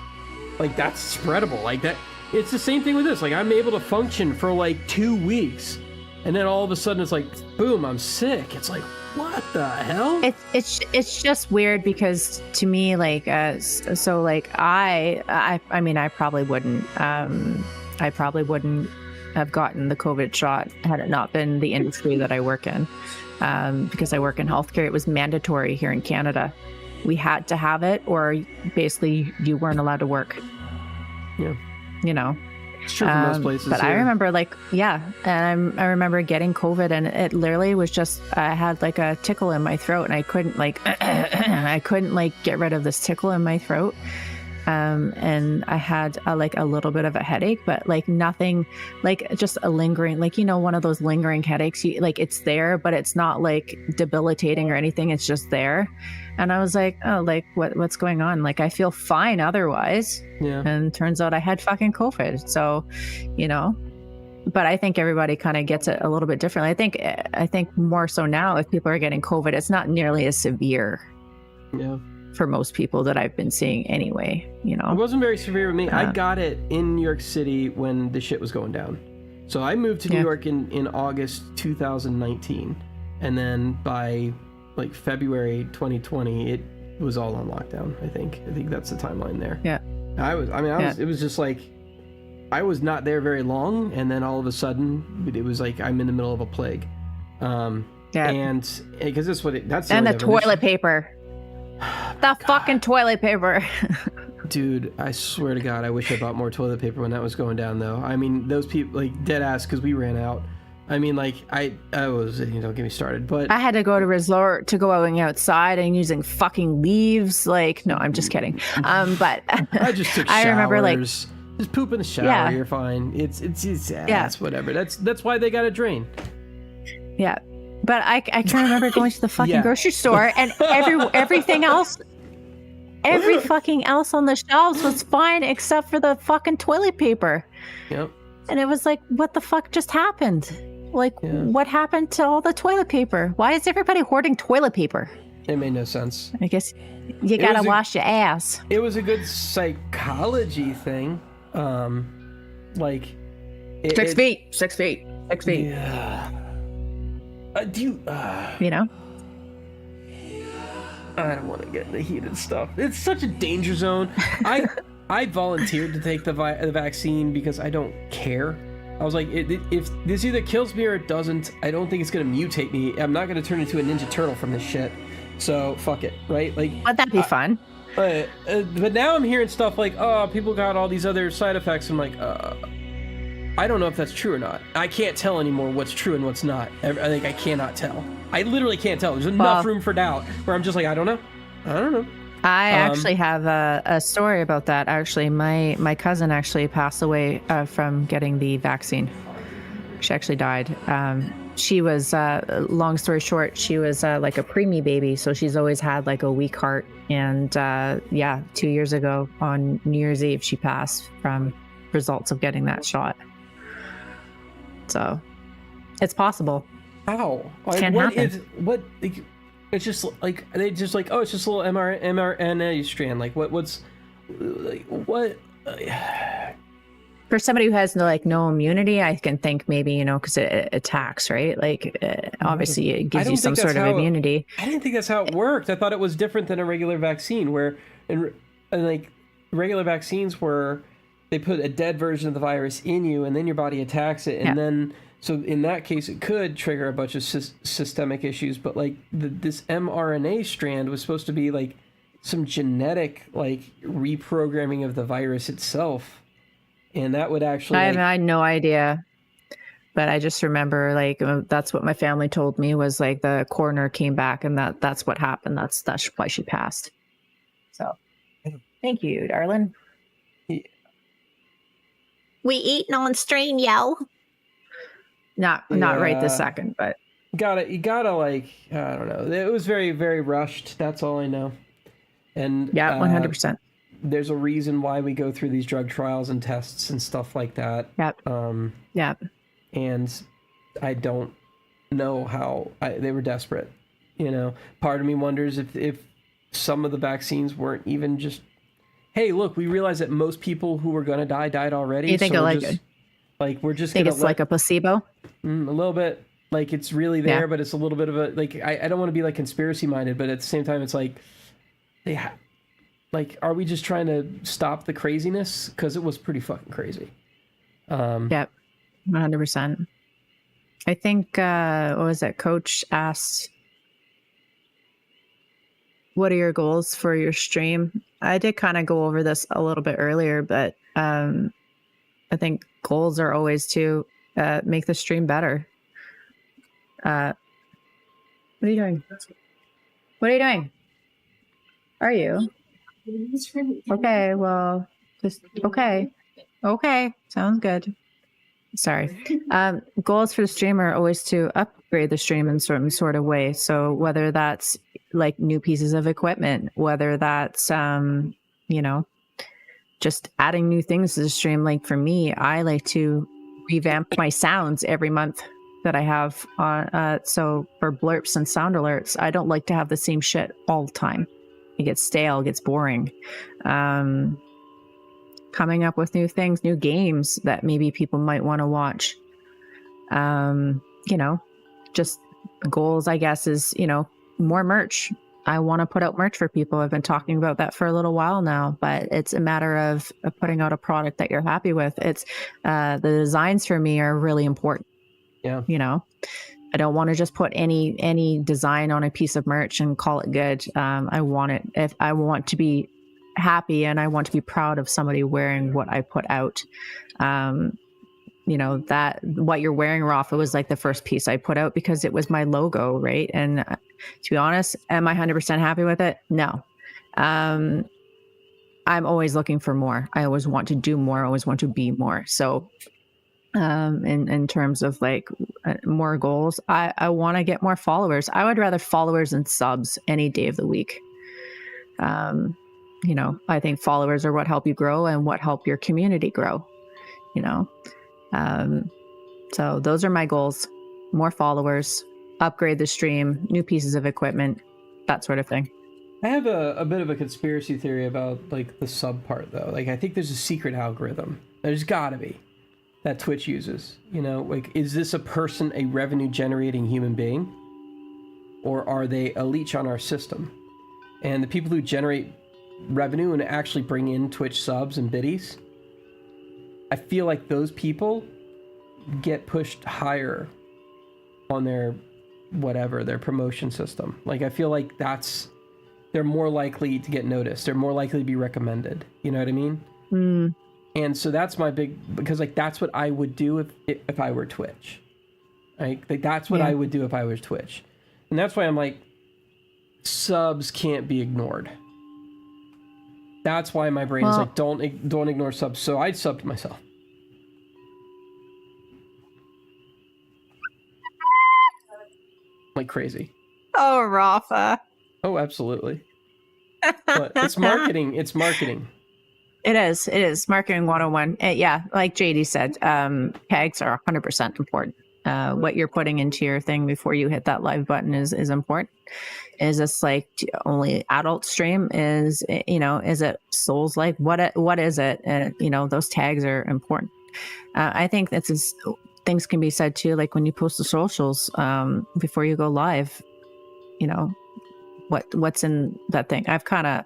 spreadable. Like, that, it's the same thing with this. Like, I'm able to function for like 2 weeks, and then all of a sudden it's like, boom, I'm sick. It's like, what the hell? It's just weird, because to me, like, so like I mean, I probably wouldn't have gotten the COVID shot had it not been the industry that I work in. Because I work in healthcare, it was mandatory here in Canada. We had to have it, or basically you weren't allowed to work. Yeah. You know, It's true for most places. but I remember like, and I remember getting COVID, and it literally was just, I had like a tickle in my throat, and I couldn't like, I couldn't like get rid of this tickle in my throat. And I had like a little bit of a headache, but like nothing, like just a lingering, like, you know, one of those lingering headaches, like it's there, but it's not like debilitating or anything. It's just there. And I was like, oh, like what's going on? Like, I feel fine otherwise. Yeah. And turns out I had fucking COVID. So, you know, but I think everybody kind of gets it a little bit differently. I think more so now, if people are getting COVID, it's not nearly as severe. Yeah. For most people that I've been seeing anyway, you know. It wasn't very severe with me. I got it in New York City when the shit was going down. So I moved to New York in August 2019. And then by like February 2020, it was all on lockdown, I think. I think that's the timeline there. Yeah. It was just like, I was not there very long. And then all of a sudden, it was like, I'm in the middle of a plague. And because that's what that's the and only the toilet paper. The fucking toilet paper. Dude, I swear to God, I wish I bought more toilet paper when that was going down, though. I mean, those people, like, dead ass, because we ran out. I mean, like, I was, don't get me started, but... I had to go to resort to going outside and using fucking leaves. Like, no, I'm just kidding. But... I just took showers. I remember, like... Just poop in the shower, you're fine. It's whatever. That's why they got a drain. Yeah. But I can remember going to the fucking grocery store, and everything else, every fucking else on the shelves was fine except for the fucking toilet paper. Yep. And it was like, what the fuck just happened? Like, what happened to all the toilet paper? Why is everybody hoarding toilet paper? It made no sense. I guess you gotta wash your ass. It was a good psychology thing. Like... 6 feet. 6 feet. 6 feet. Yeah. You know? I don't want to get into heated stuff. It's such a danger zone. I volunteered to take the vaccine because I don't care. I was like, if this either kills me or it doesn't, I don't think it's going to mutate me. I'm not going to turn into a Ninja Turtle from this shit. So fuck it, right? Like, would that be fun? But now I'm hearing stuff like, oh, people got all these other side effects. I'm like, I don't know if that's true or not. I can't tell anymore what's true and what's not. I cannot tell. I literally can't tell. There's enough room for doubt where I'm just like, I don't know. I actually have a story about that. Actually, my cousin actually passed away from getting the vaccine. She actually died. She was, long story short, she was like a preemie baby. So she's always had like a weak heart. And 2 years ago on New Year's Eve, she passed from results of getting that shot. So it's possible. How? Can happen. It's just like they just like, oh, it's just a little mRNA strand. Like what? For somebody who has no immunity, I can think maybe, because it attacks, right? Like obviously it gives you some sort of immunity. I didn't think that's how it worked. I thought it was different than a regular vaccine, where and like regular vaccines where they put a dead version of the virus in you, and then your body attacks it, and then so in that case it could trigger a bunch of systemic issues. But like this mRNA strand was supposed to be like some genetic like reprogramming of the virus itself, and that would actually. I had no idea, but I just remember like that's what my family told me was like the coroner came back and that's what happened. That's why she passed. So, thank you, darling. We eating on stream, yo. Not right this second, but you gotta like, I don't know. It was very, very rushed. That's all I know. And 100%. There's a reason why we go through these drug trials and tests and stuff like that. Yep. And I don't know how they were desperate. Part of me wonders if some of the vaccines weren't even just, hey, look, we realize that most people who were going to die died already. You think so we're just think it's like a placebo? A little bit. Like it's really there, but it's a little bit of a, like, I don't want to be like conspiracy minded, but at the same time, it's like, are we just trying to stop the craziness? Because it was pretty fucking crazy. Yep, 100%. I think, what was it? Coach asked, what are your goals for your stream? I did kind of go over this a little bit earlier, but I think goals are always to make the stream better. What are you doing? What are you doing? Are you? Okay, well, just okay. Okay, sounds good. Sorry. Goals for the stream are always to upgrade the stream in some sort of way. So whether that's like new pieces of equipment, whether that's, you know, just adding new things to the stream. Like for me, I like to revamp my sounds every month that I have on. So for blurps and sound alerts, I don't like to have the same shit all the time. It gets stale, it gets boring. Coming up with new things, new games that maybe people might want to watch. You know, just goals, I guess, is, you know, more merch. I want to put out merch for people. I've been talking about that for a little while now, but it's a matter of putting out a product that you're happy with. It's the designs for me are really important. Yeah. You know, I don't want to just put any design on a piece of merch and call it good. I want it, if I want to be happy and I want to be proud of somebody wearing what I put out. You know, that what you're wearing, Rafa, was like the first piece I put out because it was my logo, right? And to be honest, am I 100% happy with it? No. I'm always looking for more. I always want to do more. I always want to be more. So in terms of like more goals, I want to get more followers. I would rather followers than subs any day of the week. You know, I think followers are what help you grow and what help your community grow, you know? So those are my goals: more followers, upgrade the stream, new pieces of equipment, that sort of thing. I have a bit of a conspiracy theory about like the sub part though. Like I think there's a secret algorithm. There's gotta be that Twitch uses. You know, like is this a person a revenue generating human being? Or are they a leech on our system? And the people who generate revenue and actually bring in Twitch subs and biddies, I feel like those people get pushed higher on their whatever, their promotion system. Like I feel like they're more likely to get noticed. They're more likely to be recommended. You know what I mean? Mm. And so that's my big, because like that's what I would do if I were Twitch. Right? Like that's what I would do if I was Twitch. And that's why I'm like, subs can't be ignored. That's why my brain is like, don't ignore subs. So I'd sub to myself. Like crazy. Oh, Rafa. Oh, absolutely. But it's marketing. It's marketing. It is marketing 101. Yeah, like JD said, tags are 100% important. What you're putting into your thing before you hit that live button is important. Is this like only adult stream? Is, you know, is it Souls like? What is it? You know, those tags are important. I think that's things can be said too, like when you post the socials before you go live. You know, what's in that thing. I've kind of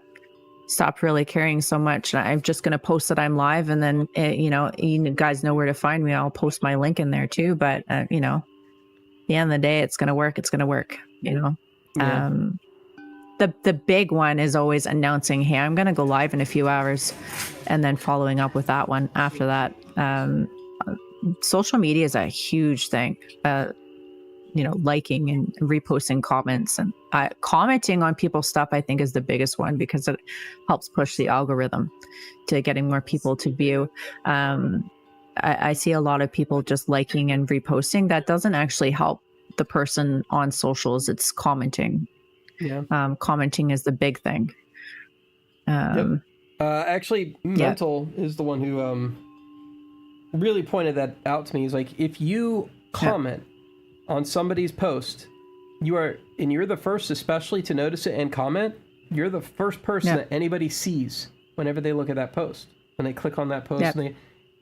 stopped really caring so much. I'm just going to post that I'm live, and then you know, you guys know where to find me. I'll post my link in there too. But you know, at the end of the day, it's going to work. It's going to work. You know. Yeah. The big one is always announcing, hey, I'm going to go live in a few hours, and then following up with that one after that. Social media is a huge thing. You know, liking and reposting comments and commenting on people's stuff, I think, is the biggest one, because it helps push the algorithm to getting more people to view. I see a lot of people just liking and reposting. That doesn't actually help the person on socials. It's commenting. Yeah. Commenting is the big thing. Yep. Actually, Mental is the one who really pointed that out to me. He's like, if you comment on somebody's post, you're the first especially to notice it and comment. You're the first person that anybody sees whenever they look at that post, when they click on that post. And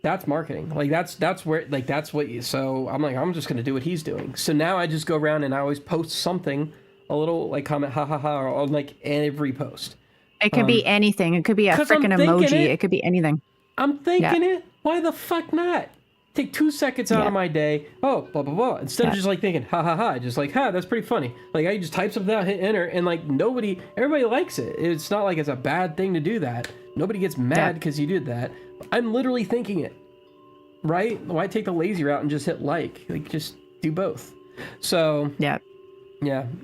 that's marketing. Like that's where, like, that's what you, so I'm like, I'm just going to do what he's doing. So now I just go around and I always post something, a little like comment, ha ha ha, or on like every post. It could be anything. It could be a freaking emoji. It could be anything. I'm thinking it. Why the fuck not? Take 2 seconds out of my day. Oh, blah, blah, blah. Instead of just like thinking, ha, ha, ha. Just like, that's pretty funny. Like, I just type something out, hit enter, and like everybody likes it. It's not like it's a bad thing to do that. Nobody gets mad because you did that. I'm literally thinking it, right? Why take the lazy route and just hit like just do both? So Yeah.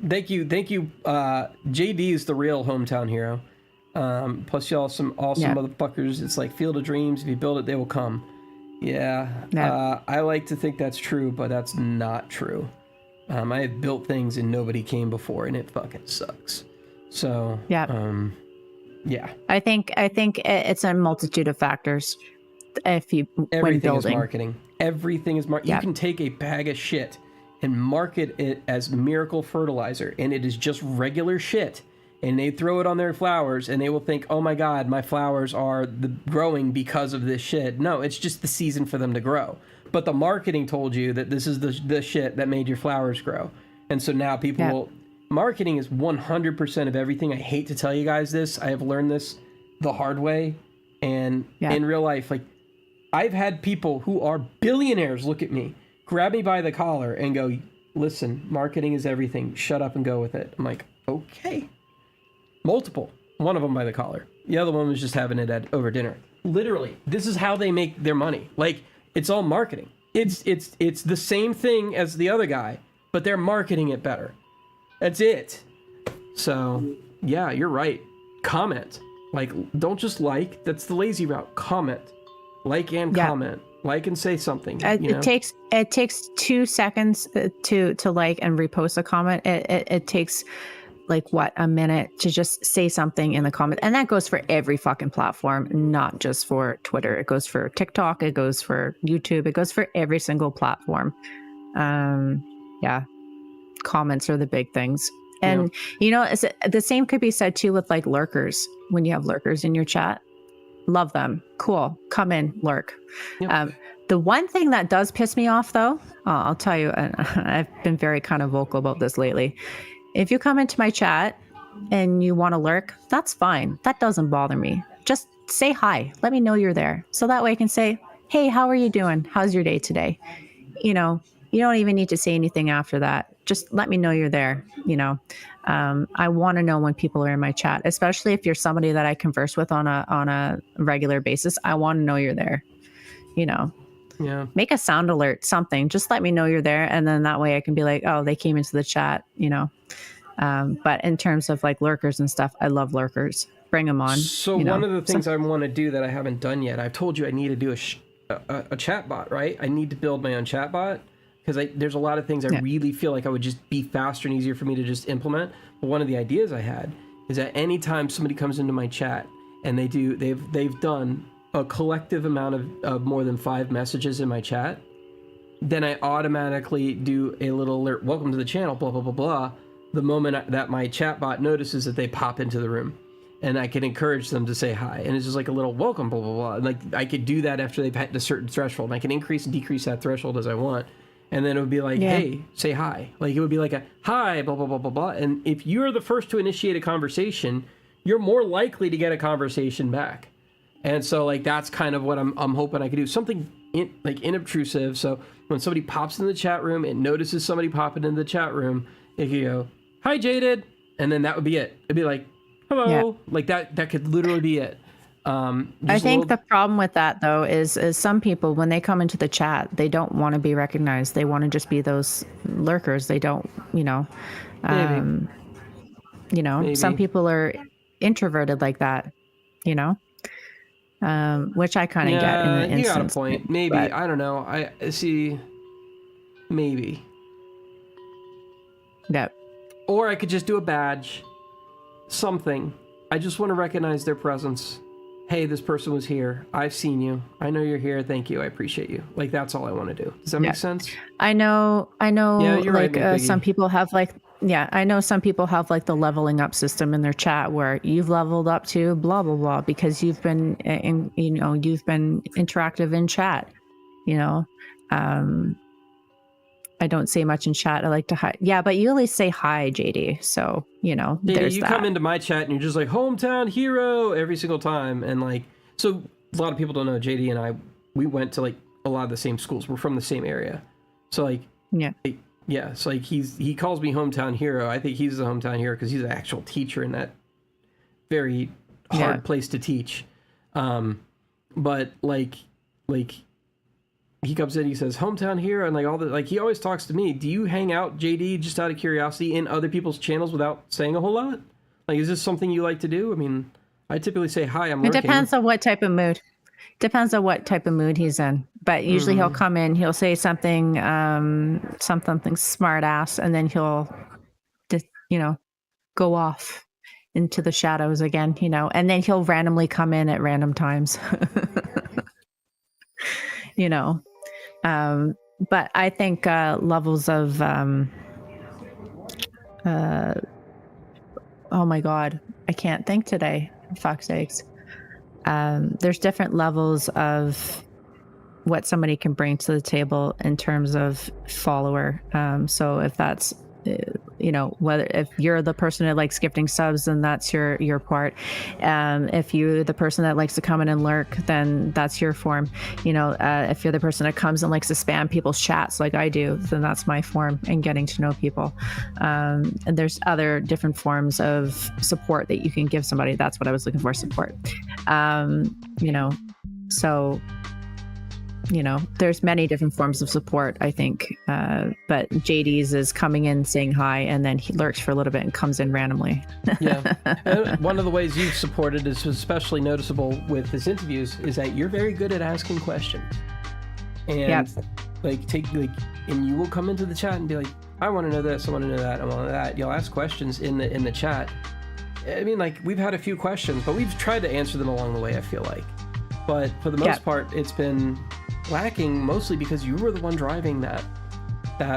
Thank you. JD is the real hometown hero. Plus y'all some awesome motherfuckers. It's like Field of Dreams. If you build it, they will come. Yeah. I like to think that's true, but that's not true. I have built things and nobody came before, and it fucking sucks. So yeah. I think it's a multitude of factors. When everything building. is marketing. Everything is marketing. You can take a bag of shit and market it as miracle fertilizer, and it is just regular shit. And they throw it on their flowers, and they will think, "Oh my God, my flowers are growing because of this shit." No, it's just the season for them to grow. But the marketing told you that this is the shit that made your flowers grow, and so now people will. Marketing is 100% of everything. I hate to tell you guys this. I have learned this the hard way, and in real life, like I've had people who are billionaires look at me, grab me by the collar, and go, "Listen, marketing is everything. Shut up and go with it." I'm like, okay. Multiple. One of them by the collar. The other one was just having it over dinner. Literally, this is how they make their money. Like, it's all marketing. It's the same thing as the other guy, but they're marketing it better. That's it. So, yeah, you're right. Comment. Like, don't just like. That's the lazy route. Comment. Like and comment. Like and say something. It takes 2 seconds to like and repost a comment. It takes like a minute to just say something in the comment, and that goes for every fucking platform, not just for Twitter. It goes for TikTok, it goes for YouTube, it goes for every single platform. Comments are the big things. And the same could be said too with like lurkers. When you have lurkers in your chat, love them, cool, come in, lurk. The one thing that does piss me off though, I'll tell you, and I've been very kind of vocal about this lately. If you come into my chat and you want to lurk, that's fine. That doesn't bother me. Just say hi. Let me know you're there. So that way I can say, "Hey, how are you doing? How's your day today?" You don't even need to say anything after that. Just let me know you're there. I want to know when people are in my chat, especially if you're somebody that I converse with on a regular basis. I want to know you're there. Make a sound alert, something. Just let me know you're there, and then that way I can be like, "Oh, they came into the chat." But in terms of like lurkers and stuff, I love lurkers. Bring them on. So one of the things I want to do that I haven't done yet, I've told you I need to do a chat bot, right? I need to build my own chat bot because there's a lot of things I really feel like I would just be faster and easier for me to just implement. But one of the ideas I had is that anytime somebody comes into my chat and they've done a collective amount of more than 5 messages in my chat, then I automatically do a little alert, "Welcome to the channel, blah, blah, blah, blah," the moment that my chatbot notices that they pop into the room. And I can encourage them to say hi. And it's just like a little welcome, blah, blah, blah. And like I could do that after they've hit a certain threshold. And I can increase and decrease that threshold as I want. And then it would be like, "Hey, say hi." Like it would be like a hi, blah, blah, blah, blah, blah. And if you're the first to initiate a conversation, you're more likely to get a conversation back. And so like that's kind of what I'm hoping I could do. Something inobtrusive. So when somebody pops in the chat room, it notices somebody popping in the chat room, it could go, "Hi, Jaded," and then that would be it. It'd be like, "Hello," like that could literally be it. I think the problem with that though is some people, when they come into the chat, they don't want to be recognized. They want to just be those lurkers. They don't, Maybe. Some people are introverted like that, which I kind of get in an instance. You got a point. Maybe, but I don't know. I see. Maybe. Yep. Or I could just do a badge. Something. I just want to recognize their presence. "Hey, this person was here. I've seen you. I know you're here. Thank you. I appreciate you." Like, that's all I want to do. Does that make sense? I know. Yeah, you're like right, some people have like, I know some people have like the leveling up system in their chat where you've leveled up to blah, blah, blah, because you've been you've been interactive in chat, I don't say much in chat. I like to hi. Yeah, but you at least say hi, JD. So, there's you that. come into my chat and you're just like, "Hometown hero," every single time. And like, so a lot of people don't know JD and I, we went to like a lot of the same schools. We're from the same area. So like, so like he calls me hometown hero. I think he's the hometown hero because he's an actual teacher in that very hard place to teach. but like he comes in, he says hometown hero, and like all the like he always talks to me. Do you hang out, JD, just out of curiosity, in other people's channels without saying a whole lot? Like, is this something you like to do? I mean, I typically say hi. I'm lurking. It depends on what type of mood. Depends on what type of mood he's in. But usually he'll come in, he'll say something smart ass, and then he'll just, go off into the shadows again, and then he'll randomly come in at random times. But I think levels of oh my God, I can't think today. Fuck's sakes. There's different levels of what somebody can bring to the table in terms of follower. So if that's, whether if you're the person that likes gifting subs, then that's your part. If you're the person that likes to come in and lurk, then that's your form. If you're the person that comes and likes to spam people's chats like I do, then that's my form in getting to know people. And there's other different forms of support that you can give somebody. That's what I was looking for, support. So there's many different forms of support, I think. But JD's is coming in, saying hi, and then he lurks for a little bit and comes in randomly. Yeah. One of the ways you've supported is especially noticeable with this IntoViews is that you're very good at asking questions. And and you will come into the chat and be like, I want to know this, I want to know that, I want to know that. You'll ask questions in the chat. I mean, like, we've had a few questions, but we've tried to answer them along the way, I feel like. But for the most part, it's been lacking, mostly because you were the one driving that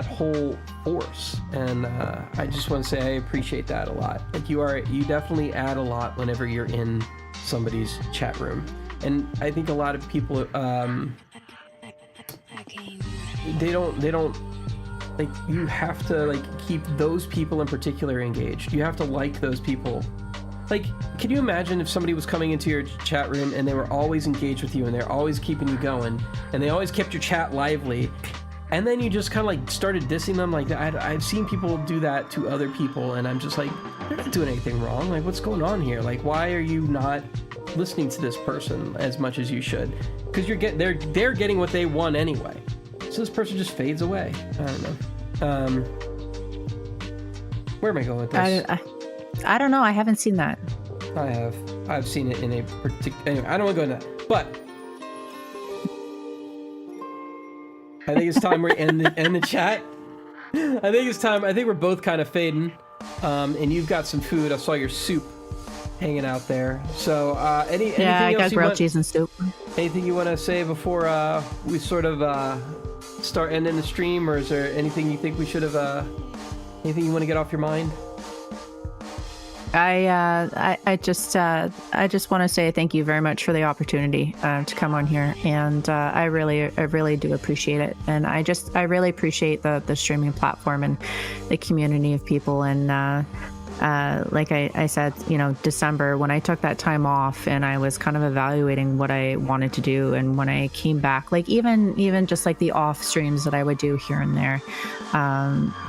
whole force, and I just want to say I appreciate that a lot. Like, you definitely add a lot whenever you're in somebody's chat room, and I think a lot of people they don't like, you have to like keep those people in particular engaged. You have to like those people. Like, can you imagine if somebody was coming into your chat room and they were always engaged with you and they're always keeping you going and they always kept your chat lively, and then you just kind of like started dissing them? Like, I've seen people do that to other people, and I'm just like, they're not doing anything wrong. Like, what's going on here? Like, why are you not listening to this person as much as you should? Because they're getting what they want anyway. So this person just fades away. I don't know. Where am I going with this? I don't know. I haven't seen that. I've seen it in a particular... Anyway, I don't want to go into that. But I think it's time we end the chat. I think it's time. I think we're both kind of fading. And you've got some food. I saw your soup hanging out there. So anything I else got grilled cheese and soup. Anything you want to say before we sort of start ending the stream, or is there anything you think we should have... anything you want to get off your mind? I just want to say thank you very much for the opportunity to come on here, and I really do appreciate it, and I really appreciate the streaming platform and the community of people. And like I said, December, when I took that time off and I was kind of evaluating what I wanted to do, and when I came back, like even just like the off streams that I would do here and there,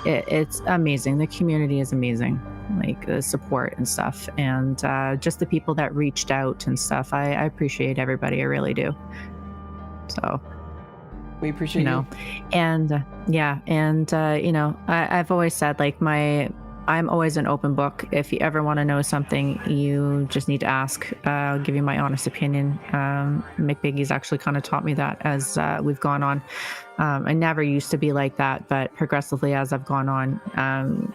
it's amazing. The community is amazing. Like the support and stuff, and just the people that reached out and stuff. I appreciate everybody. I really do. So we appreciate you. And I've always said, like, I'm always an open book. If you ever want to know something, you just need to ask. I'll give you my honest opinion. Mick Biggie's actually kind of taught me that as we've gone on. I never used to be like that, but progressively as I've gone on,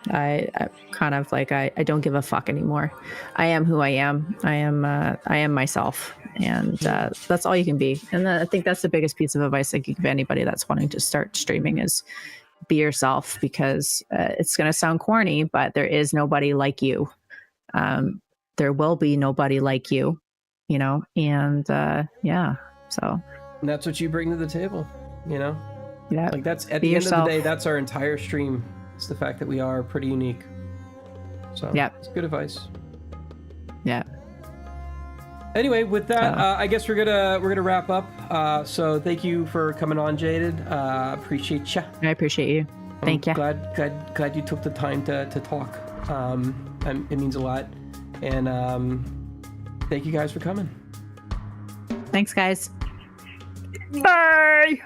I kind of like, I don't give a fuck anymore. I am who I am. I am myself, and that's all you can be. And I think that's the biggest piece of advice I can give anybody that's wanting to start streaming is be yourself, because it's going to sound corny, but there is nobody like you. There will be nobody like you, and so. And that's what you bring to the table, Yeah. Like, that's at the end of the day, that's our entire stream. It's the fact that we are pretty unique. So it's good advice. Yeah. Anyway, with that, I guess we're gonna wrap up. So thank you for coming on, Jaded. Appreciate you. I appreciate you. Thank you. Glad you took the time to talk. It means a lot, and thank you guys for coming. Thanks, guys. Bye.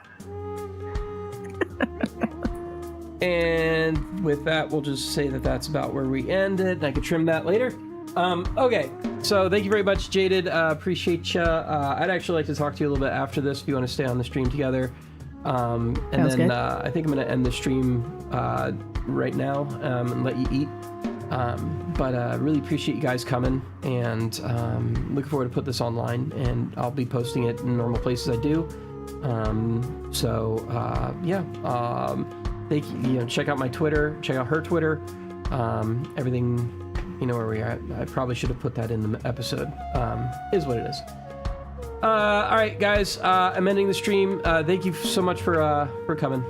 And with that, we'll just say that that's about where we end it. I could trim that later. Okay, so thank you very much, Jaded. Appreciate you. I'd actually like to talk to you a little bit after this if you want to stay on the stream together. And Sounds then good. I think I'm going to end the stream right now and let you eat. But really appreciate you guys coming, and looking forward to put this online, and I'll be posting it in normal places I do. Thank you. Check out my Twitter, check out her Twitter, everything. You know where we are at. I probably should have put that in the episode. Is what it is. All right, guys. I'm ending the stream. Thank you so much for coming.